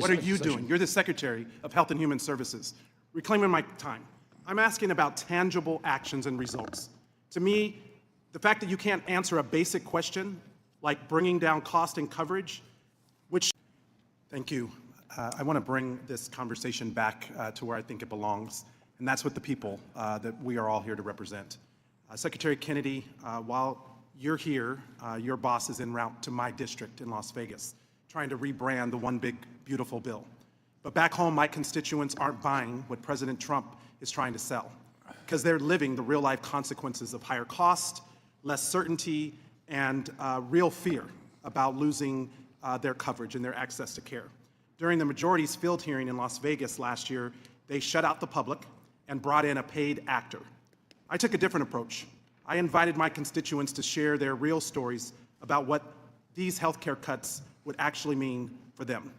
What are you doing? You're the Secretary of Health and Human Services. Reclaiming my time. I'm asking about tangible actions and results. To me, the fact that you can't answer a basic question, like bringing down cost and coverage, which, thank you. I want to bring this conversation back to where I think it belongs, and that's with the people that we are all here to represent. Secretary Kennedy, while you're here, your boss is en route to my district in Las Vegas, trying to rebrand the One Big Beautiful Bill. But back home, my constituents aren't buying what President Trump is trying to sell, because they're living the real-life consequences of higher cost, less certainty, and real fear about losing their coverage and their access to care. During the majority's field hearing in Las Vegas last year, they shut out the public and brought in a paid actor. I took a different approach. I invited my constituents to share their real stories about what these healthcare cuts would actually mean for them.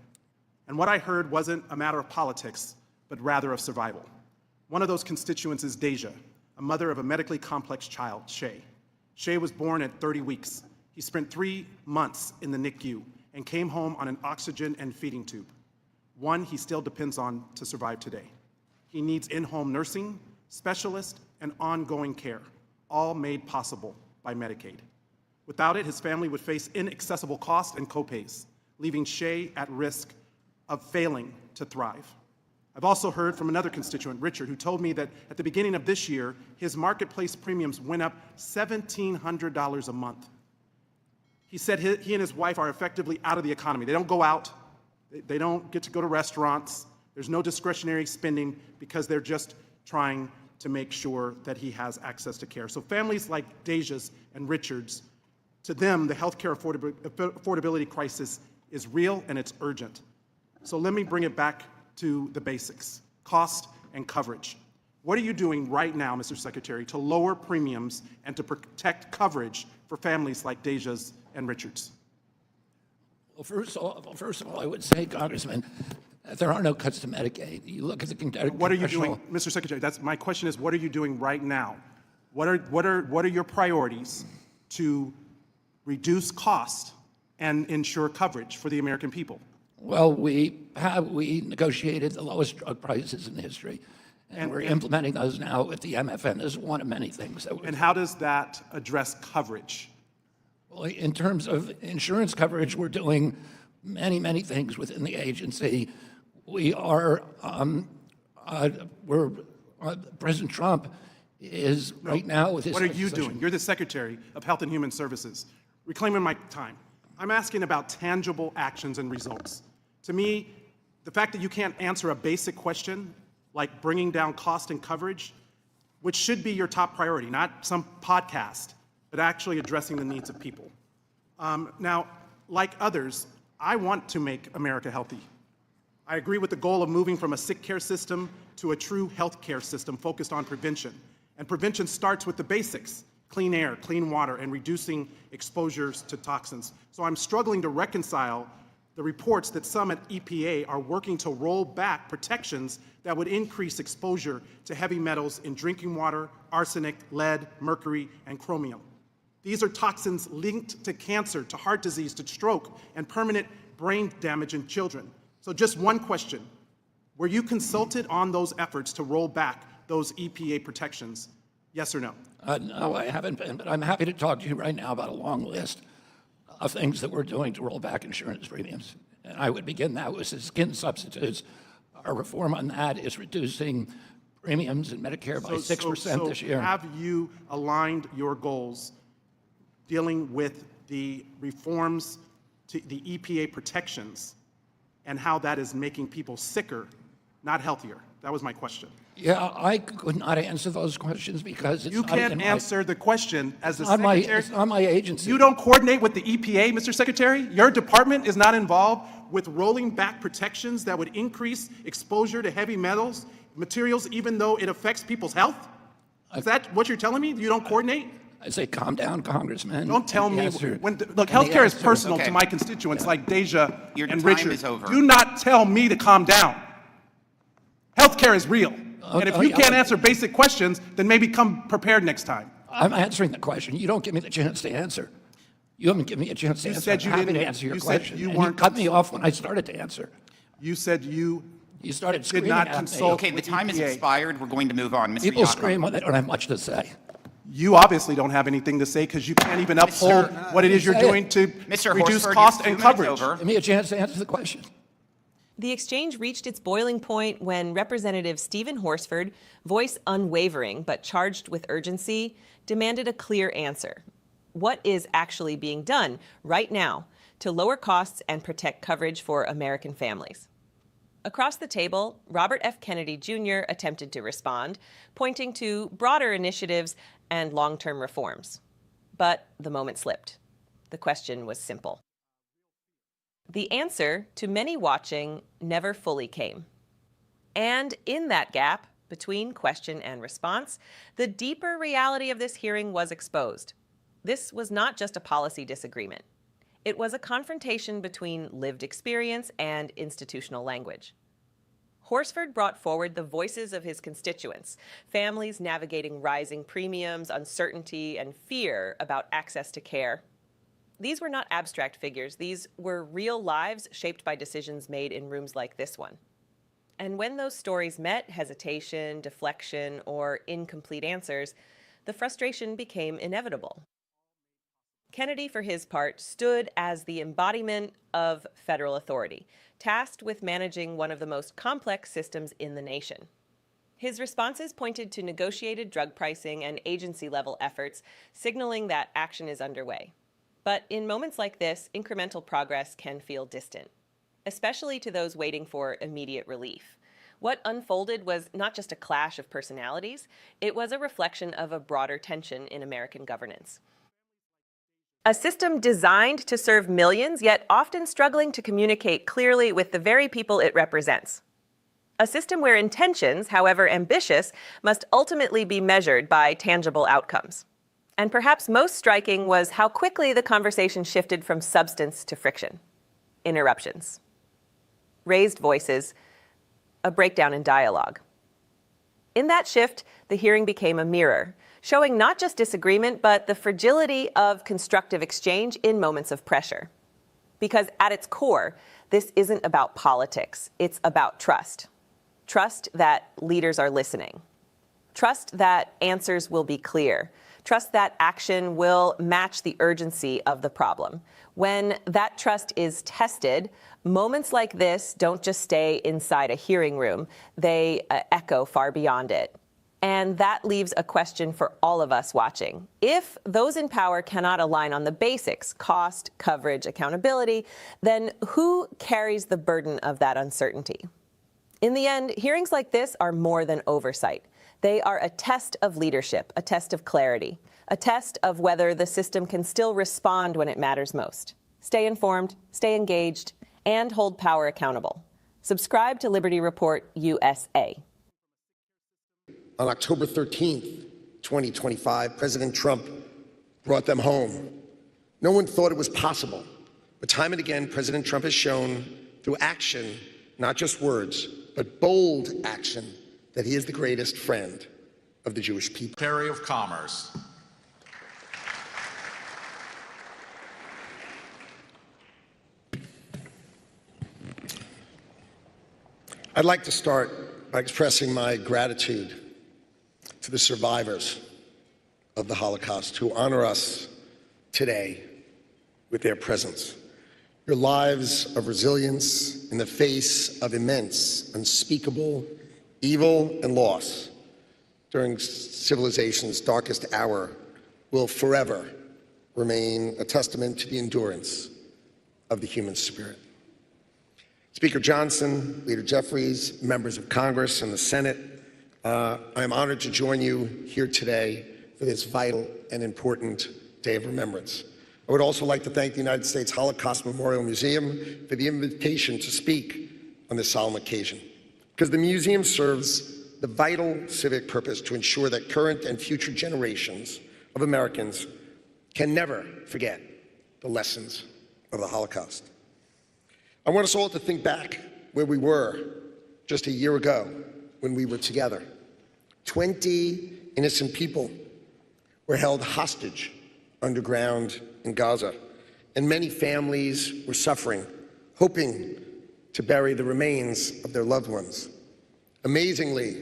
And what I heard wasn't a matter of politics, but rather of survival. One of those constituents is Deja, a mother of a medically complex child, Shay. Shay was born at 30 weeks. He spent 3 months in the NICU and came home on an oxygen and feeding tube, one he still depends on to survive today. He needs in-home nursing, specialists, and ongoing care, all made possible by Medicaid. Without it, his family would face inaccessible costs and copays, leaving Shay at risk of failing to thrive. I've also heard from another constituent, Richard, who told me that at the beginning of this year, his marketplace premiums went up $1,700 a month. He said he and his wife are effectively out of the economy. They don't go out, they don't get to go to restaurants, there's no discretionary spending because they're just trying to make sure that he has access to care. So families like Deja's and Richard's, to them, the healthcare affordability crisis is real and it's urgent. So let me bring it back to the basics, cost and coverage. What are you doing right now, Mr. Secretary, to lower premiums and to protect coverage for families like Deja's and Richard's? Well, first of all, I would say, Congressman, there are no cuts to Medicaid. You look at the Congressional. What are you doing, Mr. Secretary? That's my question is, what are you doing right now? What are your priorities to reduce cost and ensure coverage for the American people? Well, we negotiated the lowest drug prices in history, and we're implementing those now with the MFN. This is one of many things that. And how does that address coverage? Well, in terms of insurance coverage, we're doing many things within the agency. We are, President Trump is right now with his. What are you doing? You're the Secretary of Health and Human Services. Reclaiming my time. I'm asking about tangible actions and results. To me, the fact that you can't answer a basic question, like bringing down cost and coverage, which should be your top priority, not some podcast, but actually addressing the needs of people. Now, like others, I want to make America healthy. I agree with the goal of moving from a sick care system to a true health care system focused on prevention. And prevention starts with the basics: clean air, clean water, and reducing exposures to toxins. So I'm struggling to reconcile the reports that some at EPA are working to roll back protections that would increase exposure to heavy metals in drinking water, arsenic, lead, mercury, and chromium. These are toxins linked to cancer, to heart disease, to stroke, and permanent brain damage in children. So just one question: were you consulted on those efforts to roll back those EPA protections? Yes or no? No, I haven't been, but I'm happy to talk to you right now about a long list of things that we're doing to roll back insurance premiums. And I would begin that with the skin substitutes. Our reform on that is reducing premiums in Medicare by 6% this year. Have you aligned your goals dealing with the reforms to the EPA protections and how that is making people sicker, not healthier? That was my question. Yeah, I could not answer those questions because it's you not can't answer the question as the it's Secretary. It's not my agency. You don't coordinate with the EPA, Mr. Secretary? Your department is not involved with rolling back protections that would increase exposure to heavy metals, materials, even though it affects people's health? Is that what you're telling me? You don't coordinate? I say, calm down, Congressman. Don't tell me. Look, healthcare is personal to my constituents like Deja and Richard. Is over. Do not tell me to calm down. Healthcare is real. And if you can't answer basic questions, then maybe come prepared next time. I'm answering the question. You don't give me the chance to answer. You haven't given me a chance to answer. Said you I'm happy didn't to answer your you said question. you and weren't you cut me off when I started to answer. You said you You started did screaming not at me. consult Okay, the with time has EPA. expired. We're going to move on. Mr. People Yakima. scream when they don't have much to say. You obviously don't have anything to say because you can't even uphold what it is you're Say it. doing to Mr. reduce Horsford, cost you and have 2 minutes coverage. over. Give me a chance to answer the question. The exchange reached its boiling point when Representative Stephen Horsford, voice unwavering but charged with urgency, demanded a clear answer. What is actually being done right now to lower costs and protect coverage for American families? Across the table, Robert F. Kennedy Jr. attempted to respond, pointing to broader initiatives and long-term reforms. But the moment slipped. The question was simple. The answer, to many watching, never fully came. And in that gap between question and response, the deeper reality of this hearing was exposed. This was not just a policy disagreement. It was a confrontation between lived experience and institutional language. Horsford brought forward the voices of his constituents, families navigating rising premiums, uncertainty, and fear about access to care. These were not abstract figures. These were real lives shaped by decisions made in rooms like this one. And when those stories met hesitation, deflection, or incomplete answers, the frustration became inevitable. Kennedy, for his part, stood as the embodiment of federal authority, tasked with managing one of the most complex systems in the nation. His responses pointed to negotiated drug pricing and agency-level efforts, signaling that action is underway. But in moments like this, incremental progress can feel distant, especially to those waiting for immediate relief. What unfolded was not just a clash of personalities, it was a reflection of a broader tension in American governance. A system designed to serve millions, yet often struggling to communicate clearly with the very people it represents. A system where intentions, however ambitious, must ultimately be measured by tangible outcomes. And perhaps most striking was how quickly the conversation shifted from substance to friction. Interruptions. Raised voices. A breakdown in dialogue. In that shift, the hearing became a mirror, showing not just disagreement, but the fragility of constructive exchange in moments of pressure. Because at its core, this isn't about politics. It's about trust. Trust that leaders are listening. Trust that answers will be clear. Trust that action will match the urgency of the problem. When that trust is tested, moments like this don't just stay inside a hearing room. They echo far beyond it. And that leaves a question for all of us watching. If those in power cannot align on the basics, cost, coverage, accountability, then who carries the burden of that uncertainty? In the end, hearings like this are more than oversight. They are a test of leadership, a test of clarity, a test of whether the system can still respond when it matters most. Stay informed, stay engaged, and hold power accountable. Subscribe to Liberty Report USA. On October 13th, 2025, President Trump brought them home. No one thought it was possible, but time and again, President Trump has shown through action, not just words, but bold action, that he is the greatest friend of the Jewish people. Secretary of Commerce. I'd like to start by expressing my gratitude to the survivors of the Holocaust who honor us today with their presence. Your lives of resilience in the face of immense, unspeakable evil and loss during civilization's darkest hour will forever remain a testament to the endurance of the human spirit. Speaker Johnson, Leader Jeffries, members of Congress and the Senate, I am honored to join you here today for this vital and important day of remembrance. I would also like to thank the United States Holocaust Memorial Museum for the invitation to speak on this solemn occasion, because the museum serves the vital civic purpose to ensure that current and future generations of Americans can never forget the lessons of the Holocaust. I want us all to think back where we were just a year ago when we were together. 20 innocent people were held hostage underground in Gaza, and many families were suffering, hoping to bury the remains of their loved ones. Amazingly,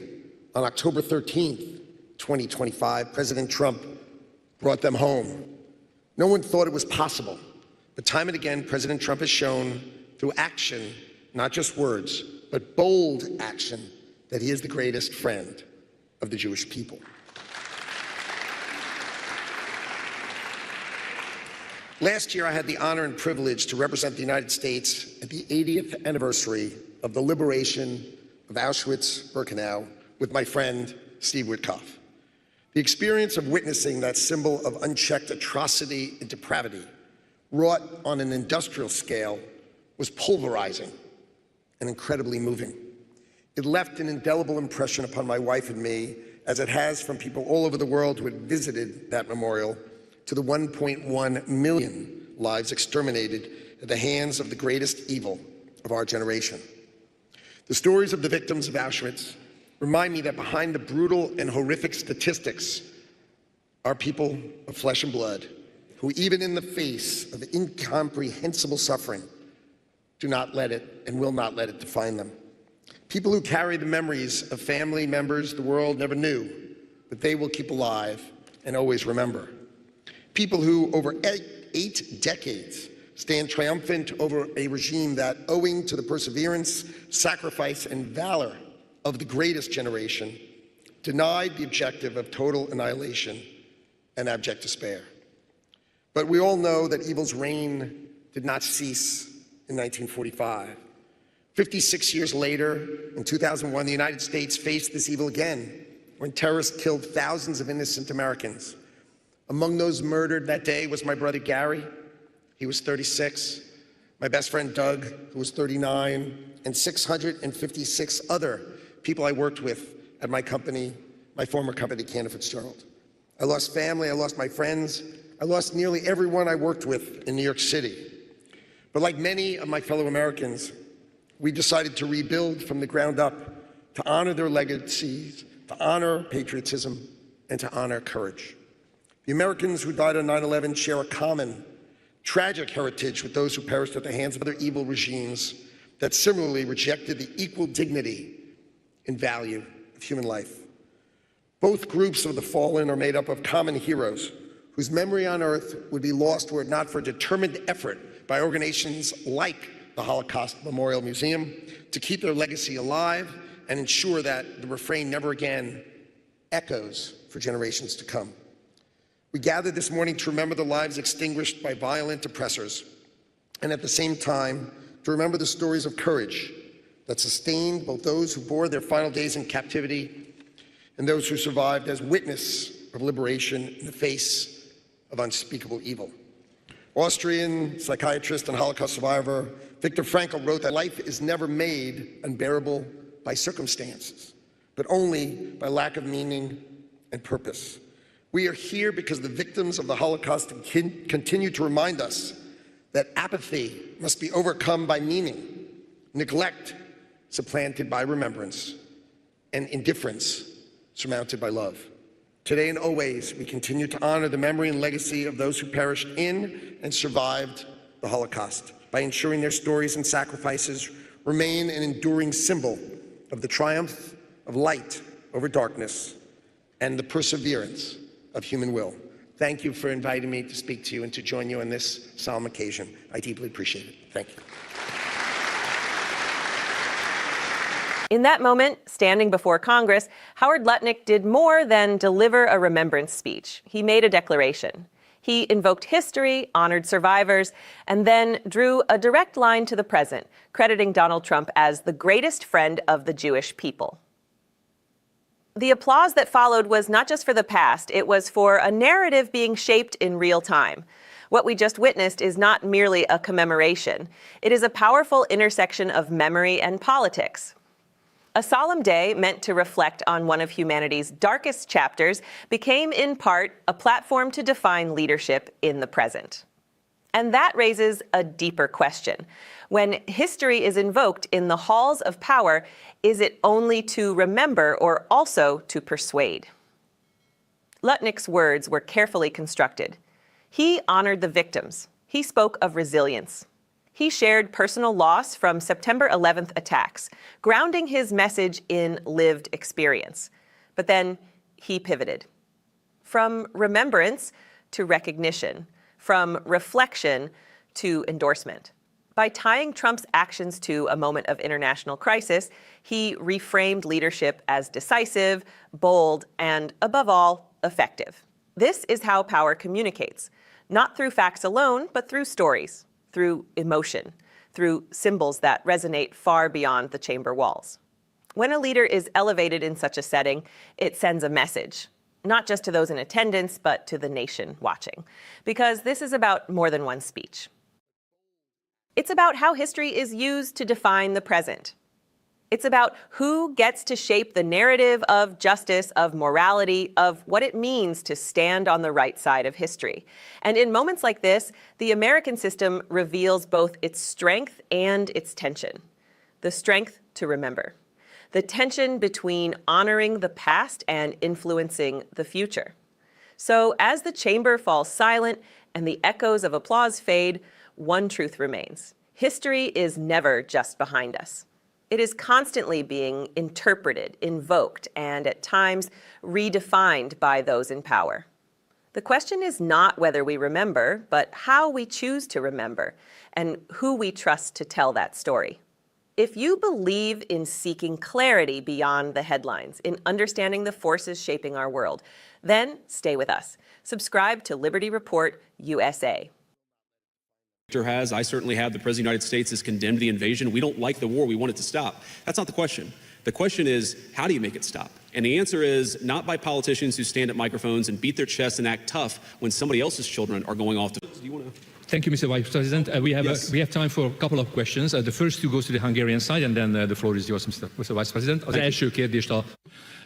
on October 13th, 2025, President Trump brought them home. No one thought it was possible, but time and again, President Trump has shown through action, not just words, but bold action, that he is the greatest friend of the Jewish people. Last year, I had the honor and privilege to represent the United States at the 80th anniversary of the liberation of Auschwitz-Birkenau with my friend, Steve Witkoff. The experience of witnessing that symbol of unchecked atrocity and depravity, wrought on an industrial scale, was pulverizing and incredibly moving. It left an indelible impression upon my wife and me, as it has from people all over the world who had visited that memorial, to the 1.1 million lives exterminated at the hands of the greatest evil of our generation. The stories of the victims of Auschwitz remind me that behind the brutal and horrific statistics are people of flesh and blood who, even in the face of incomprehensible suffering, do not let it and will not let it define them. People who carry the memories of family members the world never knew, but they will keep alive and always remember. People who, over eight decades, stand triumphant over a regime that, owing to the perseverance, sacrifice, and valor of the greatest generation, denied the objective of total annihilation and abject despair. But we all know that evil's reign did not cease in 1945. 56 years later, in 2001, the United States faced this evil again, when terrorists killed thousands of innocent Americans. Among those murdered that day was my brother Gary. He was 36, my best friend Doug, who was 39, and 656 other people I worked with at my company, my former company, Cantor Fitzgerald. I lost family, I lost my friends, I lost nearly everyone I worked with in New York City. But like many of my fellow Americans, we decided to rebuild from the ground up, to honor their legacies, to honor patriotism, and to honor courage. The Americans who died on 9/11 share a common, tragic heritage with those who perished at the hands of other evil regimes that similarly rejected the equal dignity and value of human life. Both groups of the fallen are made up of common heroes whose memory on earth would be lost were it not for determined effort by organizations like the Holocaust Memorial Museum to keep their legacy alive and ensure that the refrain never again echoes for generations to come. We gathered this morning to remember the lives extinguished by violent oppressors, and at the same time, to remember the stories of courage that sustained both those who bore their final days in captivity and those who survived as witness of liberation in the face of unspeakable evil. Austrian psychiatrist and Holocaust survivor Viktor Frankl wrote that life is never made unbearable by circumstances, but only by lack of meaning and purpose. We are here because the victims of the Holocaust continue to remind us that apathy must be overcome by meaning, neglect supplanted by remembrance, and indifference surmounted by love. Today and always, we continue to honor the memory and legacy of those who perished in and survived the Holocaust by ensuring their stories and sacrifices remain an enduring symbol of the triumph of light over darkness and the perseverance of human will. Thank you for inviting me to speak to you and to join you on this solemn occasion. I deeply appreciate it. Thank you. In that moment, standing before Congress, Howard Lutnick did more than deliver a remembrance speech. He made a declaration. He invoked history, honored survivors, and then drew a direct line to the present, crediting Donald Trump as the greatest friend of the Jewish people. The applause that followed was not just for the past, it was for a narrative being shaped in real time. What we just witnessed is not merely a commemoration. It is a powerful intersection of memory and politics. A solemn day meant to reflect on one of humanity's darkest chapters became, in part, a platform to define leadership in the present. And that raises a deeper question. When history is invoked in the halls of power, is it only to remember or also to persuade? Lutnick's words were carefully constructed. He honored the victims. He spoke of resilience. He shared personal loss from September 11th attacks, grounding his message in lived experience. But then he pivoted. From remembrance to recognition, from reflection to endorsement. By tying Trump's actions to a moment of international crisis, he reframed leadership as decisive, bold, and above all, effective. This is how power communicates, not through facts alone, but through stories, through emotion, through symbols that resonate far beyond the chamber walls. When a leader is elevated in such a setting, it sends a message, not just to those in attendance, but to the nation watching. Because this is about more than one speech. It's about how history is used to define the present. It's about who gets to shape the narrative of justice, of morality, of what it means to stand on the right side of history. And in moments like this, the American system reveals both its strength and its tension. The strength to remember. The tension between honoring the past and influencing the future. So as the chamber falls silent and the echoes of applause fade, one truth remains. History is never just behind us. It is constantly being interpreted, invoked, and at times redefined by those in power. The question is not whether we remember, but how we choose to remember and who we trust to tell that story. If you believe in seeking clarity beyond the headlines, in understanding the forces shaping our world, then stay with us. Subscribe to Liberty Report USA. Has. I certainly have. The President of the United States has condemned the invasion. We don't like the war. We want it to stop. That's not the question. The question is, how do you make it stop? And the answer is not by politicians who stand at microphones and beat their chests and act tough when somebody else's children are going off to... Do you want to... Thank you, Mr. Vice President. We have time for a couple of questions. The first two goes to the Hungarian side, and then the floor is yours, Mr. Vice President. Az első kérdést a...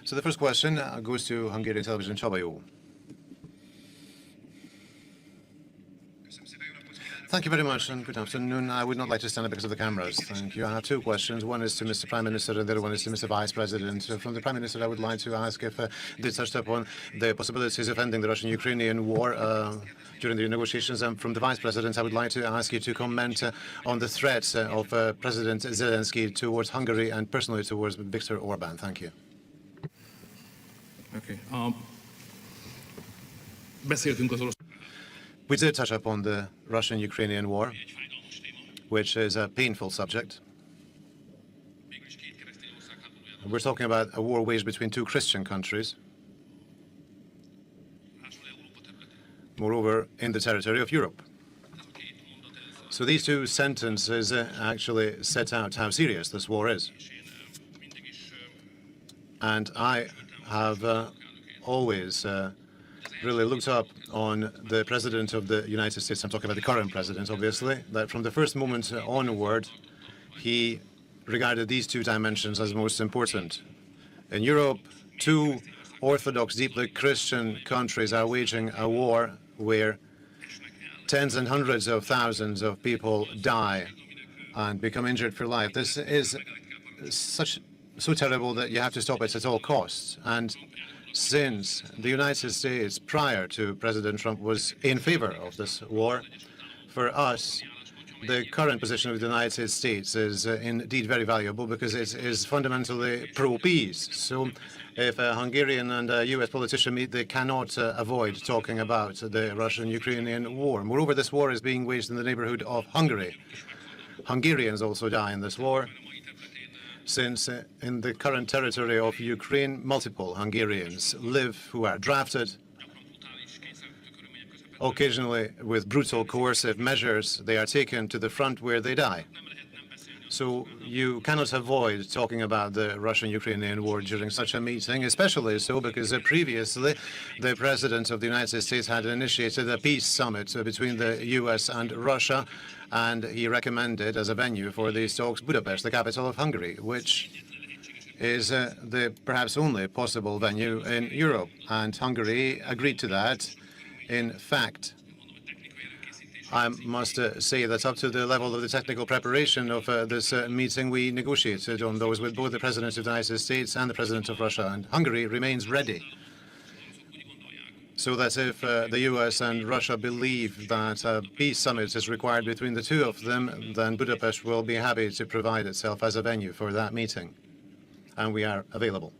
So the first question goes to Hungarian television. Csaba Jó. Thank you very much, and good afternoon. I would not like to stand up because of the cameras. Thank you. I have two questions. One is to Mr. Prime Minister, and the other one is to Mr. Vice President. From the Prime Minister, I would like to ask if they touched upon the possibilities of ending the Russian-Ukrainian war during the negotiations. And from the Vice President, I would like to ask you to comment on the threats of President Zelensky towards Hungary and personally towards Viktor Orban. Thank you. Okay. We did touch upon the Russian-Ukrainian war, which is a painful subject. We're talking about a war waged between two Christian countries, moreover, in the territory of Europe. So these two sentences actually set out how serious this war is. And I have always really looked up on the President of the United States, I'm talking about the current President, obviously, that from the first moment onward, he regarded these two dimensions as most important. In Europe, two Orthodox, deeply Christian countries are waging a war where tens and hundreds of thousands of people die and become injured for life. This is so terrible that you have to stop it at all costs. And since the United States, prior to President Trump, was in favor of this war, for us, the current position of the United States is indeed very valuable because it is fundamentally pro-peace. So if a Hungarian and a US politician meet, they cannot avoid talking about the Russian-Ukrainian war. Moreover, this war is being waged in the neighborhood of Hungary. Hungarians also die in this war, since in the current territory of Ukraine, multiple Hungarians live who are drafted. Occasionally, with brutal coercive measures, they are taken to the front where they die. So you cannot avoid talking about the Russian-Ukrainian war during such a meeting, especially so because previously the President of the United States had initiated a peace summit between the US and Russia, and he recommended as a venue for these talks Budapest, the capital of Hungary, which is the perhaps only possible venue in Europe. And Hungary agreed to that. In fact, I must say that up to the level of the technical preparation of this meeting, we negotiated on those with both the President of the United States and the President of Russia, and Hungary remains ready. so that if the US and Russia believe that a peace summit is required between the two of them, then Budapest will be happy to provide itself as a venue for that meeting. And we are available.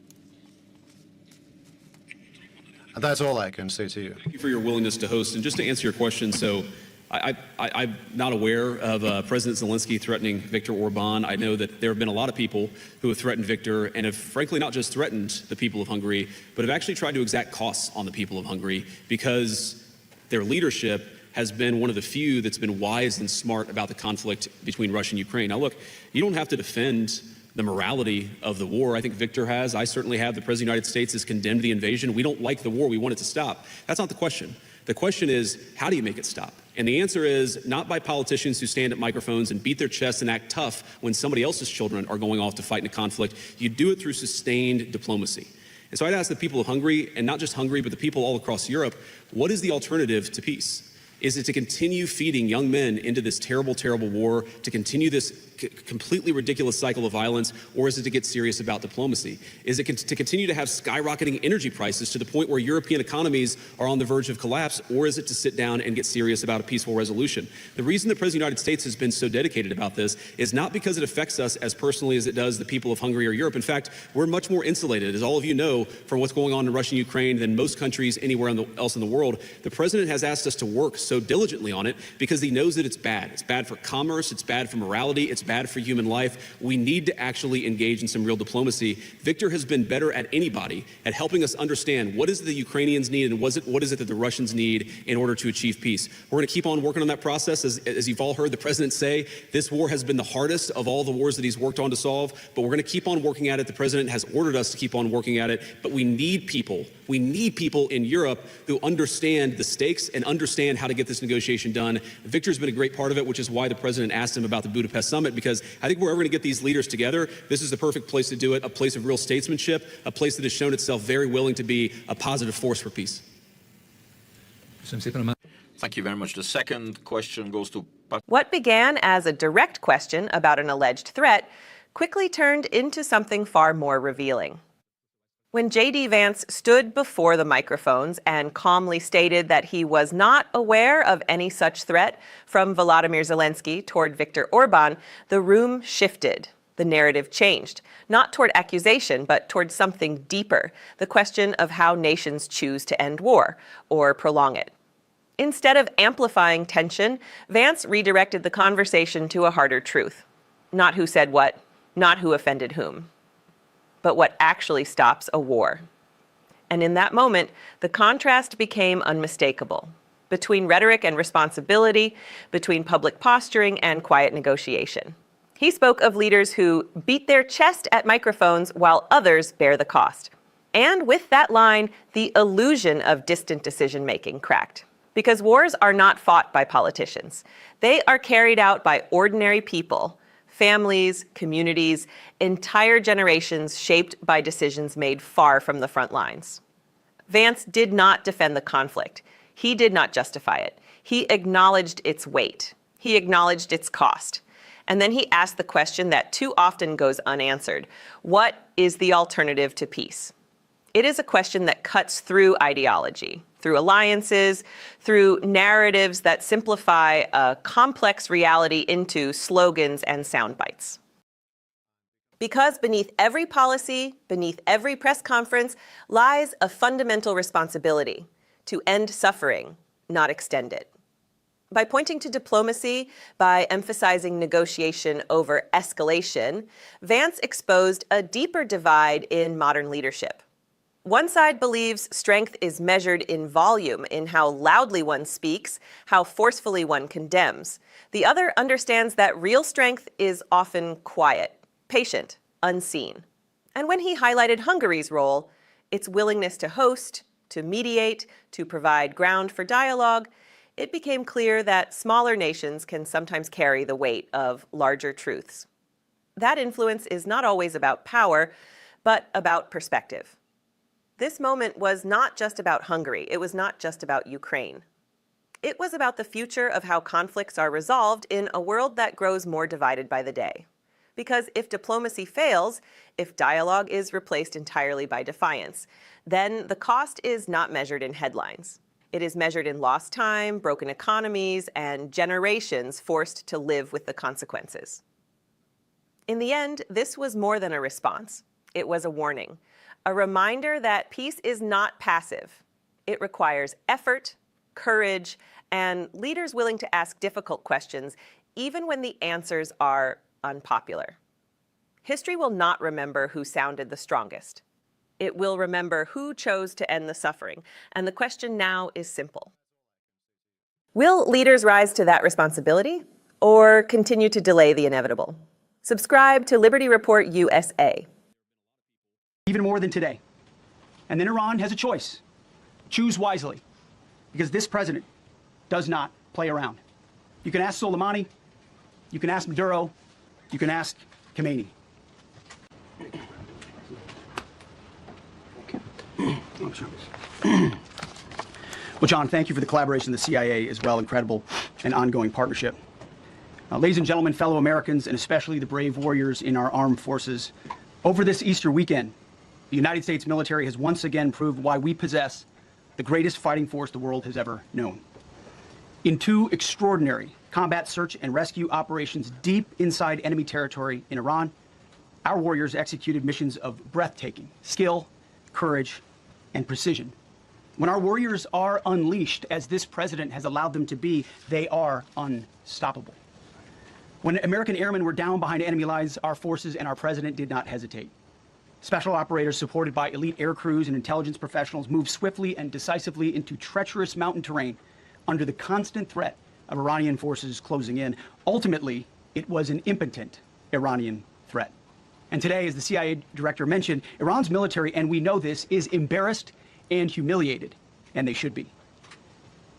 And that's all I can say to you. Thank you for your willingness to host. And just to answer your question, so I'm not aware of President Zelensky threatening Viktor Orban. I know that there have been a lot of people who have threatened Viktor and have frankly not just threatened the people of Hungary, but have actually tried to exact costs on the people of Hungary because their leadership has been one of the few that's been wise and smart about the conflict between Russia and Ukraine. Now, look, you don't have to defend the morality of the war. I think Viktor has. I certainly have. The President of the United States has condemned the invasion. We don't like the war. We want it to stop. That's not the question. The question is, how do you make it stop? And the answer is not by politicians who stand at microphones and beat their chests and act tough when somebody else's children are going off to fight in a conflict. You do it through sustained diplomacy. And so I'd ask the people of Hungary, and not just Hungary, but the people all across Europe, what is the alternative to peace? Is it to continue feeding young men into this terrible, terrible war, to continue this completely ridiculous cycle of violence, or is it to get serious about diplomacy? Is it to continue to have skyrocketing energy prices to the point where European economies are on the verge of collapse, or is it to sit down and get serious about a peaceful resolution? The reason the President of the United States has been so dedicated about this is not because it affects us as personally as it does the people of Hungary or Europe. In fact, we're much more insulated, as all of you know, from what's going on in Russia and Ukraine than most countries anywhere else in the world. The President has asked us to work so diligently on it because he knows that it's bad. It's bad for commerce, it's bad for morality, it's bad for human life. We need to actually engage in some real diplomacy. Viktor has been better at anybody at helping us understand what is it the Ukrainians need and what is it that the Russians need in order to achieve peace. We're going to keep on working on that process. As you've all heard the President say, this war has been the hardest of all the wars that he's worked on to solve, but we're going to keep on working at it. The President has ordered us to keep on working at it, but we need people in Europe who understand the stakes and understand how to get this negotiation done. Viktor's been a great part of it, which is why the President asked him about the Budapest summit, because I think if we're ever going to get these leaders together, this is the perfect place to do it, a place of real statesmanship, a place that has shown itself very willing to be a positive force for peace. Thank you very much. The second question goes to What began as a direct question about an alleged threat quickly turned into something far more revealing. When J.D. Vance stood before the microphones and calmly stated that he was not aware of any such threat from Volodymyr Zelensky toward Viktor Orban, the room shifted. The narrative changed, not toward accusation, but toward something deeper, the question of how nations choose to end war or prolong it. Instead of amplifying tension, Vance redirected the conversation to a harder truth. Not who said what, not who offended whom, but what actually stops a war. And in that moment, the contrast became unmistakable between rhetoric and responsibility, between public posturing and quiet negotiation. He spoke of leaders who beat their chest at microphones while others bear the cost. And with that line, the illusion of distant decision-making cracked. Because wars are not fought by politicians. They are carried out by ordinary people, families, communities, entire generations shaped by decisions made far from the front lines. Vance did not defend the conflict. He did not justify it. He acknowledged its weight. He acknowledged its cost. And then he asked the question that too often goes unanswered. What is the alternative to peace? It is a question that cuts through ideology, through alliances, through narratives that simplify a complex reality into slogans and sound bites. Because beneath every policy, beneath every press conference, lies a fundamental responsibility to end suffering, not extend it. By pointing to diplomacy, by emphasizing negotiation over escalation, Vance exposed a deeper divide in modern leadership. One side believes strength is measured in volume, in how loudly one speaks, how forcefully one condemns. The other understands that real strength is often quiet, patient, unseen. And when he highlighted Hungary's role, its willingness to host, to mediate, to provide ground for dialogue, it became clear that smaller nations can sometimes carry the weight of larger truths. That influence is not always about power, but about perspective. This moment was not just about Hungary. It was not just about Ukraine. It was about the future of how conflicts are resolved in a world that grows more divided by the day. Because if diplomacy fails, if dialogue is replaced entirely by defiance, then the cost is not measured in headlines. It is measured in lost time, broken economies, and generations forced to live with the consequences. In the end, this was more than a response. It was a warning, a reminder that peace is not passive. It requires effort, courage, and leaders willing to ask difficult questions, even when the answers are unpopular. History will not remember who sounded the strongest. It will remember who chose to end the suffering, and the question now is simple. Will leaders rise to that responsibility, or continue to delay the inevitable? Subscribe to Liberty Report USA. Even more than today. And then Iran has a choice. Choose wisely, because this president does not play around. You can ask Soleimani, you can ask Maduro, you can ask Khomeini. Well, John, thank you for the collaboration with the CIA as well, incredible and ongoing partnership. Ladies and gentlemen, fellow Americans, and especially the brave warriors in our armed forces, over this Easter weekend, the United States military has once again proved why we possess the greatest fighting force the world has ever known. In two extraordinary combat search and rescue operations deep inside enemy territory in Iran, our warriors executed missions of breathtaking skill, courage, and precision. When our warriors are unleashed, as this president has allowed them to be, they are unstoppable. When American airmen were down behind enemy lines, our forces and our president did not hesitate. Special operators supported by elite air crews and intelligence professionals moved swiftly and decisively into treacherous mountain terrain under the constant threat of Iranian forces closing in. Ultimately, it was an impotent Iranian threat. And today, as the CIA director mentioned, Iran's military, and we know this, is embarrassed and humiliated, and they should be.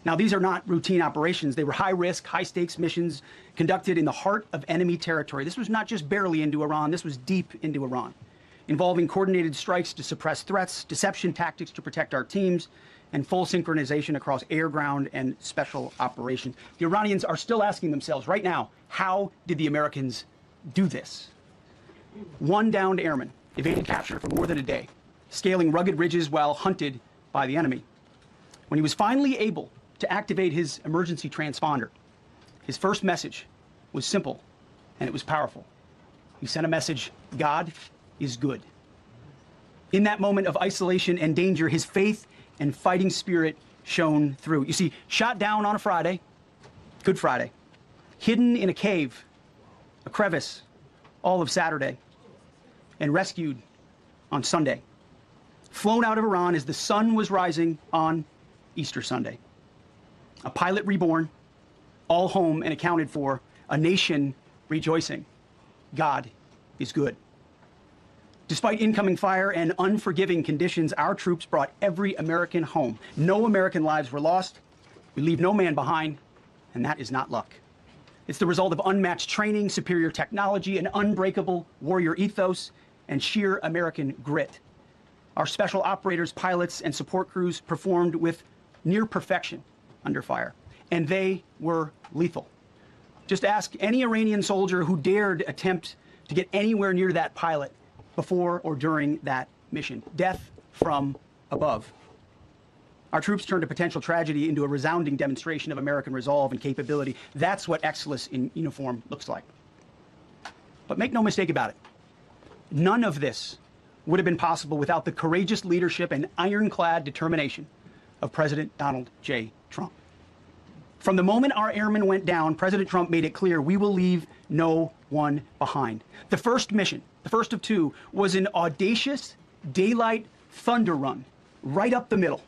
Now, these are not routine operations. They were high-risk, high-stakes missions conducted in the heart of enemy territory. This was not just barely into Iran. This was deep into Iran, involving coordinated strikes to suppress threats, deception tactics to protect our teams, and full synchronization across air, ground, and special operations. The Iranians are still asking themselves right now, how did the Americans do this? One downed airman evaded capture for more than a day, scaling rugged ridges while hunted by the enemy. When he was finally able to activate his emergency transponder, his first message was simple, and it was powerful. He sent a message: God is good. In that moment of isolation and danger, his faith and fighting spirit shone through. You see, shot down on a Friday, Good Friday, hidden in a cave, a crevice, all of Saturday, and rescued on Sunday. Flown out of Iran as the sun was rising on Easter Sunday. A pilot reborn, all home and accounted for, a nation rejoicing. God is good. Despite incoming fire and unforgiving conditions, our troops brought every American home. No American lives were lost. We leave no man behind, and that is not luck. It's the result of unmatched training, superior technology, an unbreakable warrior ethos, and sheer American grit. Our special operators, pilots, and support crews performed with near perfection under fire, and they were lethal. Just ask any Iranian soldier who dared attempt to get anywhere near that pilot before or during that mission. Death from above. Our troops turned a potential tragedy into a resounding demonstration of American resolve and capability. That's what excellence in uniform looks like. But make no mistake about it, none of this would have been possible without the courageous leadership and ironclad determination of President Donald J. Trump. From the moment our airmen went down, President Trump made it clear we will leave no one behind. The first mission, the first of two, was an audacious daylight thunder run right up the middle.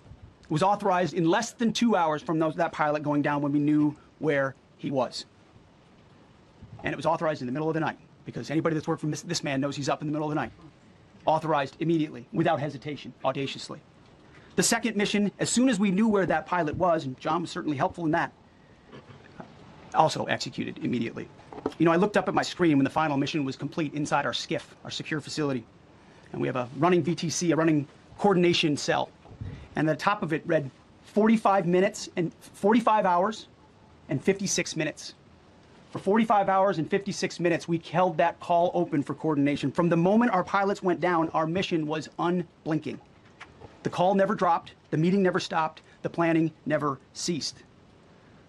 It was authorized in less than 2 hours from that pilot going down when we knew where he was. And it was authorized in the middle of the night, because anybody that's worked for this man knows he's up in the middle of the night. Authorized immediately, without hesitation, audaciously. The second mission, as soon as we knew where that pilot was, and John was certainly helpful in that, also executed immediately. You know, I looked up at my screen when the final mission was complete inside our SCIF, our secure facility. And we have a running VTC, a running coordination cell. And the top of it read 45 hours and 56 minutes. For 45 hours and 56 minutes, we held that call open for coordination. From the moment our pilots went down, our mission was unblinking. The call never dropped, the meeting never stopped, the planning never ceased.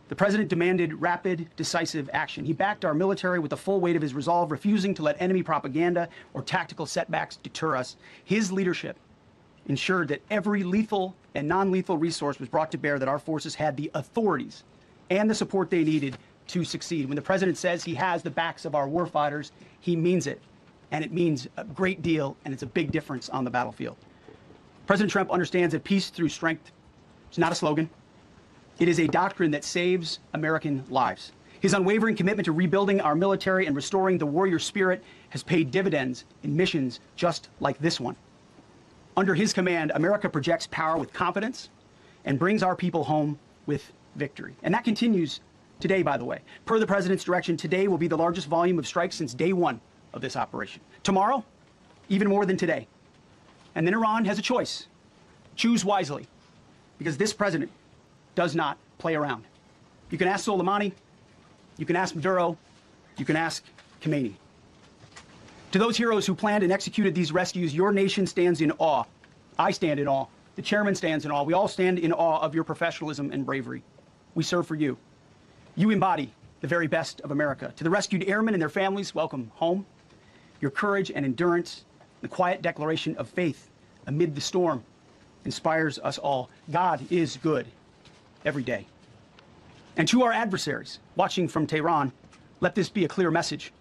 The president demanded rapid, decisive action. He backed our military with the full weight of his resolve, refusing to let enemy propaganda or tactical setbacks deter us. His leadership ensured that every lethal and non-lethal resource was brought to bear, that our forces had the authorities and the support they needed to succeed. When the president says he has the backs of our warfighters, he means it. And it means a great deal, and it's a big difference on the battlefield. President Trump understands that peace through strength is not a slogan. It is a doctrine that saves American lives. His unwavering commitment to rebuilding our military and restoring the warrior spirit has paid dividends in missions just like this one. Under his command, America projects power with confidence and brings our people home with victory. And that continues today, by the way. Per the president's direction, today will be the largest volume of strikes since day one of this operation. Tomorrow, even more than today. And then Iran has a choice. Choose wisely, because this president does not play around. You can ask Soleimani, you can ask Maduro, you can ask Khomeini. To those heroes who planned and executed these rescues, your nation stands in awe. I stand in awe. The chairman stands in awe. We all stand in awe of your professionalism and bravery. We serve for you. You embody the very best of America. To the rescued airmen and their families, welcome home. Your courage and endurance, the quiet declaration of faith amid the storm, inspires us all. God is good every day. And to our adversaries watching from Tehran, let this be a clear message.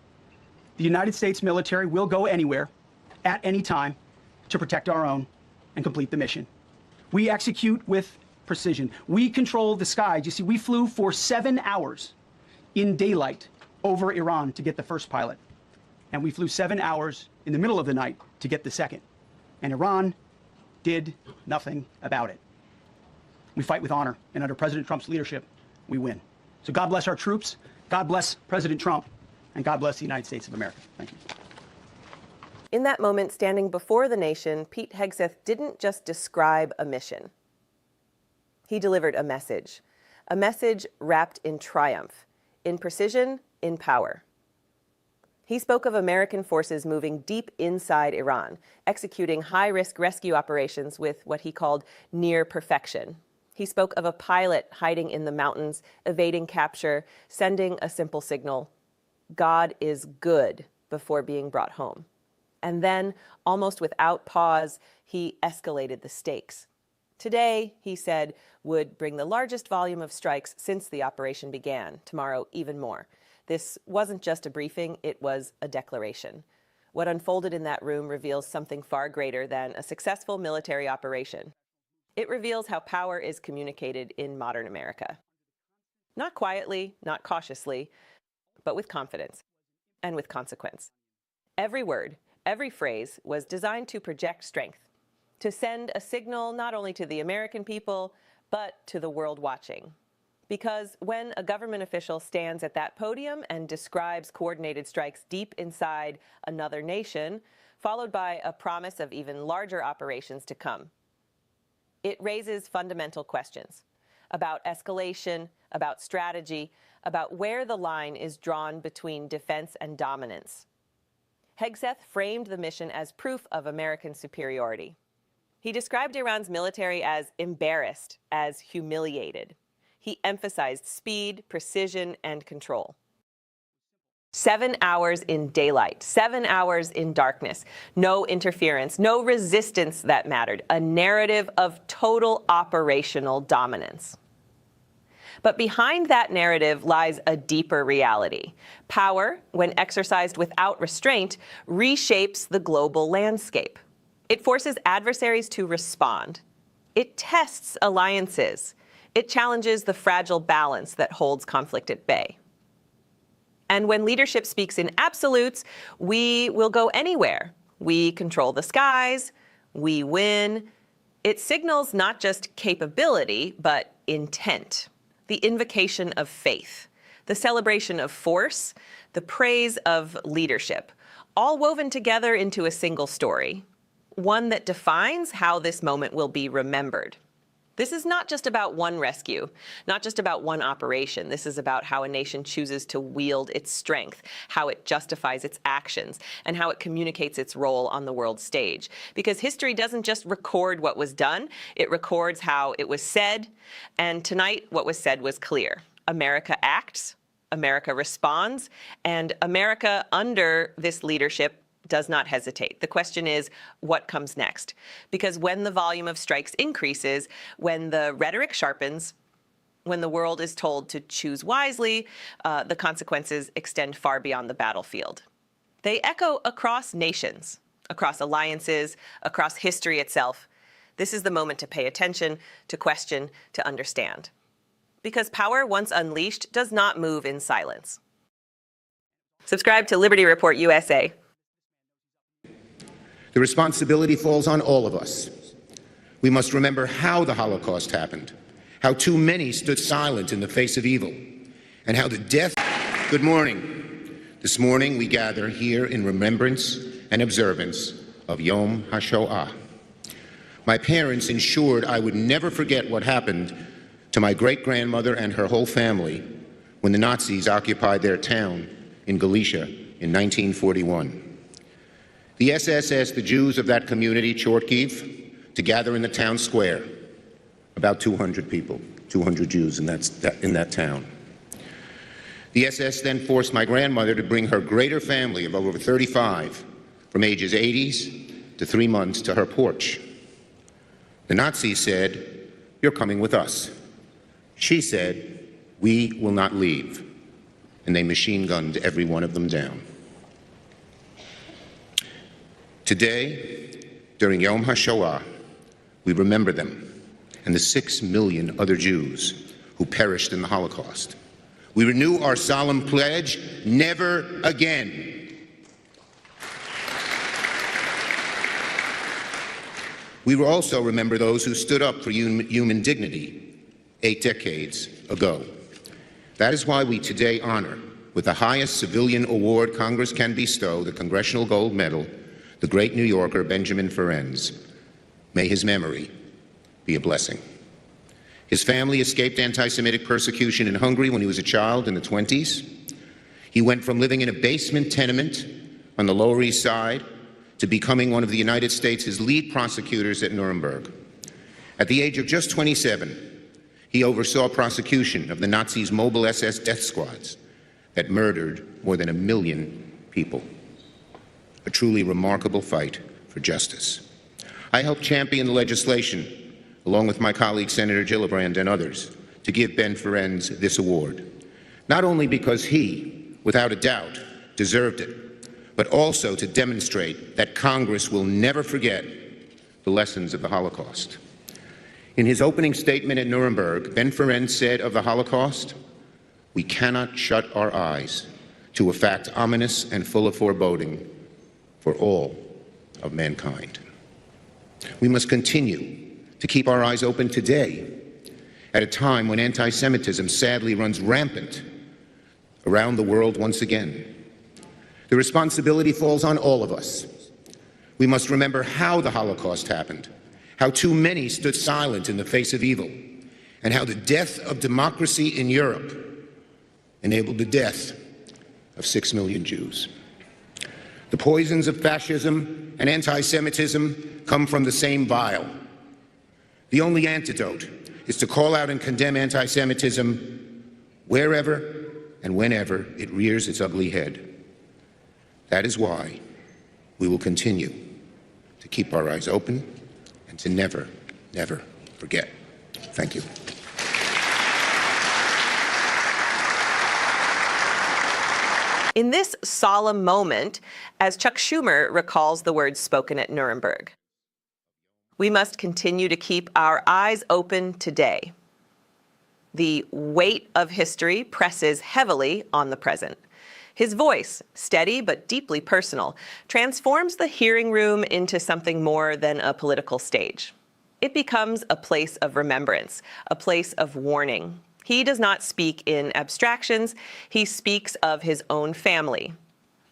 The United States military will go anywhere, at any time, to protect our own and complete the mission. We execute with precision. We control the skies. You see, we flew for 7 hours in daylight over Iran to get the first pilot. And we flew 7 hours in the middle of the night to get the second. And Iran did nothing about it. We fight with honor, and under President Trump's leadership, we win. So God bless our troops, God bless President Trump, and God bless the United States of America. Thank you. In that moment, standing before the nation, Pete Hegseth didn't just describe a mission. He delivered a message wrapped in triumph, in precision, in power. He spoke of American forces moving deep inside Iran, executing high-risk rescue operations with what he called near perfection. He spoke of a pilot hiding in the mountains, evading capture, sending a simple signal, God is good, before being brought home. And then, almost without pause, he escalated the stakes. Today, he said, would bring the largest volume of strikes since the operation began. Tomorrow, even more. This wasn't just a briefing, it was a declaration. What unfolded in that room reveals something far greater than a successful military operation. It reveals how power is communicated in modern America. Not quietly, not cautiously, but with confidence and with consequence. Every word, every phrase was designed to project strength, to send a signal not only to the American people, but to the world watching. Because when a government official stands at that podium and describes coordinated strikes deep inside another nation, followed by a promise of even larger operations to come, it raises fundamental questions about escalation, about strategy, about where the line is drawn between defense and dominance. Hegseth framed the mission as proof of American superiority. He described Iran's military as embarrassed, as humiliated. He emphasized speed, precision, and control. 7 hours in daylight, 7 hours in darkness, no interference, no resistance that mattered, a narrative of total operational dominance. But behind that narrative lies a deeper reality. Power, when exercised without restraint, reshapes the global landscape. It forces adversaries to respond. It tests alliances. It challenges the fragile balance that holds conflict at bay. And when leadership speaks in absolutes, we will go anywhere. We control the skies. We win. It signals not just capability, but intent. The invocation of faith, the celebration of force, the praise of leadership, all woven together into a single story, one that defines how this moment will be remembered. This is not just about one rescue, not just about one operation. This is about how a nation chooses to wield its strength, how it justifies its actions, and how it communicates its role on the world stage. Because history doesn't just record what was done, it records how it was said. And tonight, what was said was clear. America acts, America responds, and America, under this leadership, does not hesitate. The question is, what comes next? Because when the volume of strikes increases, when the rhetoric sharpens, when the world is told to choose wisely, the consequences extend far beyond the battlefield. They echo across nations, across alliances, across history itself. This is the moment to pay attention, to question, to understand. Because power, once unleashed, does not move in silence. Subscribe to Liberty Report USA. The responsibility falls on all of us. We must remember how the Holocaust happened, how too many stood silent in the face of evil, and how the death... Good morning. This morning we gather here in remembrance and observance of Yom HaShoah. My parents ensured I would never forget what happened to my great-grandmother and her whole family when the Nazis occupied their town in Galicia in 1941. The SS asked the Jews of that community, Chortkiv, to gather in the town square. About 200 people, 200 Jews in that town. The SS then forced my grandmother to bring her greater family of over 35, from ages 80s to 3 months, to her porch. The Nazis said, "You're coming with us." She said, "We will not leave." And they machine-gunned every one of them down. Today, during Yom HaShoah, we remember them and the 6 million other Jews who perished in the Holocaust. We renew our solemn pledge, never again. We will also remember those who stood up for human dignity 8 decades ago. That is why we today honor, with the highest civilian award Congress can bestow, the Congressional Gold Medal, the great New Yorker Benjamin Ferencz. May his memory be a blessing. His family escaped anti-Semitic persecution in Hungary when he was a child in the 20s. He went from living in a basement tenement on the Lower East Side to becoming one of the United States' lead prosecutors at Nuremberg. At the age of just 27, he oversaw prosecution of the Nazis' mobile SS death squads that murdered more than 1 million people. A truly remarkable fight for justice. I helped champion the legislation, along with my colleague Senator Gillibrand and others, to give Ben Ferencz this award. Not only because he, without a doubt, deserved it, but also to demonstrate that Congress will never forget the lessons of the Holocaust. In his opening statement at Nuremberg, Ben Ferencz said of the Holocaust, "We cannot shut our eyes to a fact ominous and full of foreboding for all of mankind." We must continue to keep our eyes open today, at a time when anti-Semitism sadly runs rampant around the world once again. The responsibility falls on all of us. We must remember how the Holocaust happened, how too many stood silent in the face of evil, and how the death of democracy in Europe enabled the death of 6 million Jews. The poisons of fascism and anti-Semitism come from the same vial. The only antidote is to call out and condemn anti-Semitism wherever and whenever it rears its ugly head. That is why we will continue to keep our eyes open and to never, never forget. Thank you. In this solemn moment, as Chuck Schumer recalls the words spoken at Nuremberg, we must continue to keep our eyes open today. The weight of history presses heavily on the present. His voice, steady but deeply personal, transforms the hearing room into something more than a political stage. It becomes a place of remembrance, a place of warning. He does not speak in abstractions. He speaks of his own family,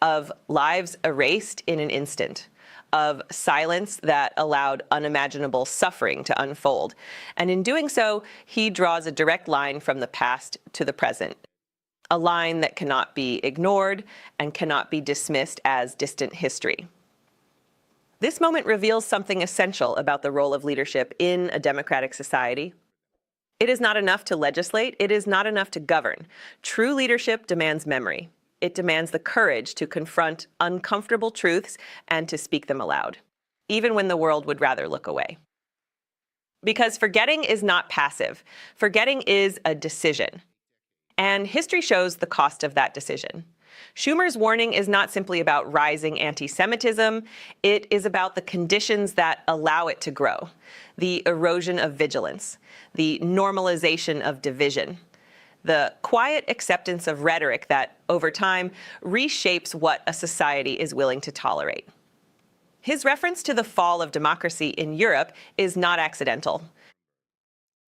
of lives erased in an instant, of silence that allowed unimaginable suffering to unfold. And in doing so, he draws a direct line from the past to the present, a line that cannot be ignored and cannot be dismissed as distant history. This moment reveals something essential about the role of leadership in a democratic society. It is not enough to legislate. It is not enough to govern. True leadership demands memory. It demands the courage to confront uncomfortable truths and to speak them aloud, even when the world would rather look away. Because forgetting is not passive. Forgetting is a decision. And history shows the cost of that decision. Schumer's warning is not simply about rising anti-Semitism. It is about the conditions that allow it to grow, the erosion of vigilance, the normalization of division, the quiet acceptance of rhetoric that, over time, reshapes what a society is willing to tolerate. His reference to the fall of democracy in Europe is not accidental.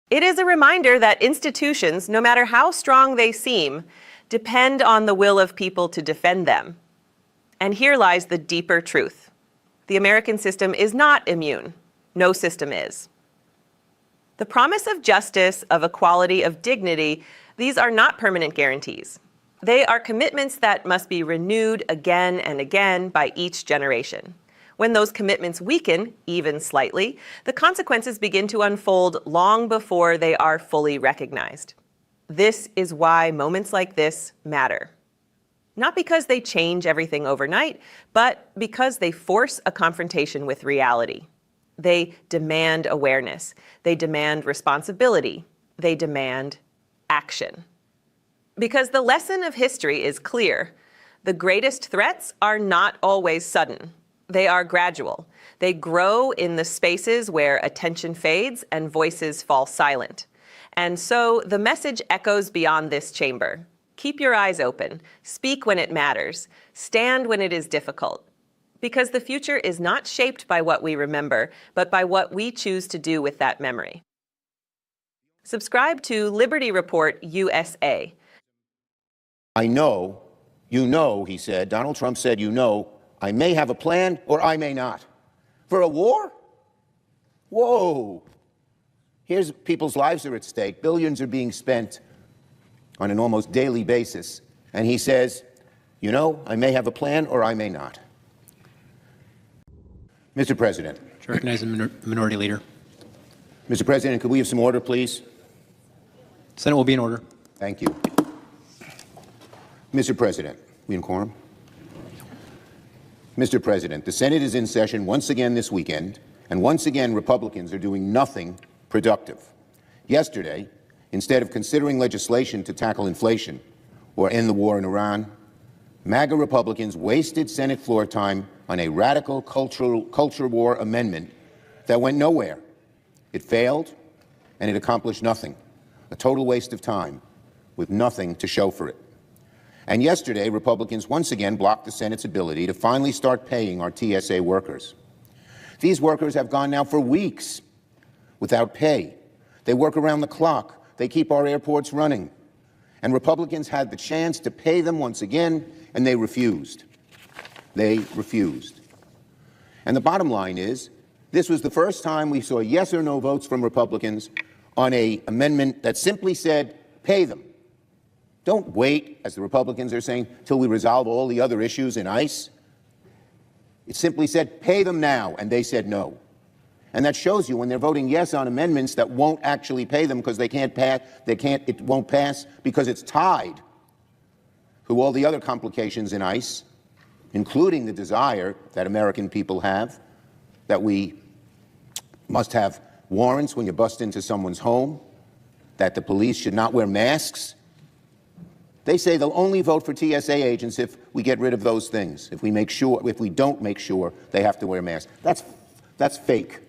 It is a reminder that institutions, no matter how strong they seem, depend on the will of people to defend them. And here lies the deeper truth. The American system is not immune. No system is. The promise of justice, of equality, of dignity, these are not permanent guarantees. They are commitments that must be renewed again and again by each generation. When those commitments weaken, even slightly, the consequences begin to unfold long before they are fully recognized. This is why moments like this matter. Not because they change everything overnight, but because they force a confrontation with reality. They demand awareness. They demand responsibility. They demand action. Because the lesson of history is clear. The greatest threats are not always sudden. They are gradual. They grow in the spaces where attention fades and voices fall silent. And so the message echoes beyond this chamber. Keep your eyes open. Speak when it matters. Stand when it is difficult. Because the future is not shaped by what we remember, but by what we choose to do with that memory. Subscribe to Liberty Report USA. I know, you know, he said, Donald Trump said, you know, I may have a plan or I may not. For a war? Whoa. Here's people's lives are at stake. Billions are being spent on an almost daily basis. And he says, you know, I may have a plan or I may not. Mr. President. To recognize the minority leader. Mr. President, could we have some order, please? Senate will be in order. Thank you. Mr. President, we in quorum? Mr. President, the Senate is in session once again this weekend, and once again Republicans are doing nothing productive. Yesterday, instead of considering legislation to tackle inflation or end the war in Iran, MAGA Republicans wasted Senate floor time on a radical culture war amendment that went nowhere. It failed, and it accomplished nothing. A total waste of time with nothing to show for it. And yesterday, Republicans once again blocked the Senate's ability to finally start paying our TSA workers. These workers have gone now for weeks without pay. They work around the clock. They keep our airports running. And Republicans had the chance to pay them once again, and they refused. They refused. And the bottom line is, this was the first time we saw yes or no votes from Republicans on an amendment that simply said, pay them. Don't wait, as the Republicans are saying, till we resolve all the other issues in ICE. It simply said, pay them now, and they said no. And that shows you when they're voting yes on amendments that won't actually pay them because they can't pass, it won't pass because it's tied to all the other complications in ICE, including the desire that American people have that we must have warrants when you bust into someone's home, that the police should not wear masks. They say they'll only vote for TSA agents if we get rid of those things, if we don't make sure they have to wear masks. That's fake.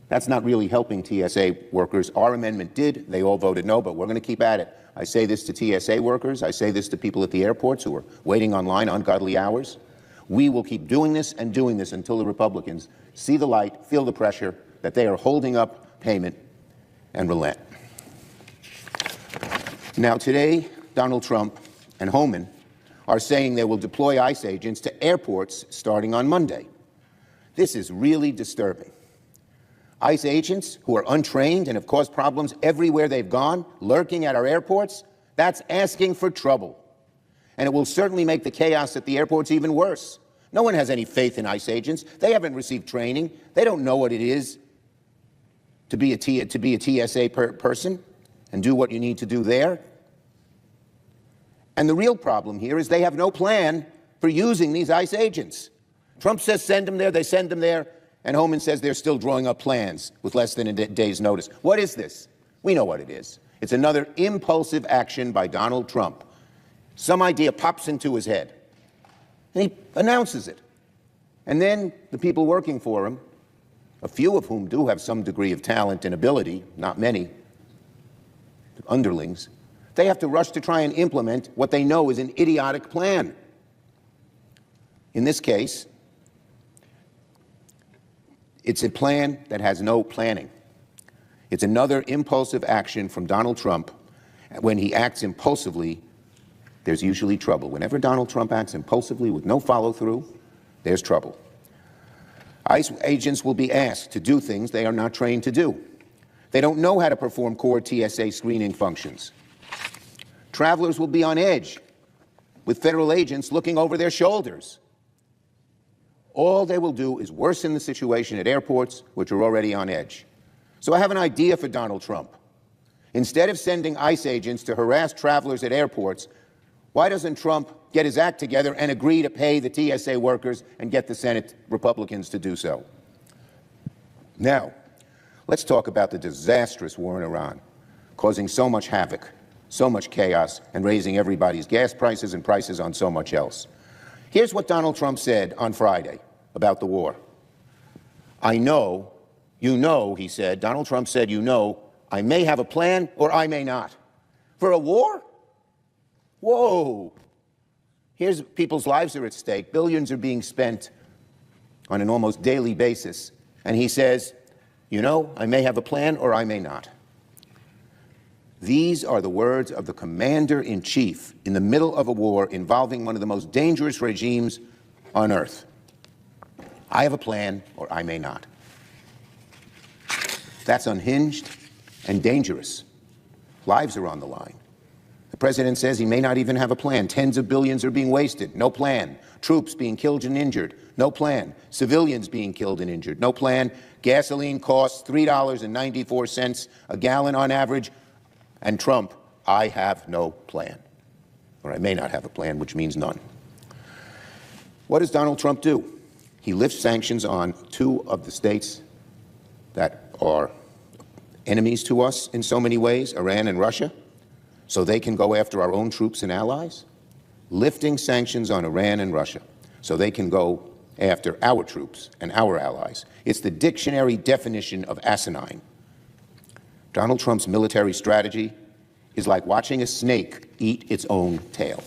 That's not really helping TSA workers. Our amendment did. They all voted no, but we're going to keep at it. I say this to TSA workers. I say this to people at the airports who are waiting online ungodly hours. We will keep doing this until the Republicans see the light, feel the pressure, that they are holding up payment and relent. Now, today, Donald Trump and Homan are saying they will deploy ICE agents to airports starting on Monday. This is really disturbing. ICE agents who are untrained and have caused problems everywhere they've gone, lurking at our airports, that's asking for trouble. And it will certainly make the chaos at the airports even worse. No one has any faith in ICE agents. They haven't received training. They don't know what it is to be a TSA person and do what you need to do there. And the real problem here is they have no plan for using these ICE agents. Trump says send them there, they send them there, and Homan says they're still drawing up plans with less than a day's notice. What is this? We know what it is. It's another impulsive action by Donald Trump. Some idea pops into his head, and he announces it. And then the people working for him, a few of whom do have some degree of talent and ability, not many, underlings, they have to rush to try and implement what they know is an idiotic plan. In this case, it's a plan that has no planning. It's another impulsive action from Donald Trump. When he acts impulsively, there's usually trouble. Whenever Donald Trump acts impulsively with no follow-through, there's trouble. ICE agents will be asked to do things they are not trained to do. They don't know how to perform core TSA screening functions. Travelers will be on edge with federal agents looking over their shoulders. All they will do is worsen the situation at airports, which are already on edge. So I have an idea for Donald Trump. Instead of sending ICE agents to harass travelers at airports, why doesn't Trump get his act together and agree to pay the TSA workers and get the Senate Republicans to do so? Now, let's talk about the disastrous war in Iran, causing so much havoc, so much chaos, and raising everybody's gas prices and prices on so much else. Here's what Donald Trump said on Friday about the war. I know, you know, he said, Donald Trump said, you know, I may have a plan or I may not. For a war? Whoa. Here's people's lives are at stake. Billions are being spent on an almost daily basis. And he says, you know, I may have a plan or I may not. These are the words of the commander-in-chief in the middle of a war involving one of the most dangerous regimes on earth. I have a plan or I may not. That's unhinged and dangerous. Lives are on the line. The president says he may not even have a plan. Tens of billions are being wasted. No plan. Troops being killed and injured. No plan. Civilians being killed and injured. No plan. Gasoline costs $3.94 a gallon on average. And Trump, I have no plan. Or I may not have a plan, which means none. What does Donald Trump do? He lifts sanctions on two of the states that are enemies to us in so many ways, Iran and Russia, so they can go after our own troops and allies. Lifting sanctions on Iran and Russia so they can go after our troops and our allies. It's the dictionary definition of asinine. Donald Trump's military strategy is like watching a snake eat its own tail.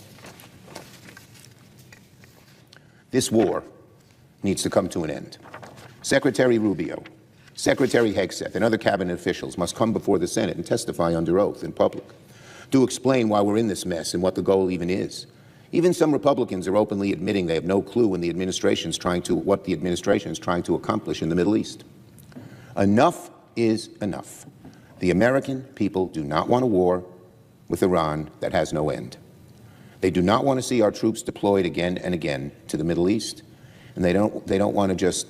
This war needs to come to an end. Secretary Rubio, Secretary Hegseth, and other cabinet officials must come before the Senate and testify under oath in public to explain why we're in this mess and what the goal even is. Even some Republicans are openly admitting they have no clue what the administration is trying to accomplish in the Middle East. Enough is enough. The American people do not want a war with Iran that has no end. They do not want to see our troops deployed again and again to the Middle East, and they don't want to just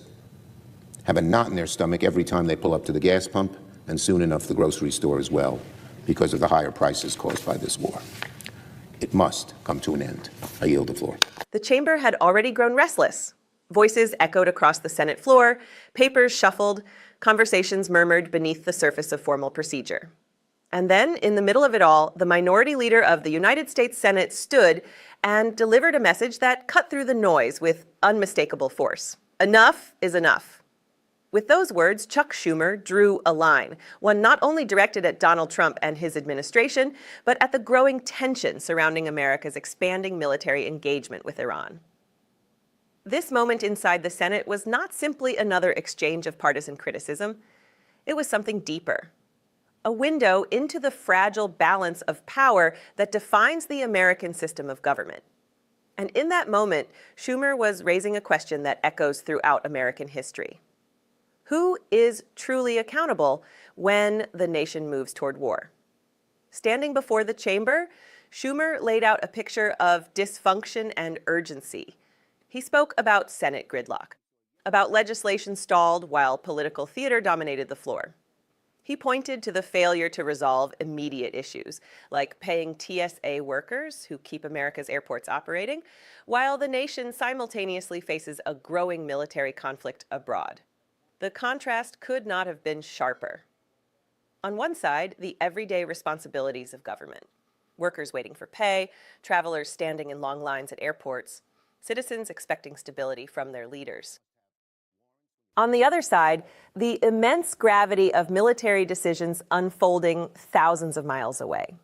have a knot in their stomach every time they pull up to the gas pump, and soon enough the grocery store as well, because of the higher prices caused by this war. It must come to an end. I yield the floor. The chamber had already grown restless. Voices echoed across the Senate floor, papers shuffled, conversations murmured beneath the surface of formal procedure. And then, in the middle of it all, the minority leader of the United States Senate stood and delivered a message that cut through the noise with unmistakable force. Enough is enough. With those words, Chuck Schumer drew a line, one not only directed at Donald Trump and his administration, but at the growing tension surrounding America's expanding military engagement with Iran. This moment inside the Senate was not simply another exchange of partisan criticism. It was something deeper. A window into the fragile balance of power that defines the American system of government. And in that moment, Schumer was raising a question that echoes throughout American history. Who is truly accountable when the nation moves toward war? Standing before the chamber, Schumer laid out a picture of dysfunction and urgency. He spoke about Senate gridlock, about legislation stalled while political theater dominated the floor. He pointed to the failure to resolve immediate issues, like paying TSA workers who keep America's airports operating, while the nation simultaneously faces a growing military conflict abroad. The contrast could not have been sharper. On one side, the everyday responsibilities of government. Workers waiting for pay, travelers standing in long lines at airports, citizens expecting stability from their leaders. On the other side, the immense gravity of military decisions unfolding thousands of miles away.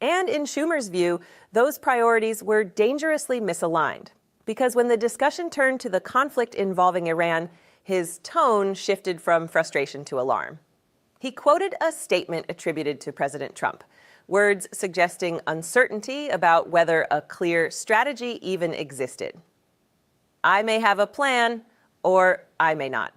And in Schumer's view, those priorities were dangerously misaligned, because when the discussion turned to the conflict involving Iran, his tone shifted from frustration to alarm. He quoted a statement attributed to President Trump, words suggesting uncertainty about whether a clear strategy even existed. I may have a plan, or I may not.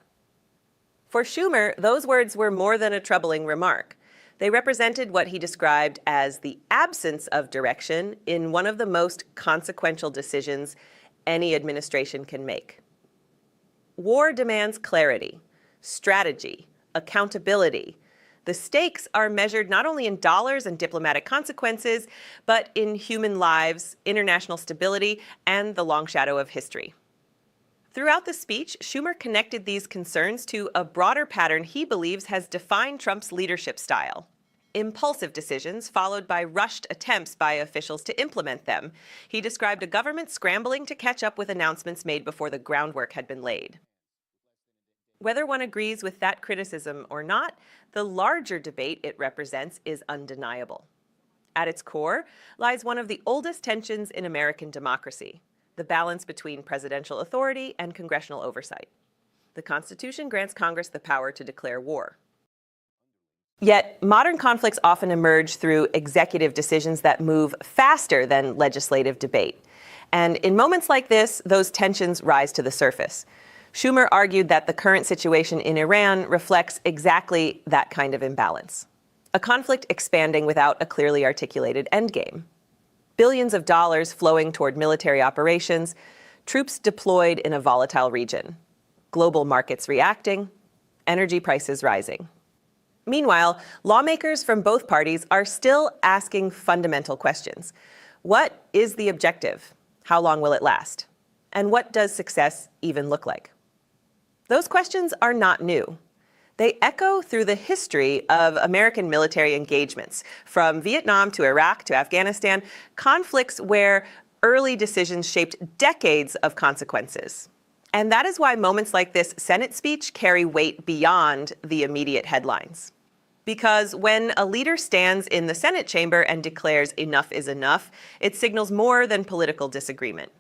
For Schumer, those words were more than a troubling remark. They represented what he described as the absence of direction in one of the most consequential decisions any administration can make. War demands clarity, strategy, accountability. The stakes are measured not only in dollars and diplomatic consequences, but in human lives, international stability, and the long shadow of history. Throughout the speech, Schumer connected these concerns to a broader pattern he believes has defined Trump's leadership style. Impulsive decisions followed by rushed attempts by officials to implement them. He described a government scrambling to catch up with announcements made before the groundwork had been laid. Whether one agrees with that criticism or not, the larger debate it represents is undeniable. At its core lies one of the oldest tensions in American democracy: the balance between presidential authority and congressional oversight. The Constitution grants Congress the power to declare war. Yet, modern conflicts often emerge through executive decisions that move faster than legislative debate. And in moments like this, those tensions rise to the surface. Schumer argued that the current situation in Iran reflects exactly that kind of imbalance. A conflict expanding without a clearly articulated endgame. Billions of dollars flowing toward military operations, troops deployed in a volatile region, global markets reacting, energy prices rising. Meanwhile, lawmakers from both parties are still asking fundamental questions. What is the objective? How long will it last? And what does success even look like? Those questions are not new. They echo through the history of American military engagements, from Vietnam to Iraq to Afghanistan, conflicts where early decisions shaped decades of consequences. And that is why moments like this Senate speech carry weight beyond the immediate headlines. Because when a leader stands in the Senate chamber and declares enough is enough, it signals more than political disagreement.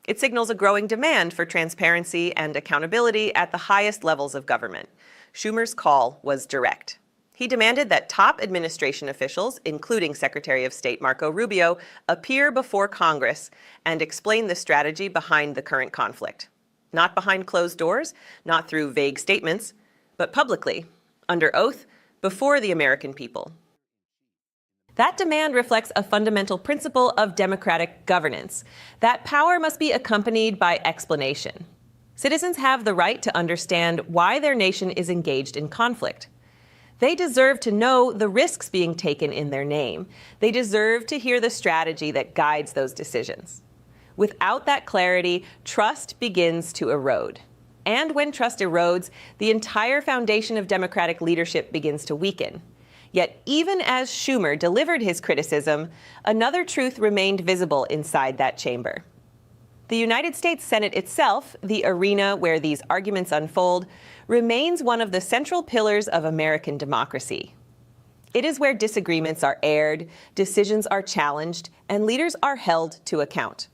It signals a growing demand for transparency and accountability at the highest levels of government. Schumer's call was direct. He demanded that top administration officials, including Secretary of State Marco Rubio, appear before Congress and explain the strategy behind the current conflict. Not behind closed doors, not through vague statements, but publicly, under oath, before the American people. That demand reflects a fundamental principle of democratic governance, that power must be accompanied by explanation. Citizens have the right to understand why their nation is engaged in conflict. They deserve to know the risks being taken in their name. They deserve to hear the strategy that guides those decisions. Without that clarity, trust begins to erode. And when trust erodes, the entire foundation of democratic leadership begins to weaken. Yet even as Schumer delivered his criticism, another truth remained visible inside that chamber. The United States Senate itself, the arena where these arguments unfold, remains one of the central pillars of American democracy. It is where disagreements are aired, decisions are challenged, and leaders are held to account.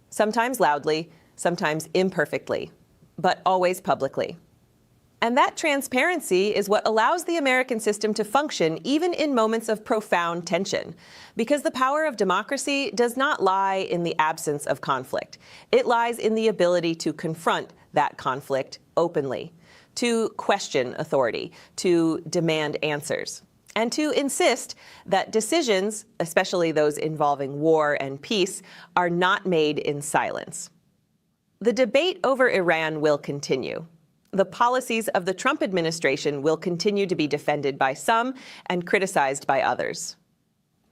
Sometimes loudly, sometimes imperfectly, but always publicly. And that transparency is what allows the American system to function even in moments of profound tension. Because the power of democracy does not lie in the absence of conflict. It lies in the ability to confront that conflict openly, to question authority, to demand answers, and to insist that decisions, especially those involving war and peace, are not made in silence. The debate over Iran will continue. The policies of the Trump administration will continue to be defended by some and criticized by others.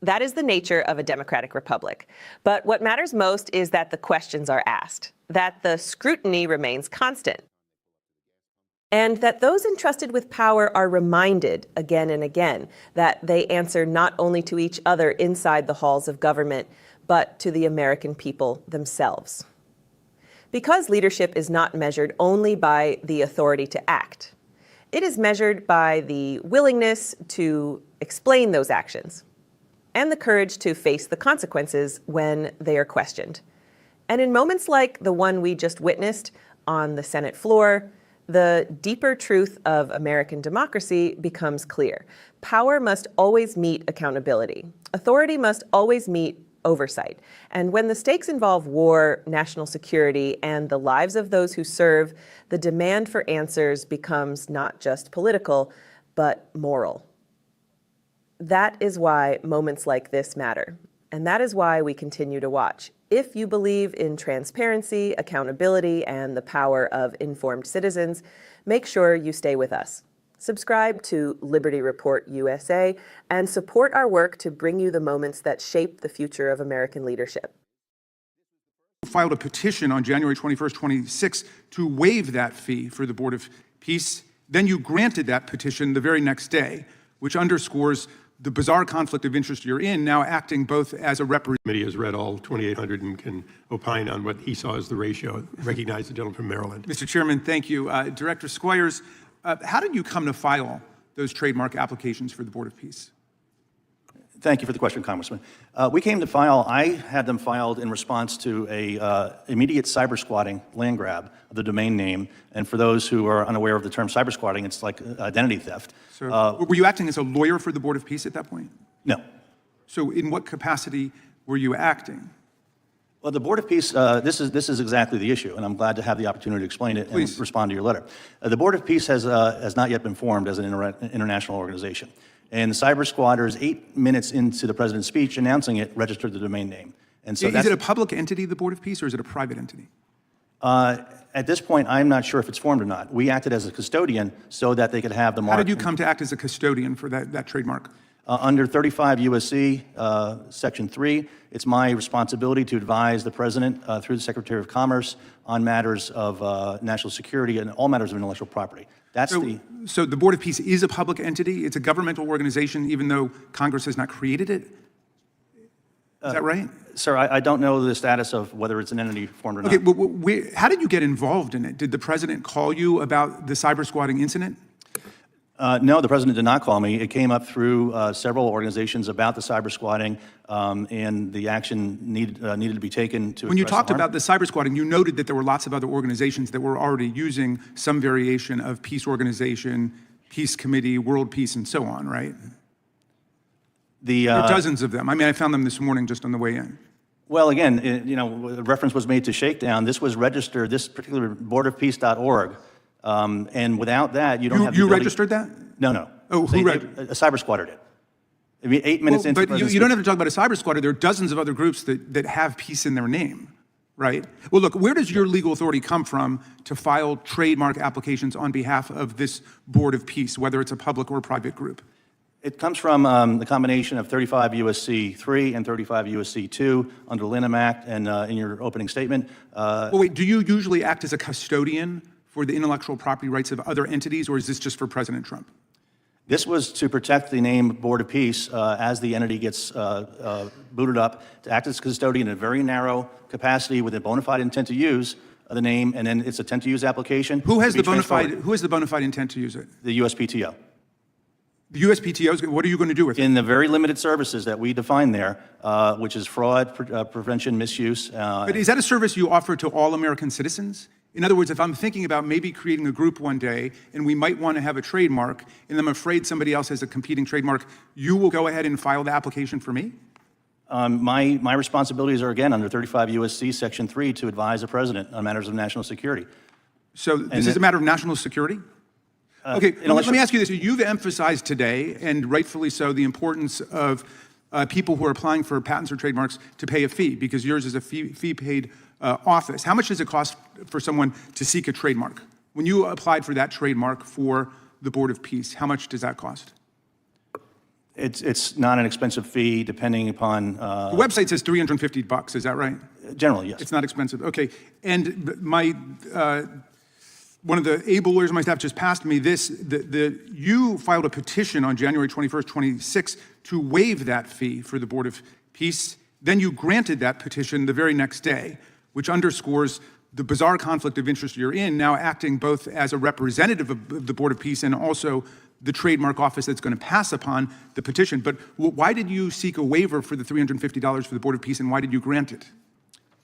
That is the nature of a democratic republic. But what matters most is that the questions are asked, that the scrutiny remains constant, and that those entrusted with power are reminded again and again that they answer not only to each other inside the halls of government, but to the American people themselves. Because leadership is not measured only by the authority to act. It is measured by the willingness to explain those actions and the courage to face the consequences when they are questioned. And in moments like the one we just witnessed on the Senate floor, the deeper truth of American democracy becomes clear. Power must always meet accountability. Authority must always meet oversight. And when the stakes involve war, national security, and the lives of those who serve, the demand for answers becomes not just political, but moral. That is why moments like this matter. And that is why we continue to watch. If you believe in transparency, accountability, and the power of informed citizens, make sure you stay with us. Subscribe to Liberty Report USA and support our work to bring you the moments that shape the future of American leadership. Filed a petition on January 21st, 26 to waive that fee for the Board of Peace. Then you granted that petition the very next day, which underscores the bizarre conflict of interest you're in, now acting both as a representative. Committee has read all 2,800 and can opine on what he saw as the ratio. Recognize the gentleman from Maryland. Mr. Chairman, thank you. Director Squires, how did you come to file those trademark applications for the Board of Peace? Thank you for the question, Congressman. We came to file, I had them filed in response to a immediate cyber squatting land grab of the domain name. And for those who are unaware of the term cyber squatting, it's like identity theft. So, were you acting as a lawyer for the Board of Peace at that point? No. So in what capacity were you acting? Well, the Board of Peace, this is exactly the issue, and I'm glad to have the opportunity to explain it Please. and respond to your letter. The Board of Peace has not yet been formed as an international organization. And the cyber squatters, 8 minutes into the president's speech announcing it, registered the domain name. And so is it a public entity, the Board of Peace, or is it a private entity? At this point, I'm not sure if it's formed or not. We acted as a custodian so that they could have the mark. How did you come to act as a custodian for that trademark? Under 35 U.S.C. Section 3, it's my responsibility to advise the President through the Secretary of Commerce on matters of national security and all matters of intellectual property. So the Board of Peace is a public entity? It's a governmental organization, even though Congress has not created it? Is that right? Sir, I don't know the status of whether it's an entity formed or not. Okay, well, how did you get involved in it? Did the President call you about the cyber squatting incident? No, the President did not call me. It came up through several organizations about the cyber squatting, and the action needed to be taken to. When you talked about the cyber squatting, you noted that there were lots of other organizations that were already using some variation of peace organization, peace committee, world peace, and so on, right? There are dozens of them. I mean, I found them this morning just on the way in. Well, again, a reference was made to Shakedown. This was registered, this particular boardofpeace.org. And without that, you don't have the ability. You registered that? No. Oh, who a cyber squatter did. I mean, 8 minutes into but you don't have to talk about a cyber squatter. There are dozens of other groups that have peace in their name, right? Well, look, where does your legal authority come from to file trademark applications on behalf of this Board of Peace, whether it's a public or private group? It comes from the combination of 35 U.S.C. 3 and 35 U.S.C. 2 under the Lanham Act and in your opening statement. Well, wait, do you usually act as a custodian for the intellectual property rights of other entities, or is this just for President Trump? This was to protect the name Board of Peace as the entity gets booted up, to act as custodian in a very narrow capacity with a bona fide intent to use the name, and then it's a intent to use application. Who has the bona fide intent to use it? The USPTO. The USPTO, what are you going to do with it? In the very limited services that we define there, which is fraud, prevention, misuse. But is that a service you offer to all American citizens? In other words, if I'm thinking about maybe creating a group one day and we might want to have a trademark and I'm afraid somebody else has a competing trademark, you will go ahead and file the application for me? My responsibilities are, again, under 35 U.S.C. Section 3 to advise the president on matters of national security. So this is a matter of national security? Okay, let me ask you this. You've emphasized today, and rightfully so, the importance of people who are applying for patents or trademarks to pay a fee, because yours is a fee-paid office. How much does it cost for someone to seek a trademark? When you applied for that trademark for the Board of Peace, how much does that cost? It's not an expensive fee, depending upon... the website says $350, is that right? Generally, yes. It's not expensive, okay. And my... one of the able lawyers on my staff just passed me this, you filed a petition on January 21st, 26 to waive that fee for the Board of Peace. Then you granted that petition the very next day, which underscores the bizarre conflict of interest you're in, now acting both as a representative of the Board of Peace and also the trademark office that's going to pass upon the petition. But why did you seek a waiver for the $350 for the Board of Peace, and why did you grant it?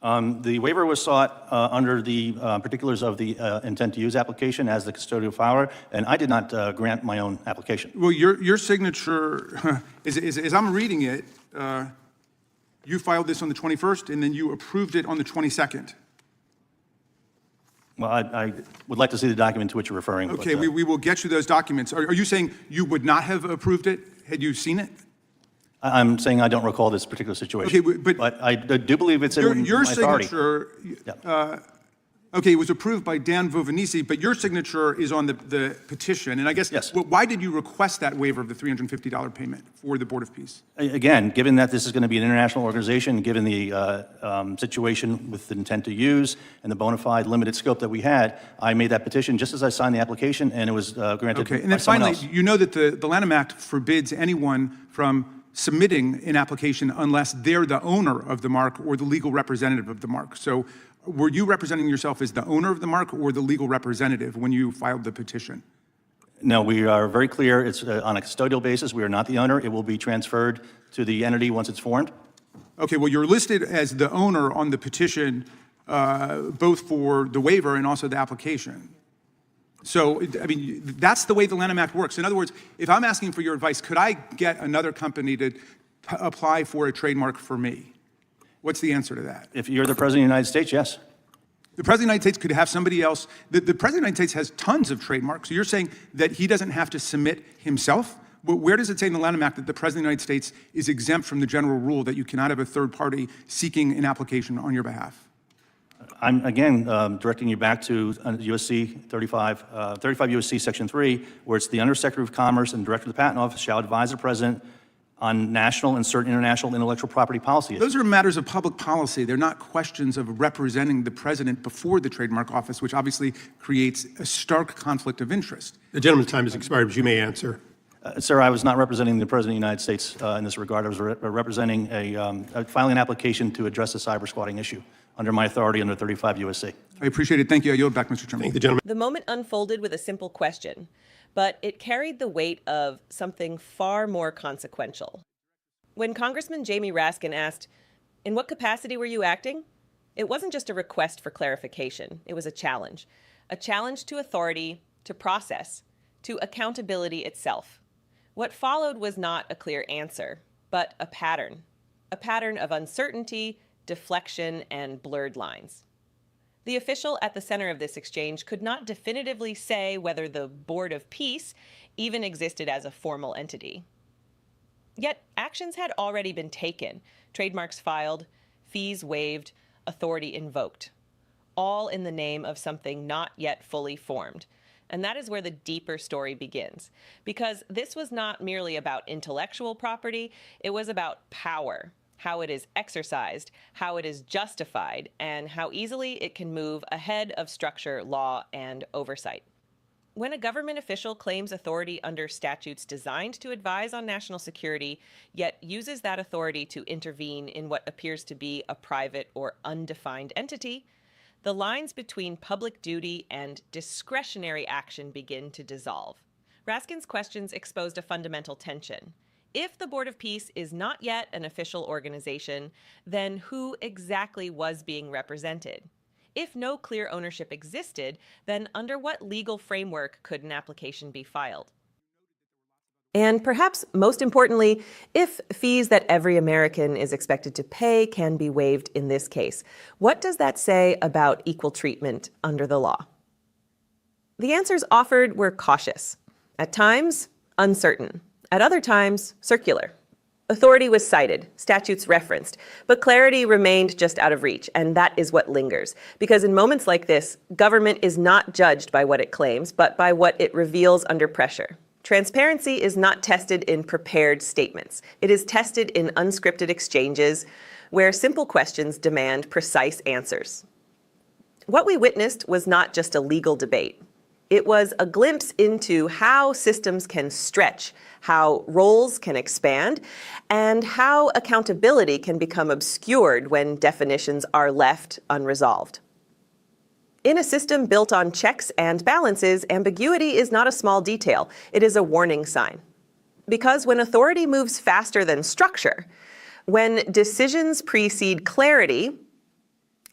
The waiver was sought under the particulars of the intent to use application as the custodial filer, and I did not grant my own application. Well, your signature, as I'm reading it, you filed this on the 21st, and then you approved it on the 22nd. Well, I would like to see the document to which you're referring. Okay, but, we will get you those documents. Are you saying you would not have approved it had you seen it? I'm saying I don't recall this particular situation. Okay, but I do believe it's in your my authority. signature, okay, it was approved by Dan Vovanisi, but your signature is on the petition. And I guess, yes. Why did you request that waiver of the $350 payment for the Board of Peace? Again, given that this is going to be an international organization, given the situation with the intent to use and the bona fide limited scope that we had, I made that petition just as I signed the application, and it was granted Okay, and by then someone finally, else. you know that the Lanham Act forbids anyone from submitting an application unless they're the owner of the mark or the legal representative of the mark. So were you representing yourself as the owner of the mark or the legal representative when you filed the petition? No, we are very clear. It's on a custodial basis. We are not the owner. It will be transferred to the entity once it's formed. Okay, well, you're listed as the owner on the petition, both for the waiver and also the application. So, I mean, that's the way the Lanham Act works. In other words, if I'm asking for your advice, could I get another company to apply for a trademark for me? What's the answer to that? If you're the President of the United States, yes. The President of the United States could have somebody else. The President of the United States has tons of trademarks. So you're saying that he doesn't have to submit himself? But where does it say in the Lanham Act that the President of the United States is exempt from the general rule that you cannot have a third party seeking an application on your behalf? I'm, again, directing you back to USC 35 USC Section 3, where it's the Undersecretary of Commerce and Director of the Patent Office shall advise the President on national and certain international intellectual property policy. Those are matters of public policy. They're not questions of representing the President before the Trademark Office, which obviously creates a stark conflict of interest. The gentleman's time has expired, but you may answer. Sir, I was not representing the President of the United States in this regard. I was representing filing an application to address the cyber squatting issue under my authority under 35 USC. I appreciate it. Thank you. I yield back, Mr. Chairman. Thank the gentleman. The moment unfolded with a simple question, but it carried the weight of something far more consequential. When Congressman Jamie Raskin asked, "In what capacity were you acting?" it wasn't just a request for clarification. It was a challenge to authority, to process, to accountability itself. What followed was not a clear answer, but a pattern of uncertainty, deflection, and blurred lines. The official at the center of this exchange could not definitively say whether the Board of Peace even existed as a formal entity. Yet actions had already been taken, trademarks filed, fees waived, authority invoked, all in the name of something not yet fully formed. And that is where the deeper story begins, because this was not merely about intellectual property, it was about power, how it is exercised, how it is justified, and how easily it can move ahead of structure, law, and oversight. When a government official claims authority under statutes designed to advise on national security, yet uses that authority to intervene in what appears to be a private or undefined entity, the lines between public duty and discretionary action begin to dissolve. Raskin's questions exposed a fundamental tension. If the Board of Peace is not yet an official organization, then who exactly was being represented? If no clear ownership existed, then under what legal framework could an application be filed? And perhaps most importantly, if fees that every American is expected to pay can be waived in this case, what does that say about equal treatment under the law? The answers offered were cautious. At times, uncertain. At other times, circular. Authority was cited, statutes referenced, but clarity remained just out of reach, and that is what lingers. Because in moments like this, government is not judged by what it claims, but by what it reveals under pressure. Transparency is not tested in prepared statements. It is tested in unscripted exchanges where simple questions demand precise answers. What we witnessed was not just a legal debate. It was a glimpse into how systems can stretch, how roles can expand, and how accountability can become obscured when definitions are left unresolved. In a system built on checks and balances, ambiguity is not a small detail. It is a warning sign. Because when authority moves faster than structure, when decisions precede clarity,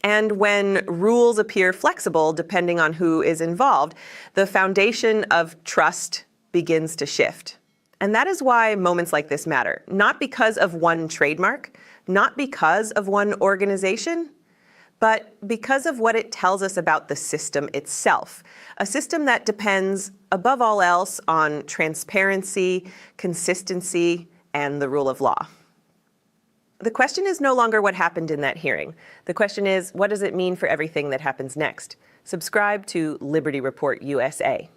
and when rules appear flexible depending on who is involved, the foundation of trust begins to shift. And that is why moments like this matter. Not because of one trademark, not because of one organization, but because of what it tells us about the system itself. A system that depends, above all else, on transparency, consistency, and the rule of law. The question is no longer what happened in that hearing. The question is, what does it mean for everything that happens next? Subscribe to Liberty Report USA.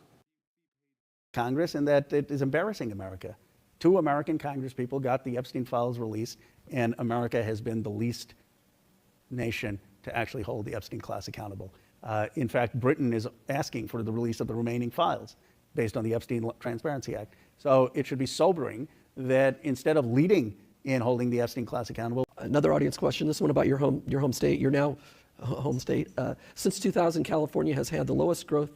Congress, and that it is embarrassing America. 2 American congresspeople got the Epstein files released, and America has been the least nation to actually hold the Epstein class accountable. In fact, Britain is asking for the release of the remaining files based on the Epstein Transparency Act. So it should be sobering that instead of leading in holding the Epstein class accountable. Another audience question, this one about your home state, your now home state. Since 2000, California has had the lowest growth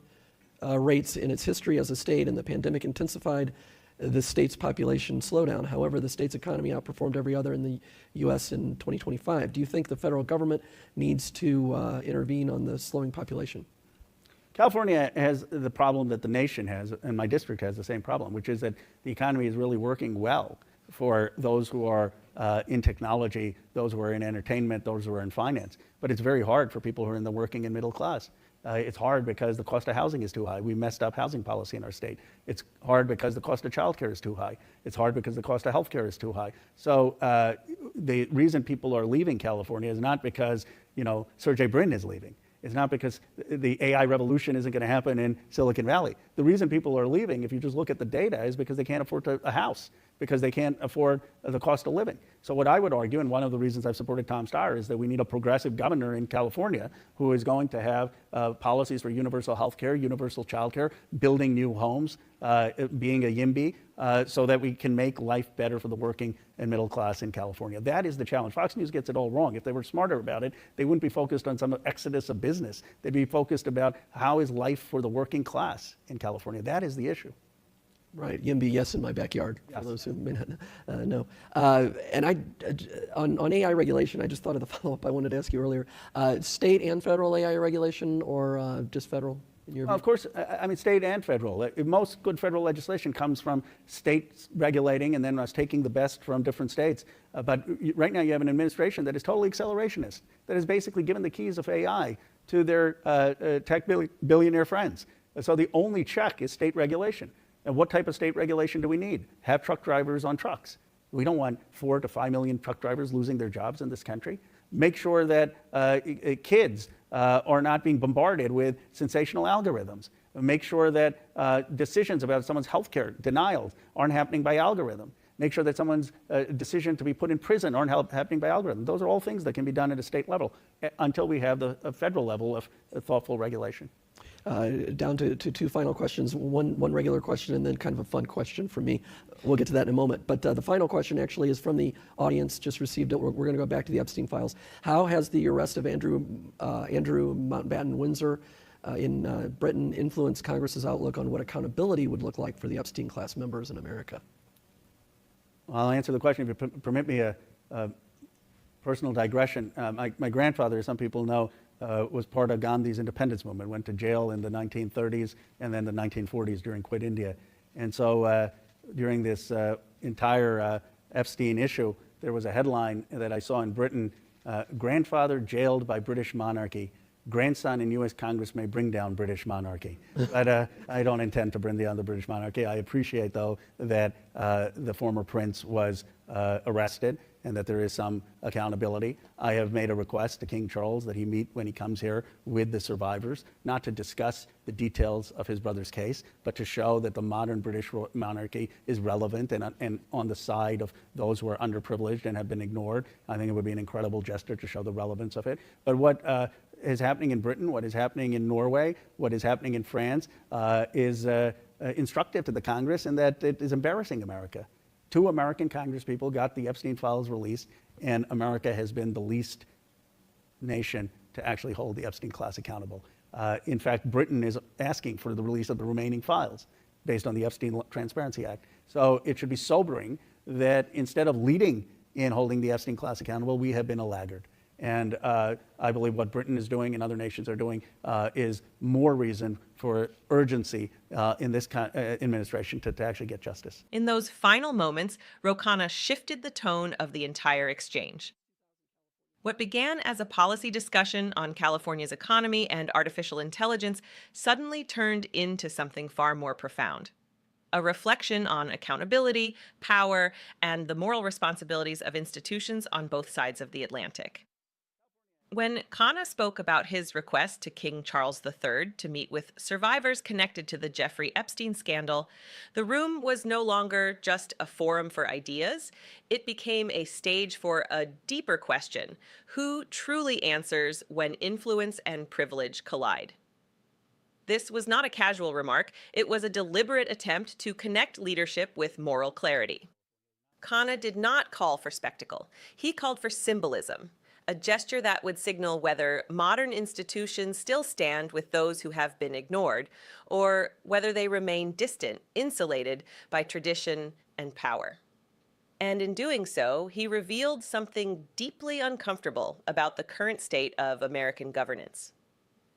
rates in its history as a state, and the pandemic intensified the state's population slowdown. However, the state's economy outperformed every other in the U.S. in 2025. Do you think the federal government needs to intervene on the slowing population? California has the problem that the nation has, and my district has the same problem, which is that the economy is really working well for those who are in technology, those who are in entertainment, those who are in finance. But it's very hard for people who are in the working and middle class. It's hard because the cost of housing is too high. We messed up housing policy in our state. It's hard because the cost of childcare is too high. It's hard because the cost of healthcare is too high. So the reason people are leaving California is not because, Sergey Brin is leaving. It's not because the AI revolution isn't going to happen in Silicon Valley. The reason people are leaving, if you just look at the data, is because they can't afford a house, because they can't afford the cost of living. So what I would argue, and one of the reasons I've supported Tom Steyer, is that we need a progressive governor in California who is going to have policies for universal health care, universal child care, building new homes, being a YIMBY, so that we can make life better for the working and middle class in California. That is the challenge. Fox News gets it all wrong. If they were smarter about it, they wouldn't be focused on some exodus of business. They'd be focused about how is life for the working class in California. That is the issue. Right, YIMBY, yes, in my backyard, for those who may not know. And on AI regulation, I just thought of the follow-up I wanted to ask you earlier. State and federal AI regulation, or just federal? In your view? Of course, I mean state and federal. Most good federal legislation comes from states regulating and then us taking the best from different states. But right now you have an administration that is totally accelerationist, that has basically given the keys of AI to their tech billionaire friends. So the only check is state regulation. And what type of state regulation do we need? Have truck drivers on trucks. We don't want 4 to 5 million truck drivers losing their jobs in this country. Make sure that kids are not being bombarded with sensational algorithms. Make sure that decisions about someone's healthcare denials aren't happening by algorithm. Make sure that someone's decision to be put in prison aren't happening by algorithm. Those are all things that can be done at a state level until we have the federal level of thoughtful regulation. Down to 2 final questions, one regular question and then kind of a fun question for me. We'll get to that in a moment. But the final question actually is from the audience, just received it. We're going to go back to the Epstein files. How has the arrest of Andrew Mountbatten Windsor in Britain influenced Congress's outlook on what accountability would look like for the Epstein class members in America? Well, I'll answer the question if you permit me a personal digression. My grandfather, as some people know, was part of Gandhi's independence movement, went to jail in the 1930s and then the 1940s during Quit India. And so during this entire Epstein issue, there was a headline that I saw in Britain, grandfather jailed by British monarchy. Grandson in U.S. Congress may bring down British monarchy. But I don't intend to bring down the British monarchy. I appreciate, though, that the former prince was arrested and that there is some accountability. I have made a request to King Charles that he meet when he comes here with the survivors, not to discuss the details of his brother's case, but to show that the modern British monarchy is relevant and on the side of those who are underprivileged and have been ignored. I think it would be an incredible gesture to show the relevance of it. But what is happening in Britain, what is happening in Norway, what is happening in France is instructive to the Congress, in that it is embarrassing America. 2 American Congresspeople got the Epstein files released, and America has been the least nation to actually hold the Epstein class accountable. In fact, Britain is asking for the release of the remaining files based on the Epstein Transparency Act. So it should be sobering that instead of leading in holding the Epstein class accountable, we have been a laggard. And I believe what Britain is doing and other nations are doing is more reason for urgency in this administration to actually get justice. In those final moments, Ro Khanna shifted the tone of the entire exchange. What began as a policy discussion on California's economy and artificial intelligence suddenly turned into something far more profound. A reflection on accountability, power, and the moral responsibilities of institutions on both sides of the Atlantic. When Khanna spoke about his request to King Charles III to meet with survivors connected to the Jeffrey Epstein scandal, the room was no longer just a forum for ideas. It became a stage for a deeper question: who truly answers when influence and privilege collide? This was not a casual remark. It was a deliberate attempt to connect leadership with moral clarity. Khanna did not call for spectacle. He called for symbolism. A gesture that would signal whether modern institutions still stand with those who have been ignored, or whether they remain distant, insulated by tradition and power. And in doing so, he revealed something deeply uncomfortable about the current state of American governance.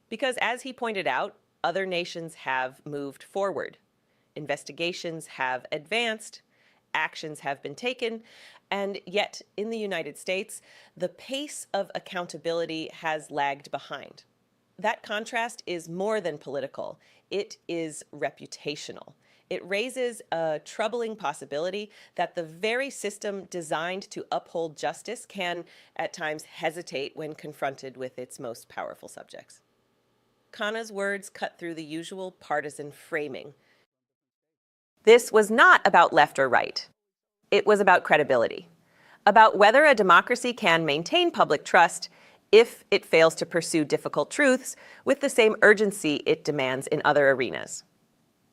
Because as he pointed out, other nations have moved forward. Investigations have advanced, actions have been taken, and yet in the United States, the pace of accountability has lagged behind. That contrast is more than political. It is reputational. It raises a troubling possibility that the very system designed to uphold justice can, at times, hesitate when confronted with its most powerful subjects. Khanna's words cut through the usual partisan framing. This was not about left or right. It was about credibility, about whether a democracy can maintain public trust if it fails to pursue difficult truths with the same urgency it demands in other arenas.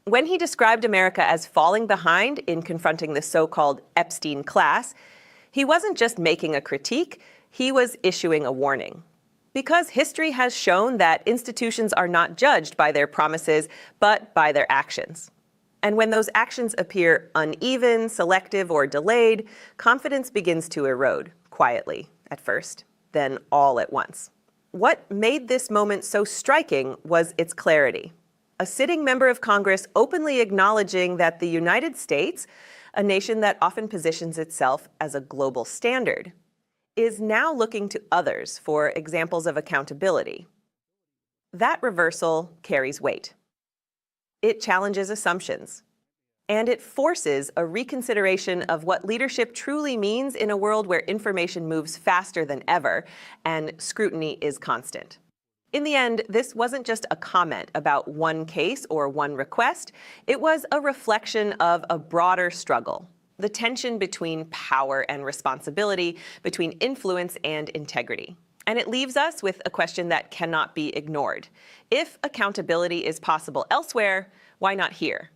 When he described America as falling behind in confronting the so-called Epstein class, he wasn't just making a critique, he was issuing a warning. Because history has shown that institutions are not judged by their promises, but by their actions. And when those actions appear uneven, selective, or delayed, confidence begins to erode, quietly at first, then all at once. What made this moment so striking was its clarity. A sitting member of Congress openly acknowledging that the United States, a nation that often positions itself as a global standard, is now looking to others for examples of accountability. That reversal carries weight. It challenges assumptions, and it forces a reconsideration of what leadership truly means in a world where information moves faster than ever and scrutiny is constant. In the end, this wasn't just a comment about one case or one request. It was a reflection of a broader struggle, the tension between power and responsibility, between influence and integrity. And it leaves us with a question that cannot be ignored. If accountability is possible elsewhere, why not here?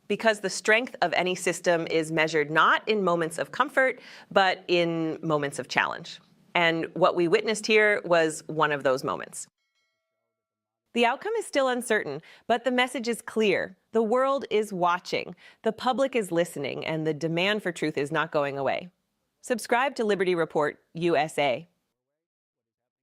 Because the strength of any system is measured not in moments of comfort, but in moments of challenge. And what we witnessed here was one of those moments. The outcome is still uncertain, but the message is clear. The world is watching, the public is listening, and the demand for truth is not going away. Subscribe to Liberty Report USA.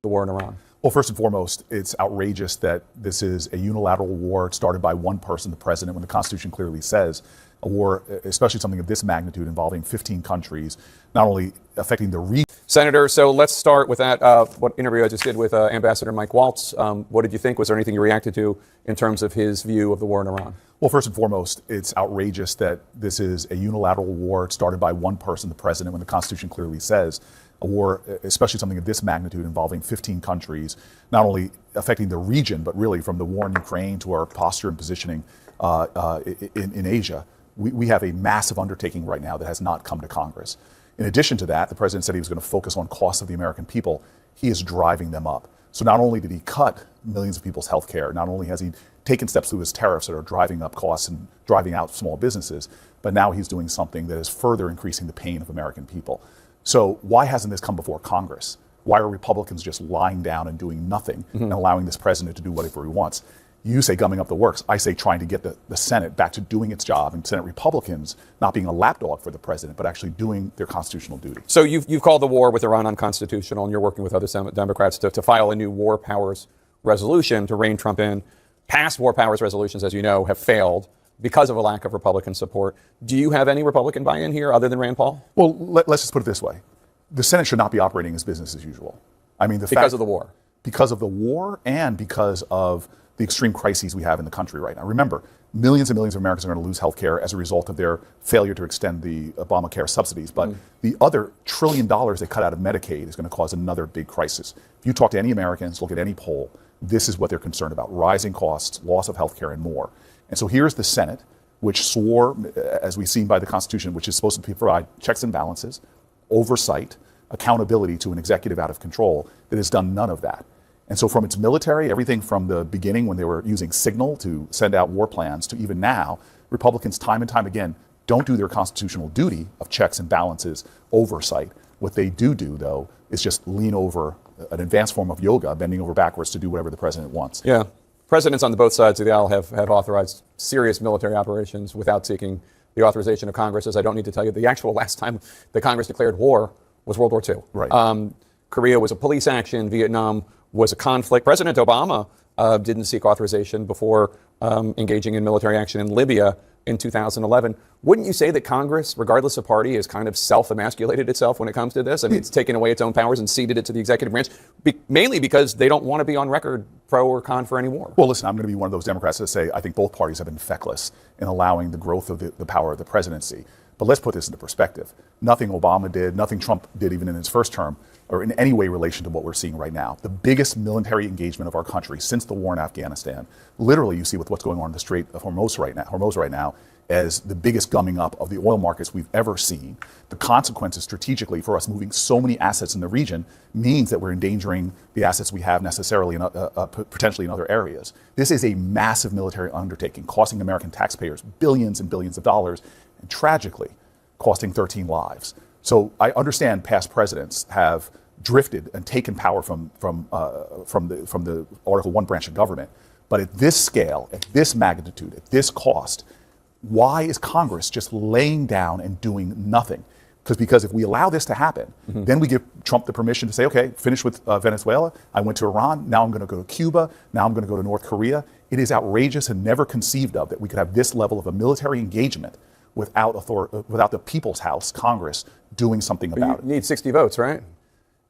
The war in Iran. Well, first and foremost, it's outrageous that this is a unilateral war started by one person, the president, when the Constitution clearly says a war, especially something of this magnitude involving 15 countries, not only affecting the region. Senator, so let's start with that, what interview I just did with Ambassador Mike Waltz. What did you think? Was there anything you reacted to in terms of his view of the war in Iran? Well, first and foremost, it's outrageous that this is a unilateral war started by one person, the president, when the Constitution clearly says a war, especially something of this magnitude involving 15 countries, not only affecting the region, but really from the war in Ukraine to our posture and positioning in Asia. We have a massive undertaking right now that has not come to Congress. In addition to that, the president said he was going to focus on costs of the American people. He is driving them up. So not only did he cut millions of people's health care, not only has he taken steps through his tariffs that are driving up costs and driving out small businesses, but now he's doing something that is further increasing the pain of American people. So why hasn't this come before Congress? Why are Republicans just lying down and doing nothing and allowing this president to do whatever he wants? You say gumming up the works. I say trying to get the Senate back to doing its job, and Senate Republicans not being a lapdog for the president, but actually doing their constitutional duty. So you've called the war with Iran unconstitutional, and you're working with other Democrats to file a new war powers resolution to rein Trump in. Past war powers resolutions, as you know, have failed because of a lack of Republican support. Do you have any Republican buy-in here other than Rand Paul? Well, let's just put it this way. The Senate should not be operating as business as usual. I mean, because of the war. Because of the war and because of the extreme crises we have in the country right now. Remember, millions and millions of Americans are going to lose health care as a result of their failure to extend the Obamacare subsidies. But the other $1 trillion they cut out of Medicaid is going to cause another big crisis. If you talk to any Americans, look at any poll, this is what they're concerned about: rising costs, loss of health care, and more. And so here's the Senate, which swore, as we've seen by the Constitution, which is supposed to provide checks and balances, oversight, accountability to an executive out of control, that has done none of that. And so from its military, everything from the beginning when they were using signal to send out war plans to even now, Republicans time and time again don't do their constitutional duty of checks and balances, oversight. What they do, though, is just lean over an advanced form of yoga, bending over backwards to do whatever the president wants. Yeah. Presidents on both sides of the aisle have authorized serious military operations without seeking the authorization of Congress. As I don't need to tell you, the actual last time the Congress declared war was World War II. Right. Korea was a police action. Vietnam was a conflict. President Obama didn't seek authorization before engaging in military action in Libya in 2011. Wouldn't you say that Congress, regardless of party, has kind of self-emasculated itself when it comes to this? I mean, it's taken away its own powers and ceded it to the executive branch, mainly because they don't want to be on record pro or con for any war. Well, listen, I'm going to be one of those Democrats that say I think both parties have been feckless in allowing the growth of the power of the presidency. But let's put this into perspective. Nothing Obama did, nothing Trump did even in his first term, or in any way relation to what we're seeing right now. The biggest military engagement of our country since the war in Afghanistan. Literally, you see with what's going on in the Strait of Hormuz right now, as the biggest gumming up of the oil markets we've ever seen. The consequences strategically for us moving so many assets in the region means that we're endangering the assets we have necessarily in, potentially in other areas. This is a massive military undertaking, costing American taxpayers billions and billions of dollars, and tragically costing 13 lives. So I understand past presidents have drifted and taken power from the Article I branch of government, but at this scale, at this magnitude, at this cost, why is Congress just laying down and doing nothing? Because if we allow this to happen, then we give Trump the permission to say, okay, finish with Venezuela. I went to Iran. Now I'm going to go to Cuba. Now I'm going to go to North Korea. It is outrageous and never conceived of that we could have this level of a military engagement without the people's house, Congress, doing something about it. You need 60 votes, right?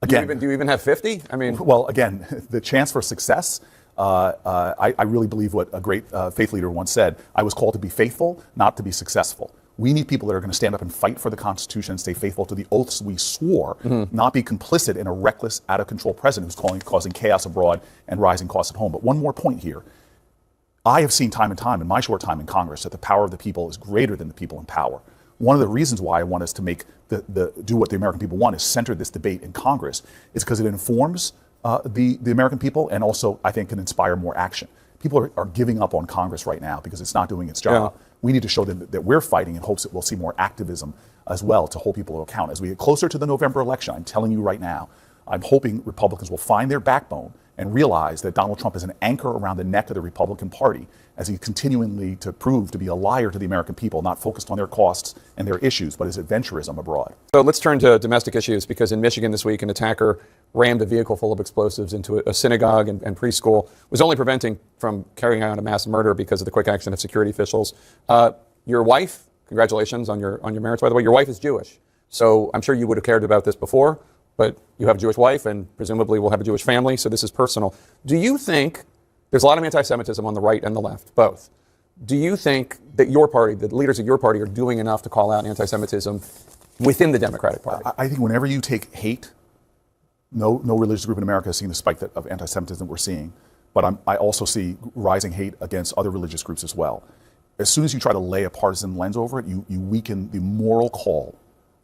Again, do you even have 50? I mean, well, again, the chance for success. I really believe what a great faith leader once said: I was called to be faithful, not to be successful. We need people that are going to stand up and fight for the Constitution and stay faithful to the oaths we swore, not be complicit in a reckless, out-of-control president who's causing chaos abroad and rising costs at home. But one more point here. I have seen time and time in my short time in Congress that the power of the people is greater than the people in power. One of the reasons why I want us to make do what the American people want is center this debate in Congress is because it informs the American people and also, I think, can inspire more action. People are giving up on Congress right now because it's not doing its job. Yeah. We need to show them that we're fighting in hopes that we'll see more activism as well to hold people to account. As we get closer to the November election, I'm telling you right now, I'm hoping Republicans will find their backbone and realize that Donald Trump is an anchor around the neck of the Republican Party as he continually to prove to be a liar to the American people, not focused on their costs and their issues, but his adventurism abroad. So let's turn to domestic issues, because in Michigan this week, an attacker rammed a vehicle full of explosives into a synagogue and preschool, was only preventing from carrying out a mass murder because of the quick action of security officials. Your wife, congratulations on your marriage, by the way, your wife is Jewish. So I'm sure you would have cared about this before, but you have a Jewish wife and presumably will have a Jewish family, so this is personal. Do you think, there's a lot of anti-Semitism on the right and the left, both. Do you think that your party, the leaders of your party, are doing enough to call out anti-Semitism within the Democratic Party? I think whenever you take hate, no religious group in America has seen the spike of anti-Semitism that we're seeing, but I also see rising hate against other religious groups as well. As soon as you try to lay a partisan lens over it, you weaken the moral call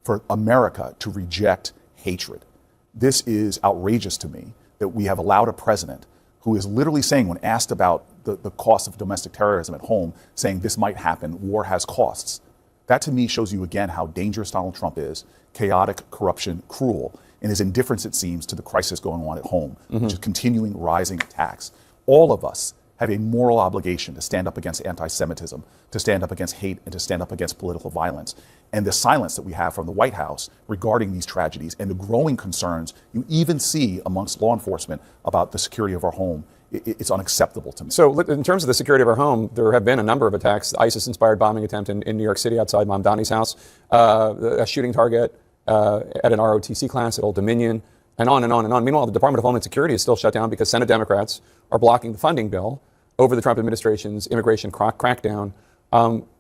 for America to reject hatred. This is outrageous to me that we have allowed a president who is literally saying, when asked about the cost of domestic terrorism at home, saying this might happen, war has costs. That to me shows you again how dangerous Donald Trump is, chaotic, corruption, cruel, and his indifference, it seems, to the crisis going on at home, which is continuing rising attacks. All of us have a moral obligation to stand up against anti-Semitism, to stand up against hate, and to stand up against political violence. And the silence that we have from the White House regarding these tragedies and the growing concerns you even see amongst law enforcement about the security of our home, it's unacceptable to me. So in terms of the security of our home, there have been a number of attacks. The ISIS-inspired bombing attempt in New York City outside Pam Bondi's house, a shooting target at an ROTC class at Old Dominion, and on and on and on. Meanwhile, the Department of Homeland Security is still shut down because Senate Democrats are blocking the funding bill over the Trump administration's immigration crackdown.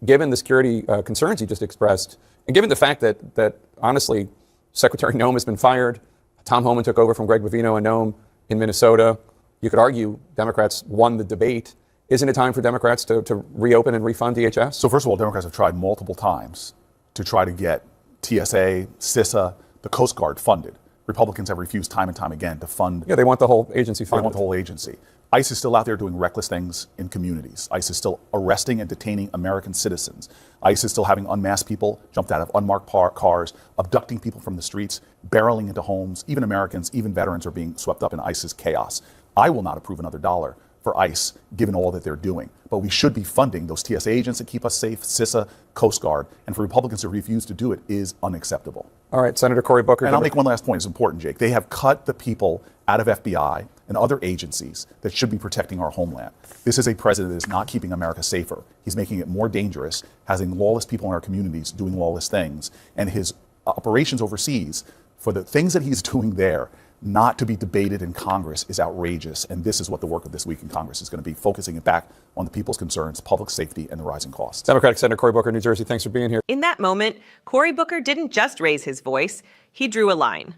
Given the security concerns you just expressed, and given the fact that honestly, Secretary Noem has been fired, Tom Homan took over from Greg Bovino and Noem in Minnesota, you could argue Democrats won the debate. Isn't it time for Democrats to reopen and refund DHS? So first of all, Democrats have tried multiple times to try to get TSA, CISA, the Coast Guard funded. Republicans have refused time and time again to fund. Yeah, they want the whole agency funded. They want the whole agency. ICE is still out there doing reckless things in communities. ICE is still arresting and detaining American citizens. ICE is still having unmasked people jumped out of unmarked cars, abducting people from the streets, barreling into homes. Even Americans, even veterans are being swept up in ICE's chaos. I will not approve another dollar for ICE, given all that they're doing. But we should be funding those TSA agents that keep us safe, CISA, Coast Guard, and for Republicans to refuse to do it is unacceptable. All right, Senator Cory Booker. And I'll make one last point. It's important, Jake. They have cut the people out of FBI and other agencies that should be protecting our homeland. This is a president that is not keeping America safer. He's making it more dangerous, having lawless people in our communities doing lawless things, and his operations overseas for the things that he's doing there not to be debated in Congress is outrageous. And this is what the work of this week in Congress is going to be, focusing it back on the people's concerns, public safety, and the rising costs. Democratic Senator Cory Booker, New Jersey, thanks for being here. In that moment, Cory Booker didn't just raise his voice, he drew a line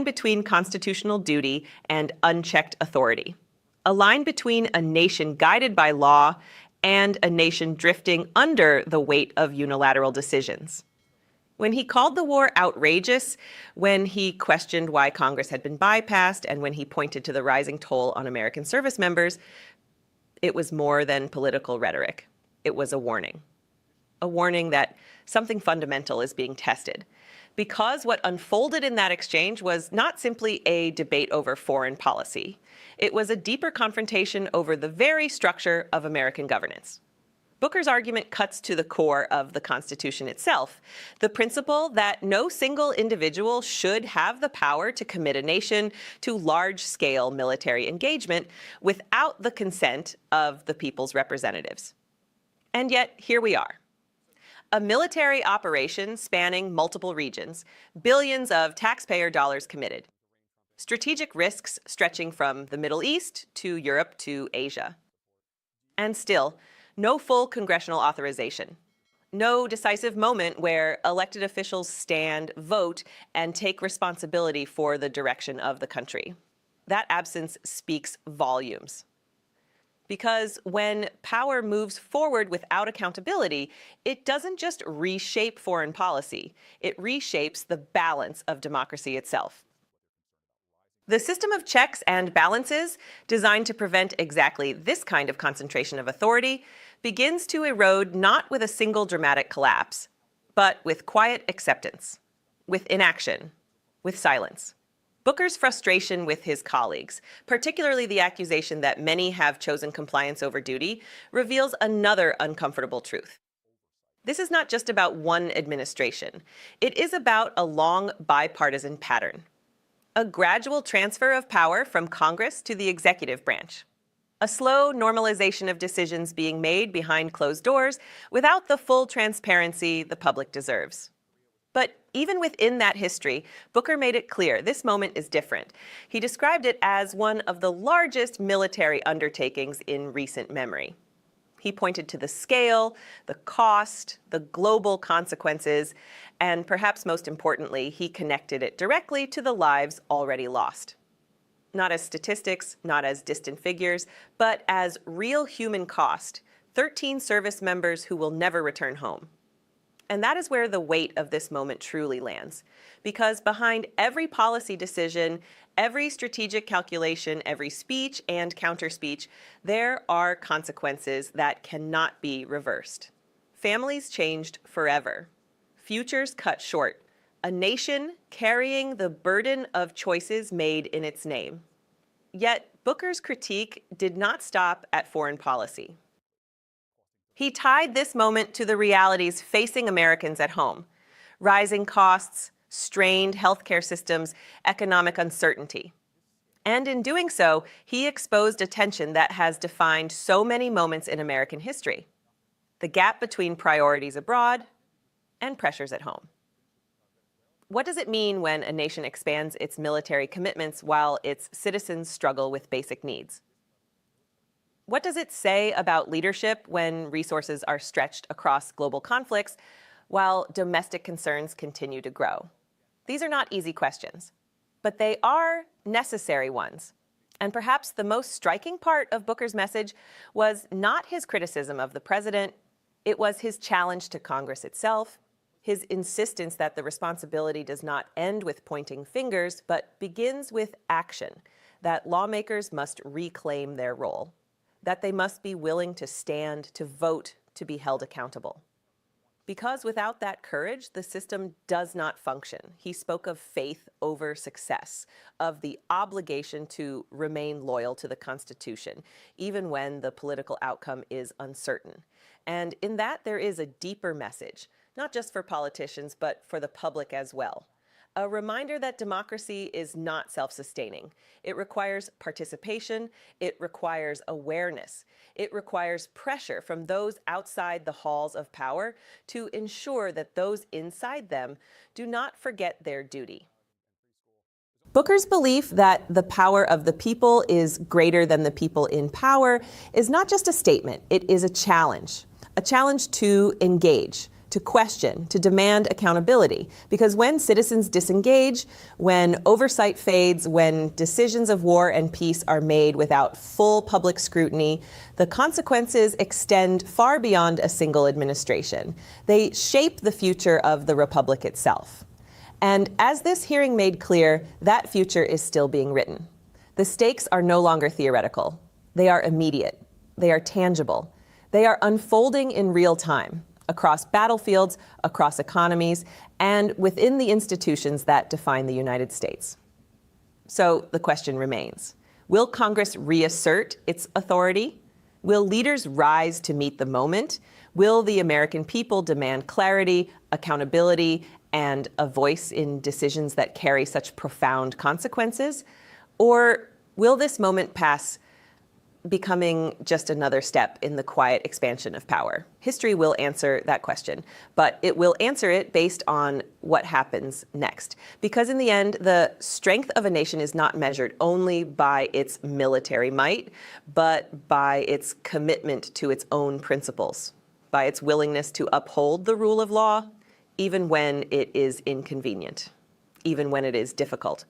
between constitutional duty and unchecked authority, a line between a nation guided by law and a nation drifting under the weight of unilateral decisions. When he called the war outrageous, when he questioned why Congress had been bypassed, and when he pointed to the rising toll on American service members, it was more than political rhetoric. It was a warning that something fundamental is being tested. Because what unfolded in that exchange was not simply a debate over foreign policy. It was a deeper confrontation over the very structure of American governance. Booker's argument cuts to the core of the Constitution itself, the principle that no single individual should have the power to commit a nation to large-scale military engagement without the consent of the people's representatives. And yet, here we are. A military operation spanning multiple regions, billions of taxpayer dollars committed. Strategic risks stretching from the Middle East to Europe to Asia. And still, no full congressional authorization. No decisive moment where elected officials stand, vote, and take responsibility for the direction of the country. That absence speaks volumes. Because when power moves forward without accountability, it doesn't just reshape foreign policy, it reshapes the balance of democracy itself. The system of checks and balances, designed to prevent exactly this kind of concentration of authority, begins to erode not with a single dramatic collapse, but with quiet acceptance, with inaction, with silence. Booker's frustration with his colleagues, particularly the accusation that many have chosen compliance over duty, reveals another uncomfortable truth. This is not just about one administration. It is about a long bipartisan pattern. A gradual transfer of power from Congress to the executive branch. A slow normalization of decisions being made behind closed doors without the full transparency the public deserves. But even within that history, Booker made it clear this moment is different. He described it as one of the largest military undertakings in recent memory. He pointed to the scale, the cost, the global consequences, and perhaps most importantly, he connected it directly to the lives already lost. Not as statistics, not as distant figures, but as real human cost, 13 service members who will never return home. And that is where the weight of this moment truly lands. Because behind every policy decision, every strategic calculation, every speech and counter-speech, there are consequences that cannot be reversed. Families changed forever. Futures cut short. A nation carrying the burden of choices made in its name. Yet Booker's critique did not stop at foreign policy. He tied this moment to the realities facing Americans at home: rising costs, strained healthcare systems, economic uncertainty. And in doing so, he exposed a tension that has defined so many moments in American history: the gap between priorities abroad and pressures at home. What does it mean when a nation expands its military commitments while its citizens struggle with basic needs? What does it say about leadership when resources are stretched across global conflicts while domestic concerns continue to grow? These are not easy questions, but they are necessary ones. And perhaps the most striking part of Booker's message was not his criticism of the president, it was his challenge to Congress itself, his insistence that the responsibility does not end with pointing fingers, but begins with action, that lawmakers must reclaim their role, that they must be willing to stand, to vote, to be held accountable. Because without that courage, the system does not function. He spoke of faith over success, of the obligation to remain loyal to the Constitution, even when the political outcome is uncertain. And in that, there is a deeper message, not just for politicians, but for the public as well. A reminder that democracy is not self-sustaining. It requires participation, it requires awareness, it requires pressure from those outside the halls of power to ensure that those inside them do not forget their duty. Booker's belief that the power of the people is greater than the people in power is not just a statement, it is a challenge to engage, to question, to demand accountability. Because when citizens disengage, when oversight fades, when decisions of war and peace are made without full public scrutiny, the consequences extend far beyond a single administration. They shape the future of the republic itself. And as this hearing made clear, that future is still being written. The stakes are no longer theoretical. They are immediate. They are tangible. They are unfolding in real time, across battlefields, across economies, and within the institutions that define the United States. So the question remains, will Congress reassert its authority? Will leaders rise to meet the moment? Will the American people demand clarity, accountability, and a voice in decisions that carry such profound consequences? Or will this moment pass becoming just another step in the quiet expansion of power? History will answer that question, but it will answer it based on what happens next. Because in the end, the strength of a nation is not measured only by its military might, but by its commitment to its own principles, by its willingness to uphold the rule of law, even when it is inconvenient, even when it is difficult.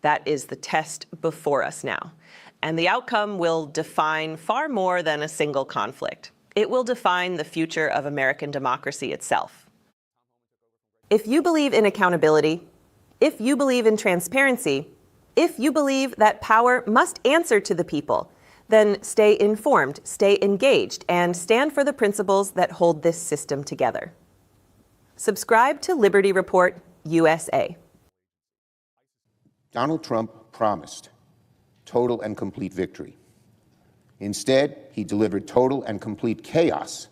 That is the test before us now. And the outcome will define far more than a single conflict. It will define the future of American democracy itself. If you believe in accountability, if you believe in transparency, if you believe that power must answer to the people, then stay informed, stay engaged, and stand for the principles that hold this system together. Subscribe to Liberty Report USA. Donald Trump promised total and complete victory. Instead, he delivered total and complete chaos.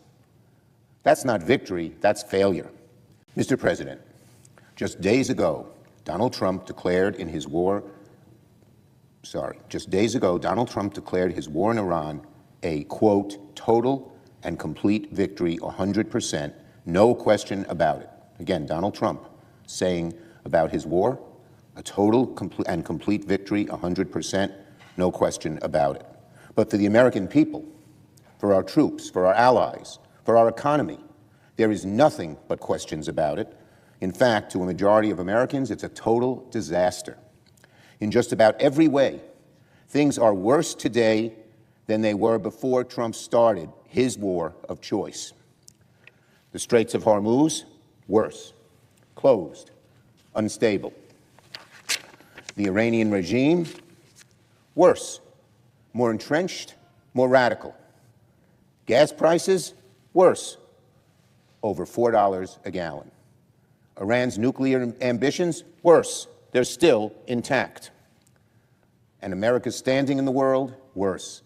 That's not victory, that's failure. Mr. President, just days ago, Donald Trump declared his war in Iran a, quote, total and complete victory, 100%, no question about it. Again, Donald Trump saying about his war, a total and complete victory, 100%, no question about it. But for the American people, for our troops, for our allies, for our economy, there is nothing but questions about it. In fact, to a majority of Americans, it's a total disaster. In just about every way, things are worse today than they were before Trump started his war of choice. The Straits of Hormuz, worse, closed, unstable. The Iranian regime, worse, more entrenched, more radical. Gas prices, worse, over $4 a gallon. Iran's nuclear ambitions, worse, they're still intact. And America's standing in the world, worse,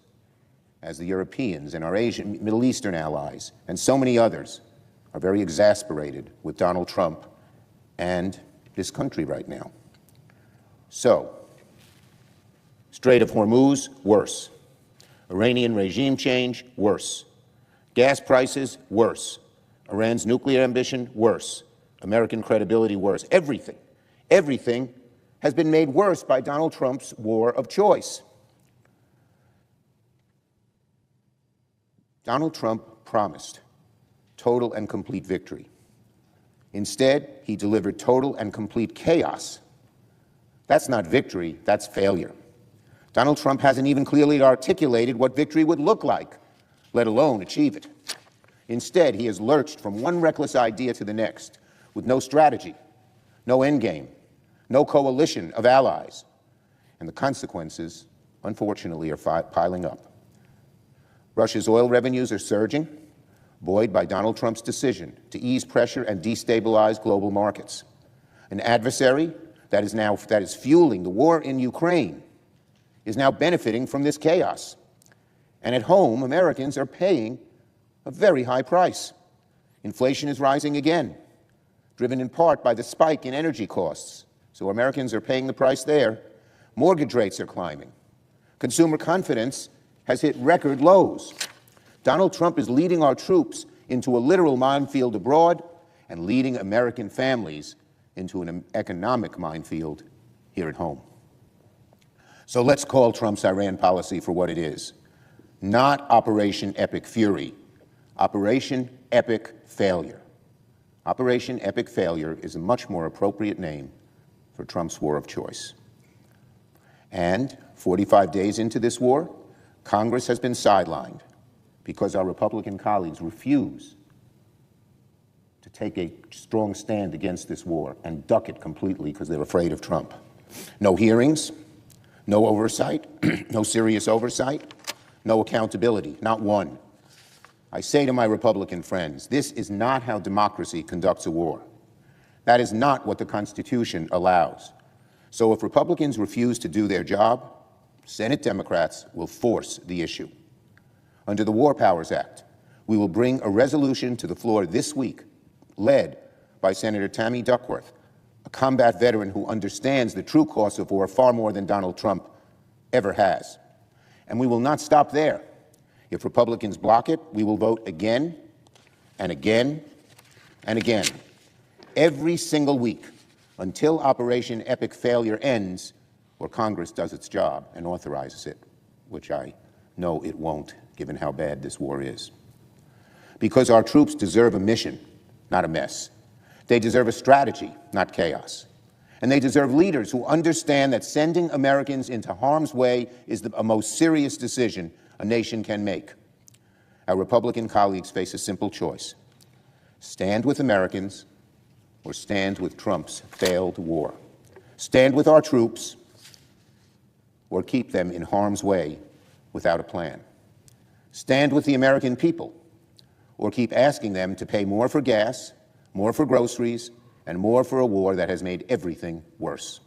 as the Europeans and our Asian, Middle Eastern allies and so many others are very exasperated with Donald Trump and this country right now. So, Strait of Hormuz, worse. Iranian regime change, worse. Gas prices, worse. Iran's nuclear ambition, worse. American credibility, worse. Everything has been made worse by Donald Trump's war of choice. Donald Trump promised total and complete victory. Instead, he delivered total and complete chaos. That's not victory, that's failure. Donald Trump hasn't even clearly articulated what victory would look like, let alone achieve it. Instead, he has lurched from one reckless idea to the next, with no strategy, no endgame, no coalition of allies. And the consequences, unfortunately, are piling up. Russia's oil revenues are surging, buoyed by Donald Trump's decision to ease pressure and destabilize global markets. An adversary that is fueling the war in Ukraine is now benefiting from this chaos. And at home, Americans are paying a very high price. Inflation is rising again, driven in part by the spike in energy costs. So Americans are paying the price there. Mortgage rates are climbing. Consumer confidence has hit record lows. Donald Trump is leading our troops into a literal minefield abroad and leading American families into an economic minefield here at home. So let's call Trump's Iran policy for what it is. Not Operation Epic Fury, Operation Epic Failure. Operation Epic Failure is a much more appropriate name for Trump's war of choice. And 45 days into this war, Congress has been sidelined because our Republican colleagues refuse to take a strong stand against this war and duck it completely because they're afraid of Trump. No hearings, no oversight, no serious oversight, no accountability, not one. I say to my Republican friends, this is not how democracy conducts a war. That is not what the Constitution allows. So if Republicans refuse to do their job, Senate Democrats will force the issue. Under the War Powers Act, we will bring a resolution to the floor this week, led by Senator Tammy Duckworth, a combat veteran who understands the true cost of war far more than Donald Trump ever has. And we will not stop there. If Republicans block it, we will vote again and again and again, every single week, until Operation Epic Failure ends, or Congress does its job and authorizes it, which I know it won't, given how bad this war is. Because our troops deserve a mission, not a mess. They deserve a strategy, not chaos. And they deserve leaders who understand that sending Americans into harm's way is a most serious decision a nation can make. Our Republican colleagues face a simple choice: stand with Americans or stand with Trump's failed war. Stand with our troops or keep them in harm's way without a plan. Stand with the American people or keep asking them to pay more for gas, more for groceries, and more for a war that has made everything worse.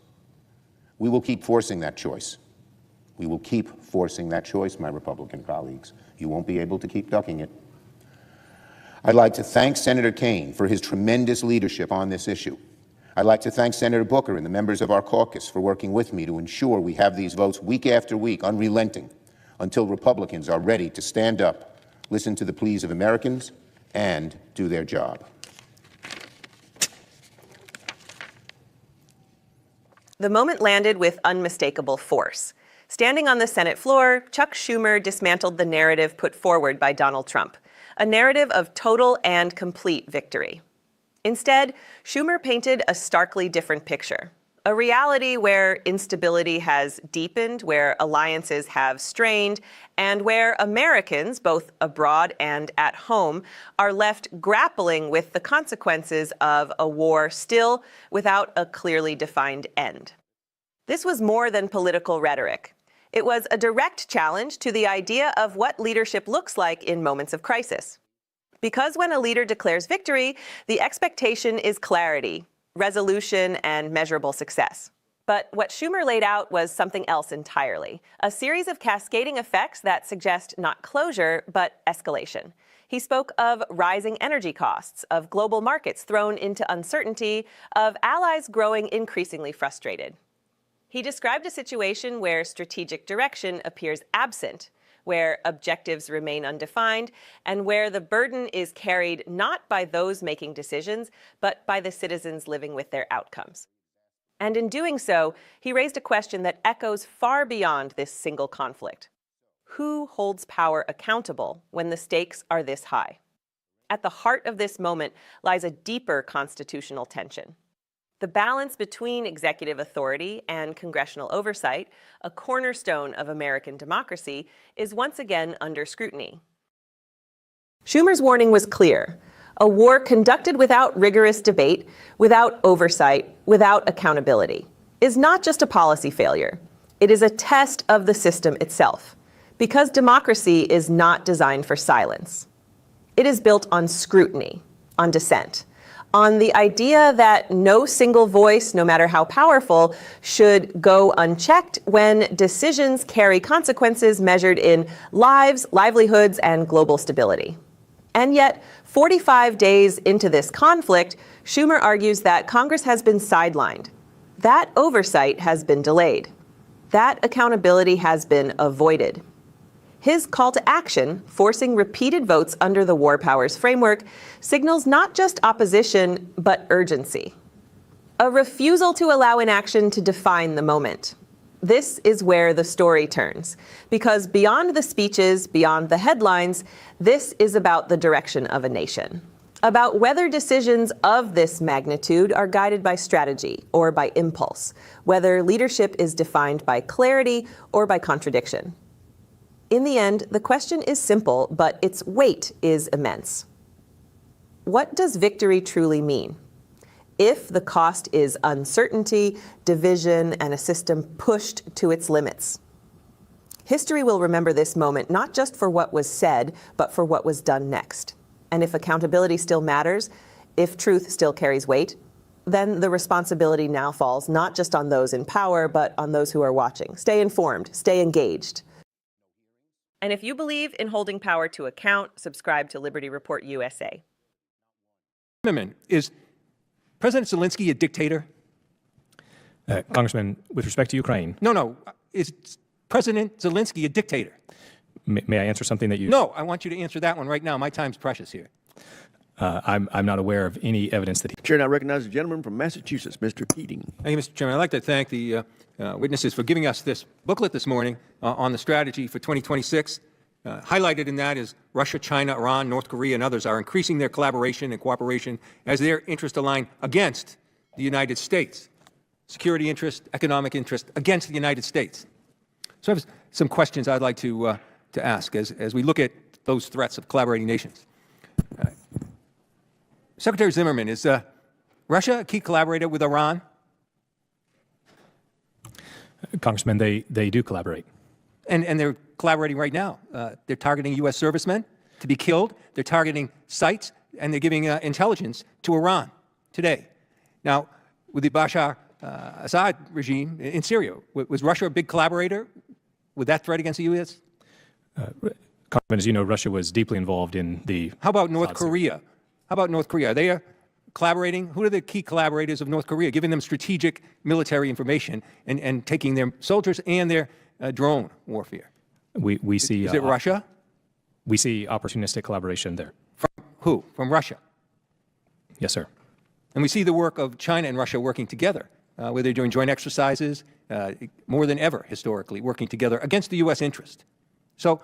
We will keep forcing that choice. We will keep forcing that choice, my Republican colleagues. You won't be able to keep ducking it. I'd like to thank Senator Kaine for his tremendous leadership on this issue. I'd like to thank Senator Booker and the members of our caucus for working with me to ensure we have these votes week after week, unrelenting, until Republicans are ready to stand up, listen to the pleas of Americans, and do their job. The moment landed with unmistakable force. Standing on the Senate floor, Chuck Schumer dismantled the narrative put forward by Donald Trump, a narrative of total and complete victory. Instead, Schumer painted a starkly different picture, a reality where instability has deepened, where alliances have strained, and where Americans, both abroad and at home, are left grappling with the consequences of a war still without a clearly defined end. This was more than political rhetoric. It was a direct challenge to the idea of what leadership looks like in moments of crisis. Because when a leader declares victory, the expectation is clarity, resolution, and measurable success. But what Schumer laid out was something else entirely, a series of cascading effects that suggest not closure, but escalation. He spoke of rising energy costs, of global markets thrown into uncertainty, of allies growing increasingly frustrated. He described a situation where strategic direction appears absent, where objectives remain undefined, and where the burden is carried not by those making decisions, but by the citizens living with their outcomes. And in doing so, he raised a question that echoes far beyond this single conflict. Who holds power accountable when the stakes are this high? At the heart of this moment lies a deeper constitutional tension. The balance between executive authority and congressional oversight, a cornerstone of American democracy, is once again under scrutiny. Schumer's warning was clear. A war conducted without rigorous debate, without oversight, without accountability, is not just a policy failure. It is a test of the system itself, because democracy is not designed for silence. It is built on scrutiny, on dissent, on the idea that no single voice, no matter how powerful, should go unchecked when decisions carry consequences measured in lives, livelihoods, and global stability. And yet, 45 days into this conflict, Schumer argues that Congress has been sidelined. That oversight has been delayed. That accountability has been avoided. His call to action, forcing repeated votes under the War Powers Framework, signals not just opposition, but urgency. A refusal to allow inaction to define the moment. This is where the story turns, because beyond the speeches, beyond the headlines, this is about the direction of a nation, about whether decisions of this magnitude are guided by strategy or by impulse, whether leadership is defined by clarity or by contradiction. In the end, the question is simple, but its weight is immense. What does victory truly mean? If the cost is uncertainty, division, and a system pushed to its limits. History will remember this moment not just for what was said, but for what was done next. And if accountability still matters, if truth still carries weight, then the responsibility now falls not just on those in power, but on those who are watching. Stay informed, stay engaged. And if you believe in holding power to account, subscribe to Liberty Report USA. Is President Zelensky a dictator? Congressman, with respect to Ukraine. No. Is President Zelensky a dictator? May I answer something that you... No, I want you to answer that one right now. My time's precious here. I'm not aware of any evidence that he... Chair now recognizes the gentleman from Massachusetts, Mr. Keating. Thank you, Mr. Chairman. I'd like to thank the witnesses for giving us this booklet this morning on the strategy for 2026. Highlighted in that is Russia, China, Iran, North Korea, and others are increasing their collaboration and cooperation as their interests align against the United States. Security interest, economic interest against the United States. So I have some questions I'd like to ask as we look at those threats of collaborating nations. Secretary Zimmerman, is Russia a key collaborator with Iran? Congressman, they do collaborate. And they're collaborating right now. They're targeting U.S. servicemen to be killed. They're targeting sites, and they're giving intelligence to Iran today. Now, with the Bashar Assad regime in Syria. Was Russia a big collaborator with that threat against the U.S.? Congressman, as you know, Russia was deeply involved in the... How about North Korea? How about North Korea? Are they collaborating? Who are the key collaborators of North Korea, giving them strategic military information and taking their soldiers and their drone warfare? We see... Is it Russia? We see opportunistic collaboration there. From who? From Russia? Yes, sir. And we see the work of China and Russia working together, where they're doing joint exercises, more than ever historically, working together against the U.S. interest. So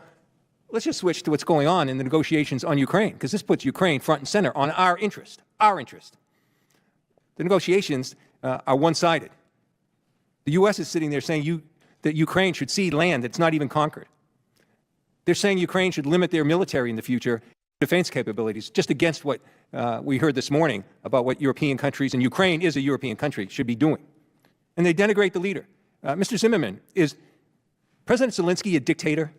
let's just switch to what's going on in the negotiations on Ukraine, because this puts Ukraine front and center on our interest, our interest. The negotiations are one-sided. The U.S. is sitting there saying that Ukraine should cede land that's not even conquered. They're saying Ukraine should limit their military in the future defense capabilities, just against what we heard this morning about what European countries, and Ukraine is a European country, should be doing. And they denigrate the leader. Mr. Zimmerman, is President Zelensky a dictator?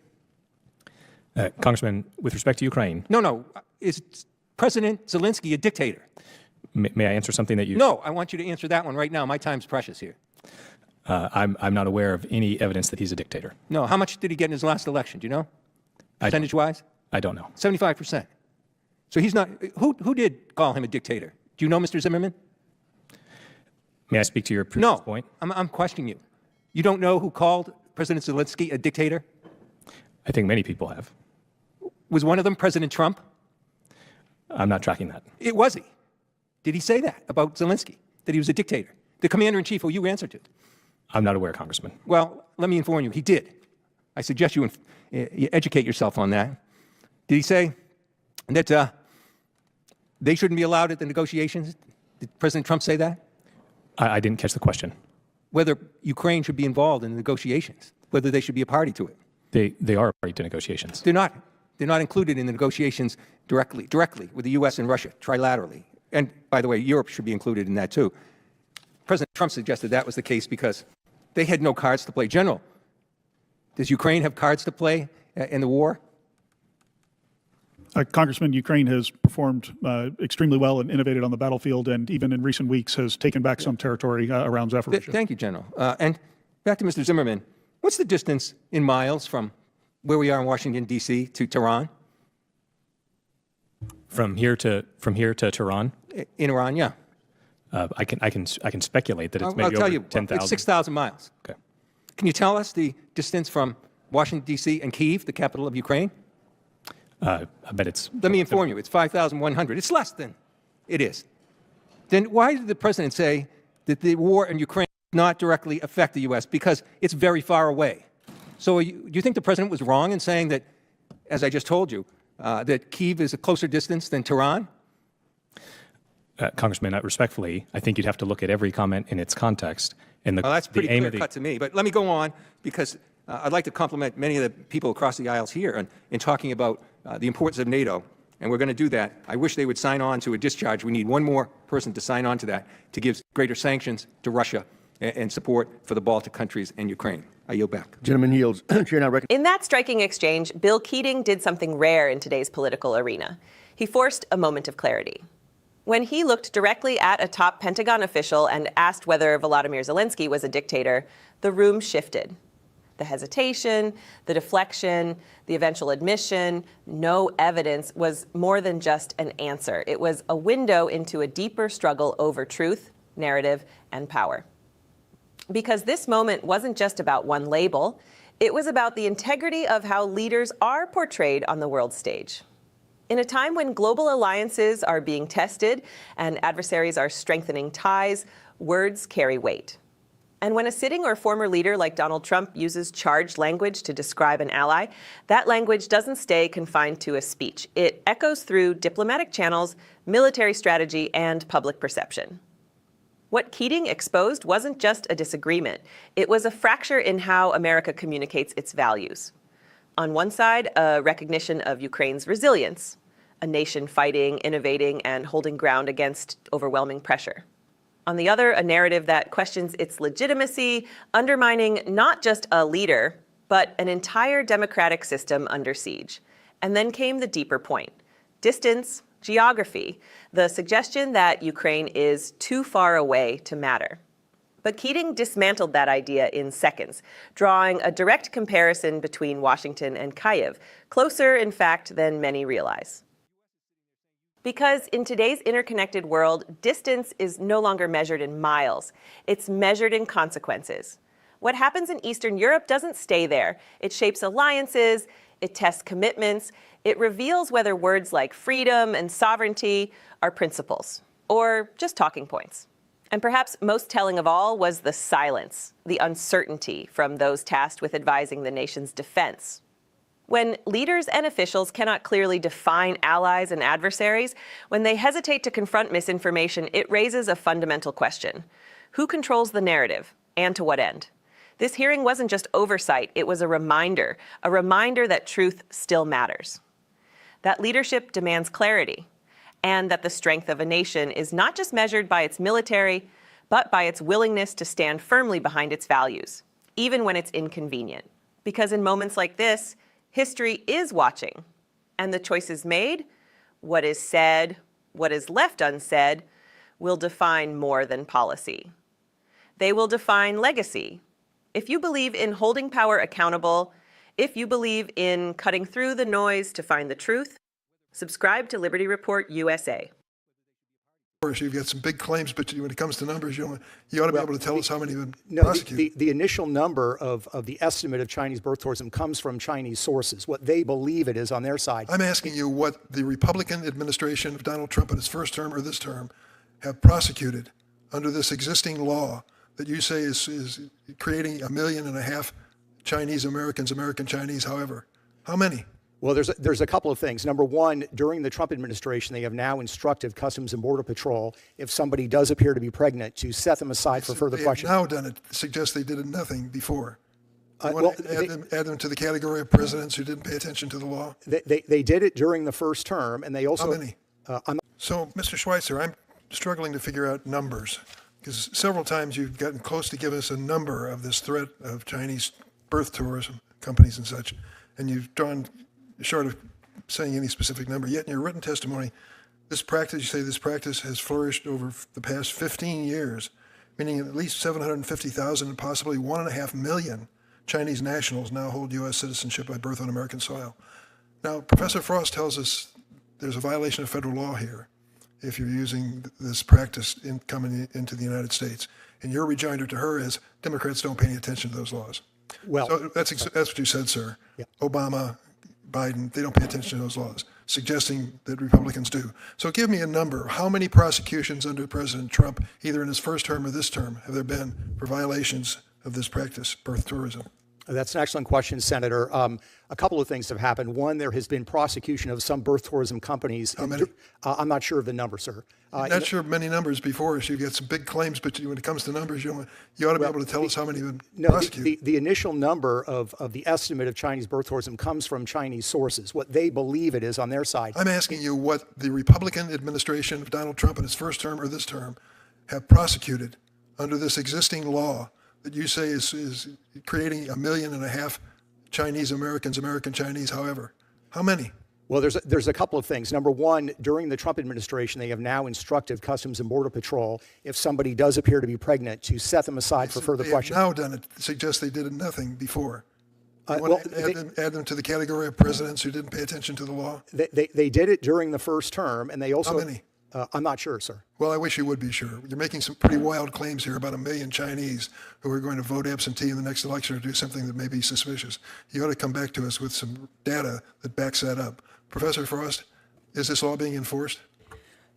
Congressman, with respect to Ukraine... No. Is President Zelensky a dictator? May I answer something that you... No, I want you to answer that one right now. My time's precious here. I'm not aware of any evidence that he's a dictator. No. How much did he get in his last election? Do you know? Percentage-wise? I don't know. 75%. So he's not... Who did call him a dictator? Do you know, Mr. Zimmerman? May I speak to your previous point? No, I'm questioning you. You don't know who called President Zelensky a dictator? I think many people have. Was one of them President Trump? I'm not tracking that. Was he? Did he say that about Zelensky, that he was a dictator? The commander-in-chief who you answer to? I'm not aware, Congressman. Well, let me inform you, he did. I suggest you educate yourself on that. Did he say that they shouldn't be allowed at the negotiations? Did President Trump say that? I didn't catch the question. Whether Ukraine should be involved in the negotiations, whether they should be a party to it. They are a party to negotiations. They're not. They're not included in the negotiations directly with the U.S. and Russia, trilaterally. And, by the way, Europe should be included in that, too. President Trump suggested that was the case because they had no cards to play. General, does Ukraine have cards to play in the war? Congressman, Ukraine has performed extremely well and innovated on the battlefield, and even in recent weeks has taken back some territory around Zaporizhzhia. Thank you, General. And back to Mr. Zimmerman. What's the distance in miles from where we are in Washington, D.C. to Tehran? From here to Tehran? In Iran, yeah. I can speculate that it's maybe I'll tell over you, 10,000. It's 6,000 miles. Okay. Can you tell us the distance from Washington, D.C. and Kyiv, the capital of Ukraine? I bet it's... Let me inform you, it's 5,100. It's less than it is. Then why did the president say that the war in Ukraine does not directly affect the U.S.? Because it's very far away. So do you think the president was wrong in saying that, as I just told you, that Kyiv is a closer distance than Tehran? Congressman, respectfully, I think you'd have to look at every comment in its context. And Well, that's pretty clear cut to me. But let me go on, because I'd like to compliment many of the people across the aisles here in talking about the importance of NATO. And we're going to do that. I wish they would sign on to a discharge. We need one more person to sign on to that to give greater sanctions to Russia and support for the Baltic countries and Ukraine. I yield back. Gentleman yields. Chair now In that striking exchange, Bill Keating did something rare in today's political arena. He forced a moment of clarity. When he looked directly at a top Pentagon official and asked whether Volodymyr Zelensky was a dictator, the room shifted. The hesitation, the deflection, the eventual admission, no evidence was more than just an answer. It was a window into a deeper struggle over truth, narrative, and power. Because this moment wasn't just about one label, it was about the integrity of how leaders are portrayed on the world stage. In a time when global alliances are being tested and adversaries are strengthening ties, words carry weight. And when a sitting or former leader like Donald Trump uses charged language to describe an ally, that language doesn't stay confined to a speech. It echoes through diplomatic channels, military strategy, and public perception. What Keating exposed wasn't just a disagreement. It was a fracture in how America communicates its values. On one side, a recognition of Ukraine's resilience, a nation fighting, innovating, and holding ground against overwhelming pressure. On the other, a narrative that questions its legitimacy, undermining not just a leader, but an entire democratic system under siege. And then came the deeper point: distance, geography, the suggestion that Ukraine is too far away to matter. But Keating dismantled that idea in seconds, drawing a direct comparison between Washington and Kyiv, closer, in fact, than many realize. Because in today's interconnected world, distance is no longer measured in miles. It's measured in consequences. What happens in Eastern Europe doesn't stay there. It shapes alliances, it tests commitments, it reveals whether words like freedom and sovereignty are principles, or just talking points. And perhaps most telling of all was the silence, the uncertainty from those tasked with advising the nation's defense. When leaders and officials cannot clearly define allies and adversaries, when they hesitate to confront misinformation, it raises a fundamental question. Who controls the narrative, and to what end? This hearing wasn't just oversight, it was a reminder that truth still matters. That leadership demands clarity, and that the strength of a nation is not just measured by its military, but by its willingness to stand firmly behind its values, even when it's inconvenient. Because in moments like this, history is watching, and the choices made, what is said, what is left unsaid, will define more than policy. They will define legacy. If you believe in holding power accountable, if you believe in cutting through the noise to find the truth, subscribe to Liberty Report USA. Of course, you've got some big claims, but when it comes to numbers, you ought to be able to tell us how many have been prosecuted. The initial number of the estimate of Chinese birth tourism comes from Chinese sources, what they believe it is on their side. I'm asking you what the Republican administration of Donald Trump in his first term or this term have prosecuted under this existing law that you say is creating 1.5 million Chinese Americans, American Chinese, however. How many? Well, there's a couple of things. Number one, during the Trump administration, they have now instructed Customs and Border Patrol, if somebody does appear to be pregnant, to set them aside for further questioning. They have now done it. Suggests they did nothing before. You want to add them to the category of presidents who didn't pay attention to the law? They did it during the first term, and they also... How many? So, Mr. Schweitzer, I'm struggling to figure out numbers, because several times you've gotten close to give us a number of this threat of Chinese birth tourism companies and such, and you've drawn short of saying any specific number. Yet in your written testimony, this practice, you say this practice has flourished over the past 15 years, meaning at least 750,000 and possibly 1.5 million Chinese nationals now hold U.S. citizenship by birth on American soil. Now, Professor Frost tells us there's a violation of federal law here if you're using this practice in coming into the United States. And your rejoinder to her is Democrats don't pay any attention to those laws. Well, so that's what you said, sir. Yeah. Obama, Biden, they don't pay attention to those laws, suggesting that Republicans do. So give me a number. How many prosecutions under President Trump, either in his first term or this term, have there been for violations of this practice, birth tourism? That's an excellent question, Senator. A couple of things have happened. One, there has been prosecution of some birth tourism companies. How many? I'm not sure of the number, sir. Not sure of many numbers before, so you've got some big claims, but when it comes to numbers, you ought to be able to tell us how many have been prosecuted. The initial number of the estimate of Chinese birth tourism comes from Chinese sources, what they believe it is on their side. I'm asking you what the Republican administration of Donald Trump in his first term or this term have prosecuted under this existing law that you say is creating 1.5 million Chinese Americans, American Chinese, however. How many? Well, there's a couple of things. Number one, during the Trump administration, they have now instructed Customs and Border Patrol, if somebody does appear to be pregnant, to set them aside for further questioning. They have now done it. Suggests they did nothing before. You want to add them to the category of presidents who didn't pay attention to the law? They did it during the first term, and they also... How many? I'm not sure, sir. Well, I wish you would be sure. You're making some pretty wild claims here about 1 million Chinese who are going to vote absentee in the next election or do something that may be suspicious. You ought to come back to us with some data that backs that up. Professor Frost, is this law being enforced?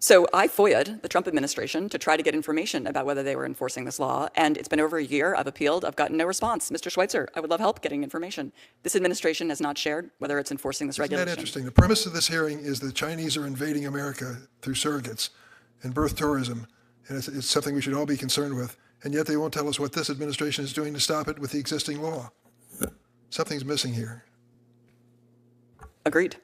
So I FOIA'd the Trump administration to try to get information about whether they were enforcing this law, and it's been over a year. I've appealed. I've gotten no response. Mr. Schweitzer, I would love help getting information. This administration has not shared whether it's enforcing this regulation. Isn't that interesting? The premise of this hearing is that Chinese are invading America through surrogates and birth tourism, and it's something we should all be concerned with, and yet they won't tell us what this administration is doing to stop it with the existing law. Something's missing here. Agreed.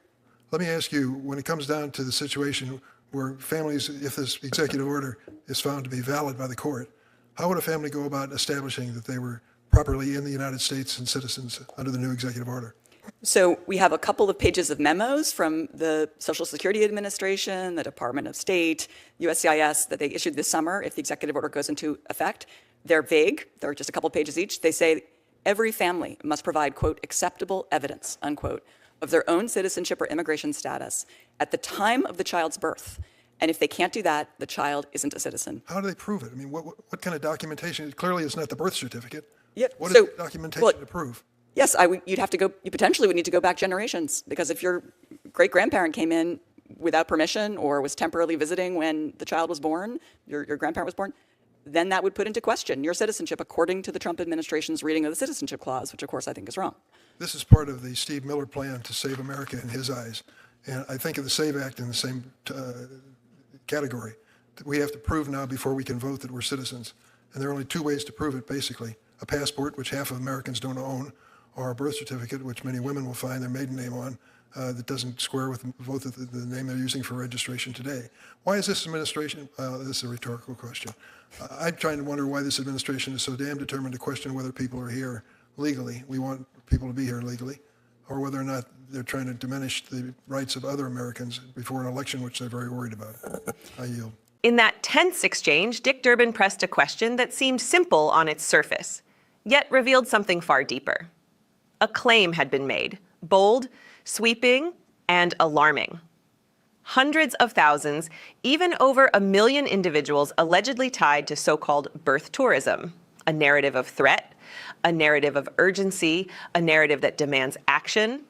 Let me ask you, when it comes down to the situation where families, if this executive order is found to be valid by the court, how would a family go about establishing that they were properly in the United States and citizens under the new executive order? So we have a couple of pages of memos from the Social Security Administration, the Department of State, USCIS that they issued this summer if the executive order goes into effect, They're vague. They're just a couple pages each. They say every family must provide, quote, acceptable evidence, unquote, of their own citizenship or immigration status at the time of the child's birth. And if they can't do that, the child isn't a citizen. How do they prove it? I mean, what kind of documentation? It clearly is not the birth certificate. Yeah, What is the documentation to prove? Yes, you'd have to go, you potentially would need to go back generations, because if your great-grandparent came in without permission or was temporarily visiting when the child was born, your grandparent was born, then that would put into question your citizenship according to the Trump administration's reading of the Citizenship Clause, which of course I think is wrong. This is part of the Steve Miller plan to save America in his eyes. And I think of the SAVE Act in the same category, that we have to prove now before we can vote that we're citizens. And there are only two ways to prove it, basically. A passport, which half of Americans don't own, or a birth certificate, which many women will find their maiden name on, that doesn't square with both of the name they're using for registration today. Why is this administration, this is a rhetorical question. I'm trying to wonder why this administration is so damn determined to question whether people are here legally. We want people to be here legally, or whether or not they're trying to diminish the rights of other Americans before an election, which they're very worried about. I yield. In that tense exchange, Dick Durbin pressed a question that seemed simple on its surface, yet revealed something far deeper. A claim had been made, bold, sweeping, and alarming. Hundreds of thousands, even over 1 million individuals allegedly tied to so-called birth tourism, a narrative of threat, a narrative of urgency, a narrative that demands action.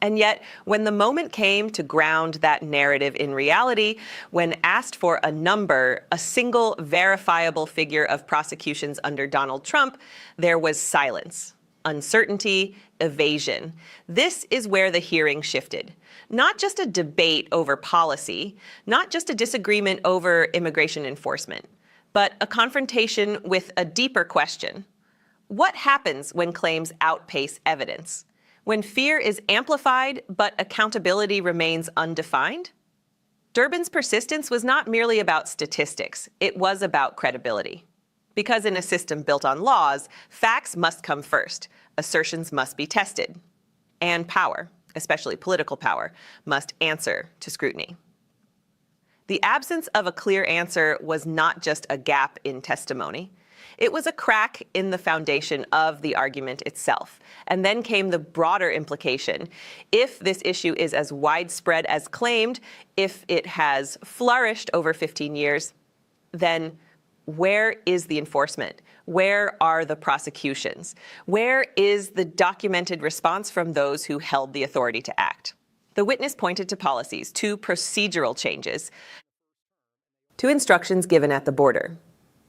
And yet, when the moment came to ground that narrative in reality, when asked for a number, a single verifiable figure of prosecutions under Donald Trump, there was silence, uncertainty, evasion. This is where the hearing shifted. Not just a debate over policy, not just a disagreement over immigration enforcement, but a confrontation with a deeper question. What happens when claims outpace evidence? When fear is amplified, but accountability remains undefined? Durbin's persistence was not merely about statistics, it was about credibility. Because in a system built on laws, facts must come first, assertions must be tested, and power, especially political power, must answer to scrutiny. The absence of a clear answer was not just a gap in testimony. It was a crack in the foundation of the argument itself. And then came the broader implication. If this issue is as widespread as claimed, if it has flourished over 15 years, then where is the enforcement? Where are the prosecutions? Where is the documented response from those who held the authority to act? The witness pointed to policies, to procedural changes, to instructions given at the border.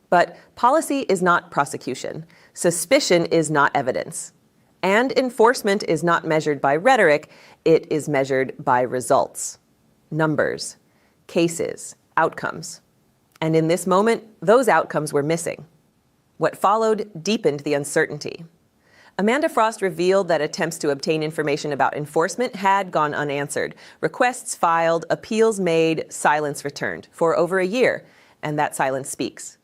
But policy is not prosecution. Suspicion is not evidence. And enforcement is not measured by rhetoric, it is measured by results, numbers, cases, outcomes. And in this moment, those outcomes were missing. What followed deepened the uncertainty. Amanda Frost revealed that attempts to obtain information about enforcement had gone unanswered. Requests filed, appeals made, silence returned for over a year, and that silence speaks.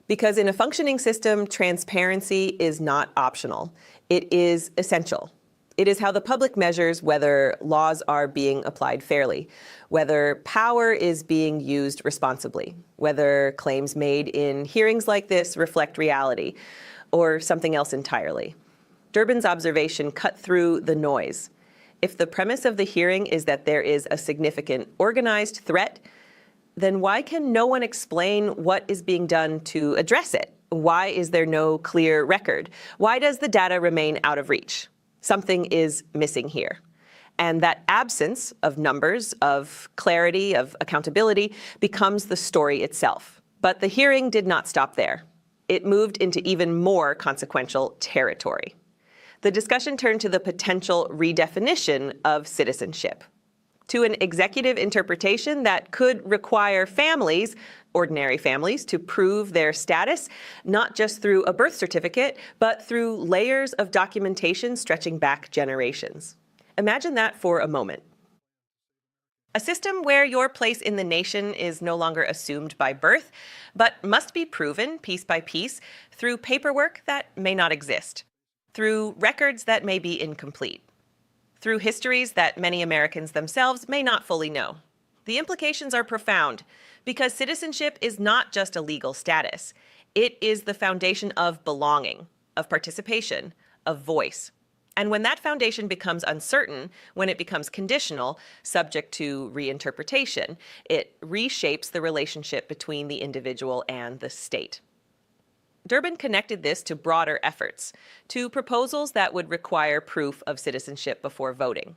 Because in a functioning system, transparency is not optional. It is essential. It is how the public measures whether laws are being applied fairly, whether power is being used responsibly, whether claims made in hearings like this reflect reality, or something else entirely. Durbin's observation cut through the noise. If the premise of the hearing is that there is a significant organized threat, then why can no one explain what is being done to address it? Why is there no clear record? Why does the data remain out of reach? Something is missing here. And that absence of numbers, of clarity, of accountability becomes the story itself. But the hearing did not stop there. It moved into even more consequential territory. The discussion turned to the potential redefinition of citizenship, to an executive interpretation that could require families, ordinary families, to prove their status, not just through a birth certificate, but through layers of documentation stretching back generations. Imagine that for a moment. A system where your place in the nation is no longer assumed by birth, but must be proven piece by piece through paperwork that may not exist, through records that may be incomplete, through histories that many Americans themselves may not fully know. The implications are profound because citizenship is not just a legal status. It is the foundation of belonging, of participation, of voice. And when that foundation becomes uncertain, when it becomes conditional, subject to reinterpretation, it reshapes the relationship between the individual and the state. Durbin connected this to broader efforts, to proposals that would require proof of citizenship before voting,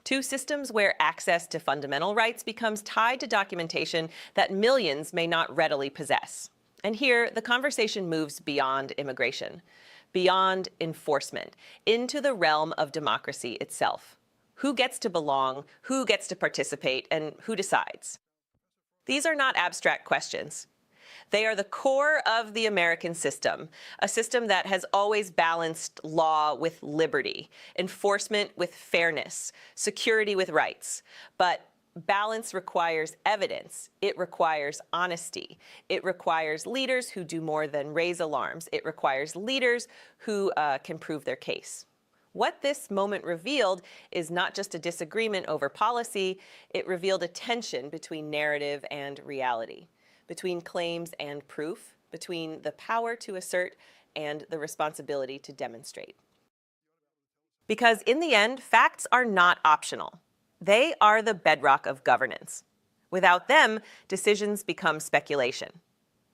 to systems where access to fundamental rights becomes tied to documentation that millions may not readily possess. And here, the conversation moves beyond immigration, beyond enforcement, into the realm of democracy itself. Who gets to belong, who gets to participate, and who decides? These are not abstract questions. They are the core of the American system, a system that has always balanced law with liberty, enforcement with fairness, security with rights. But balance requires evidence. It requires honesty. It requires leaders who do more than raise alarms. It requires leaders who can prove their case. What this moment revealed is not just a disagreement over policy. It revealed a tension between narrative and reality, between claims and proof, between the power to assert and the responsibility to demonstrate. Because in the end, facts are not optional. They are the bedrock of governance. Without them, decisions become speculation,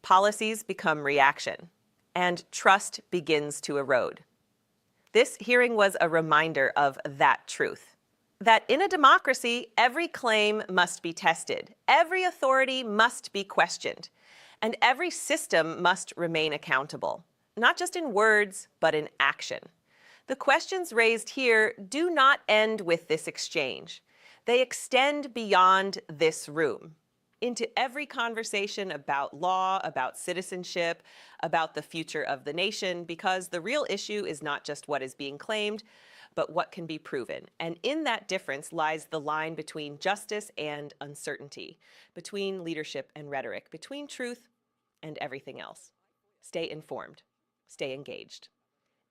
policies become reaction, and trust begins to erode. This hearing was a reminder of that truth. That in a democracy, every claim must be tested, every authority must be questioned, and every system must remain accountable, not just in words, but in action. The questions raised here do not end with this exchange. They extend beyond this room, into every conversation about law, about citizenship, about the future of the nation, because the real issue is not just what is being claimed, but what can be proven. And in that difference lies the line between justice and uncertainty, between leadership and rhetoric, between truth and everything else. Stay informed, stay engaged.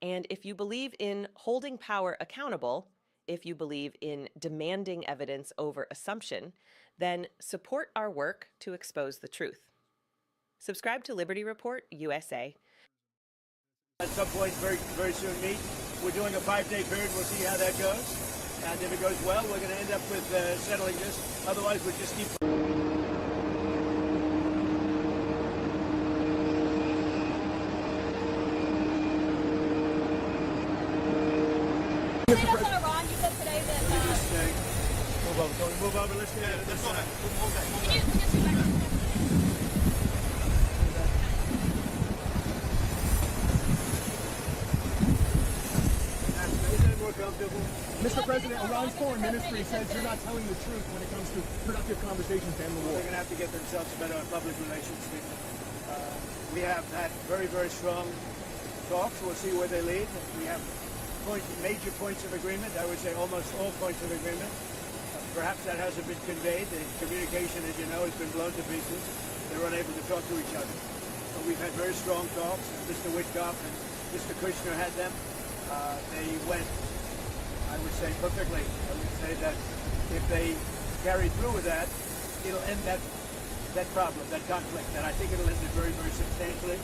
And if you believe in holding power accountable, if you believe in demanding evidence over assumption, then support our work to expose the truth. Subscribe to Liberty Report USA. At some point very soon meet. We're doing a 5-day period. We'll see how that goes. And if it goes well, we're going to end up with settling this. Otherwise, we'll just keep... Move over, let's get out of this side. Mr. President, Iran's foreign ministry says you're not telling the truth when it comes to productive conversations to end the war. They're going to have to get themselves better public relations people. We have had very, very strong talks. We'll see where they lead. We have major points of agreement. I would say almost all points of agreement. Perhaps that hasn't been conveyed. The communication, as you know, has been blown to pieces. They're unable to talk to each other. But we've had very strong talks. Mr. Witkoff and Mr. Kushner had them. They went, I would say, perfectly. I would say that if they carry through with that, it'll end that problem, that conflict. And I think it'll end it very, very substantially.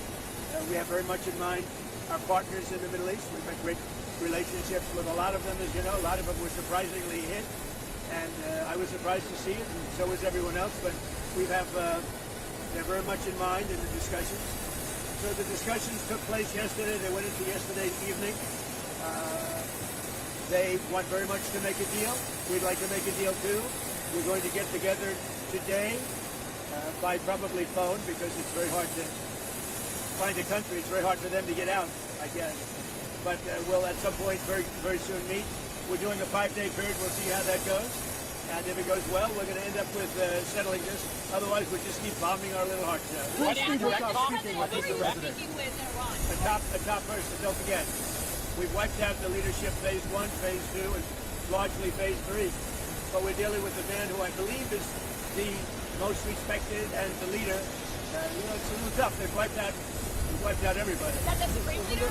We have very much in mind our partners in the Middle East. We've had great relationships with a lot of them, as you know. A lot of them were surprisingly hit. And I was surprised to see it, and so was everyone else. But we have, they're very much in mind in the discussions. So the discussions took place yesterday. They went into yesterday evening. They want very much to make a deal. We'd like to make a deal too. We're going to get together today by probably phone because it's very hard to find a country. It's very hard for them to get out, I guess. But we'll at some point very, very soon meet. We're doing a 5-day period. We'll see how that goes. And if it goes well, we're going to end up with settling this. Otherwise, we'll just keep bombing our little hearts out. Who's Steve Witkoff speaking with Mr. President? A top person. Don't forget, we've wiped out the leadership phase 1, phase 2, and largely phase 3. But we're dealing with the man who I believe is the most respected and the leader. It's a little tough. We've wiped out everybody. Is that the Supreme Leader?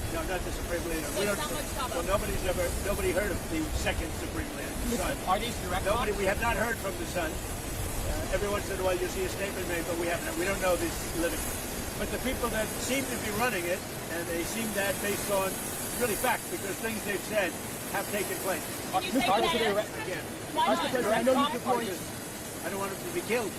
No, not the Supreme Leader. Nobody heard of the second Supreme Leader, the son. Are these direct? We have not heard from the son. Every once in a while you see a statement made, but we don't know this living. But the people that seem to be running it, and they seem that based on really facts, because things they've said have taken place. Mr. President, Again. Mr. President, I know you deployed. I don't want him to be killed.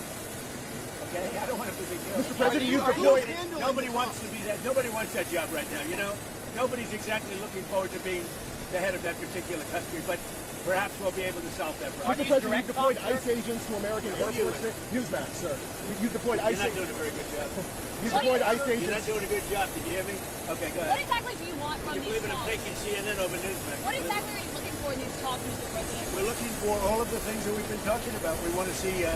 Okay, I don't want him to be killed. Mr. President, you deployed. Nobody wants to be that. Nobody wants that job right now. You know, nobody's exactly looking forward to being the head of that particular country. But perhaps we'll be able to solve that problem. Mr. President, you deployed ICE agents to American airports. Newsmax, sir. You deployed ICE. You're not doing a very good job. You deployed ICE agents. You're not doing a good job. Did you hear me? Okay, go ahead. What exactly do you want from You these believe in talks? taking CNN over Newsmax? What exactly are you looking for in these talks, Mr. President? We're looking for all of the things that we've been talking about. We want to see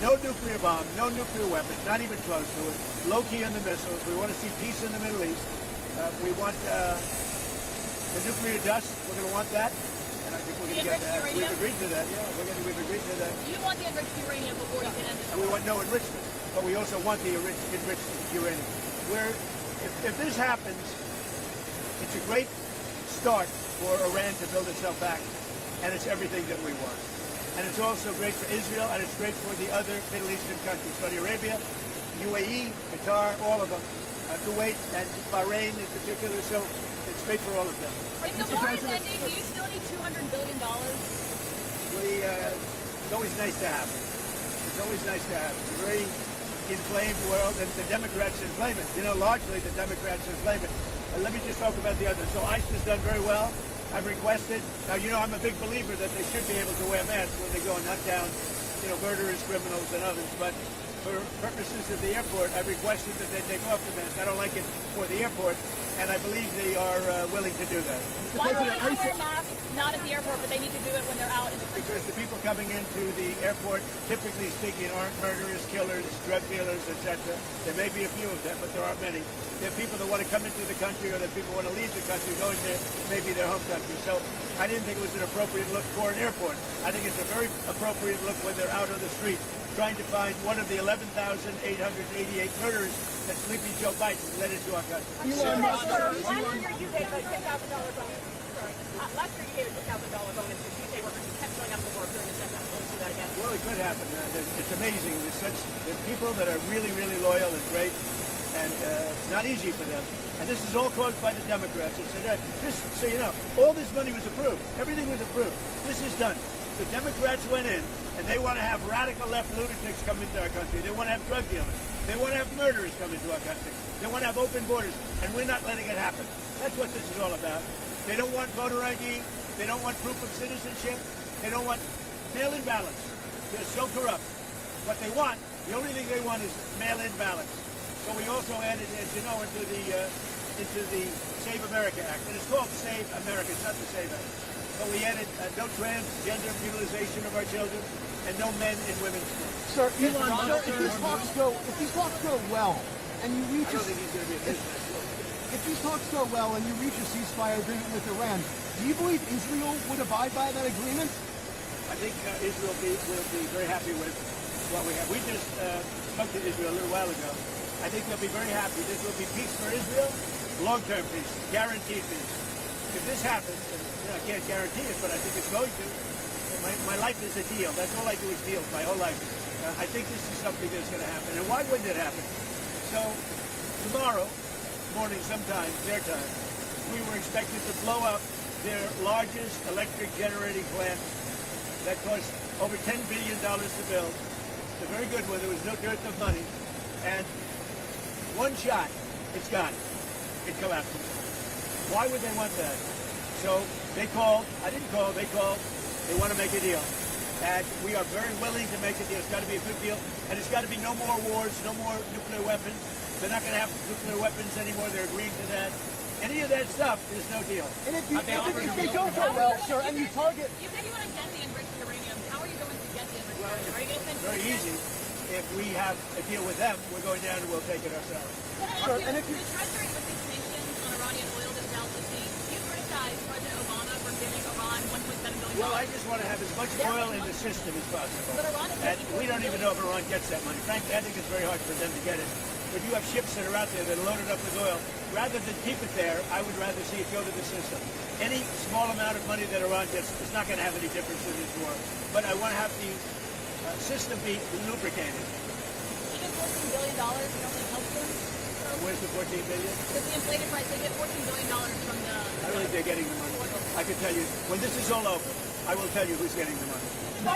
no nuclear bomb, no nuclear weapons, not even close to it. Low key on the missiles. We want to see peace in the Middle East. We want the nuclear dust. We're going to want that. And I think we're going to get that. We've agreed to that. Yeah, we've agreed to that. You want the enriched uranium before you can end this. And we want no enrichment, but we also want the enriched uranium. If this happens, it's a great start for Iran to build itself back, and it's everything that we want. And it's also great for Israel, and it's great for the other Middle Eastern countries, Saudi Arabia, UAE, Qatar, all of them, Kuwait, and Bahrain in particular. So it's great for all of them. If the war is ending, do you still need $200 billion? It's always nice to have it. It's always nice to have it. It's a very inflamed world, and the Democrats inflame it. You know, largely the Democrats inflame it. Let me just talk about the others. So ICE has done very well. I've requested, now you know I'm a big believer that they should be able to wear masks when they go and hunt down, murderers, criminals, and others. But for purposes of the airport, I've requested that they take off the mask. I don't like it for the airport, and I believe they are willing to do that. Why don't they wear masks, not at the airport, but they need to do it when they're out in the country? Because the people coming into the airport, typically speaking, aren't murderers, killers, drug dealers, etc. There may be a few of them, but there aren't many. There are people that want to come into the country, or that people want to leave the country, going to maybe their home country. So I didn't think it was an appropriate look for an airport. I think it's a very appropriate look when they're out on the street, trying to find one of the 11,888 murderers that Sleepy Joe Biden led into our country. Last year you gave a $10,000 bonus. Last year you gave a $10,000 bonus to TK workers who kept showing up to work during the shutdown. Will you do that again? Well, it could happen. It's amazing. There's people that are really, really loyal and great, and it's not easy for them. And this is all caused by the Democrats. Just so you know, all this money was approved. Everything was approved. This is done. The Democrats went in, and they want to have radical left lunatics come into our country. They want to have drug dealers. They want to have murderers come into our country. They want to have open borders, and we're not letting it happen. That's what this is all about. They don't want voter ID. They don't want proof of citizenship. They don't want mail-in ballots. They're so corrupt. What they want, the only thing they want is mail-in ballots. So we also added, as you know, into the Save America Act. And it's called Save America. It's not the Save Act. But we added no transgender mutilization of our children and no men in women's schools. Sir, Elon, if these talks go well, and you reach I don't think he's going to be a business. if these talks go well and you reach a ceasefire agreement with Iran, do you believe Israel would abide by that agreement? I think Israel will be very happy with what we have. We just spoke to Israel a little while ago. I think they'll be very happy. This will be peace for Israel, long-term peace, guaranteed peace. If this happens, and I can't guarantee it, but I think it's going to. My life is a deal. That's all I do is deals my whole life. I think this is something that's going to happen. And why wouldn't it happen? So tomorrow morning sometime, their time, we were expected to blow up their largest electric generating plant that cost over $10 billion to build. It's a very good one. There was no dearth of money. And one shot, it's gone. It collapses. Why would they want that? So they called. I didn't call. They called. They want to make a deal. And we are very willing to make a deal. It's got to be a good deal. And it's got to be no more wars, no more nuclear weapons. They're not going to have nuclear weapons anymore. They're agreeing to that. Any of that stuff is no deal. And if they don't go well, sir, and you target... You said you want to get the enriched uranium. How are you going to get the enriched uranium? Are you going to send Very easy. If we have a deal with them, we're going down and we'll take it ourselves. Sure, and if you... The Treasury lifted sanctions on Iranian oil to South Sea. You criticize President Obama for giving Iran $1.7 billion. Well, I just want to have as much oil in the system as possible. And we don't even know if Iran gets that money. Frankly, I think it's very hard for them to get it. If you have ships that are out there that are loaded up with oil, rather than keep it there, I would rather see it go to the system. Any small amount of money that Iran gets is not going to have any difference in this war. But I want to have the system be lubricated. Even $14 billion, you don't think helps them? Where's the $14 billion? With the inflated price, they get $14 billion from the... I don't think they're getting the money. I can tell you, when this is all over, I will tell you who's getting the money.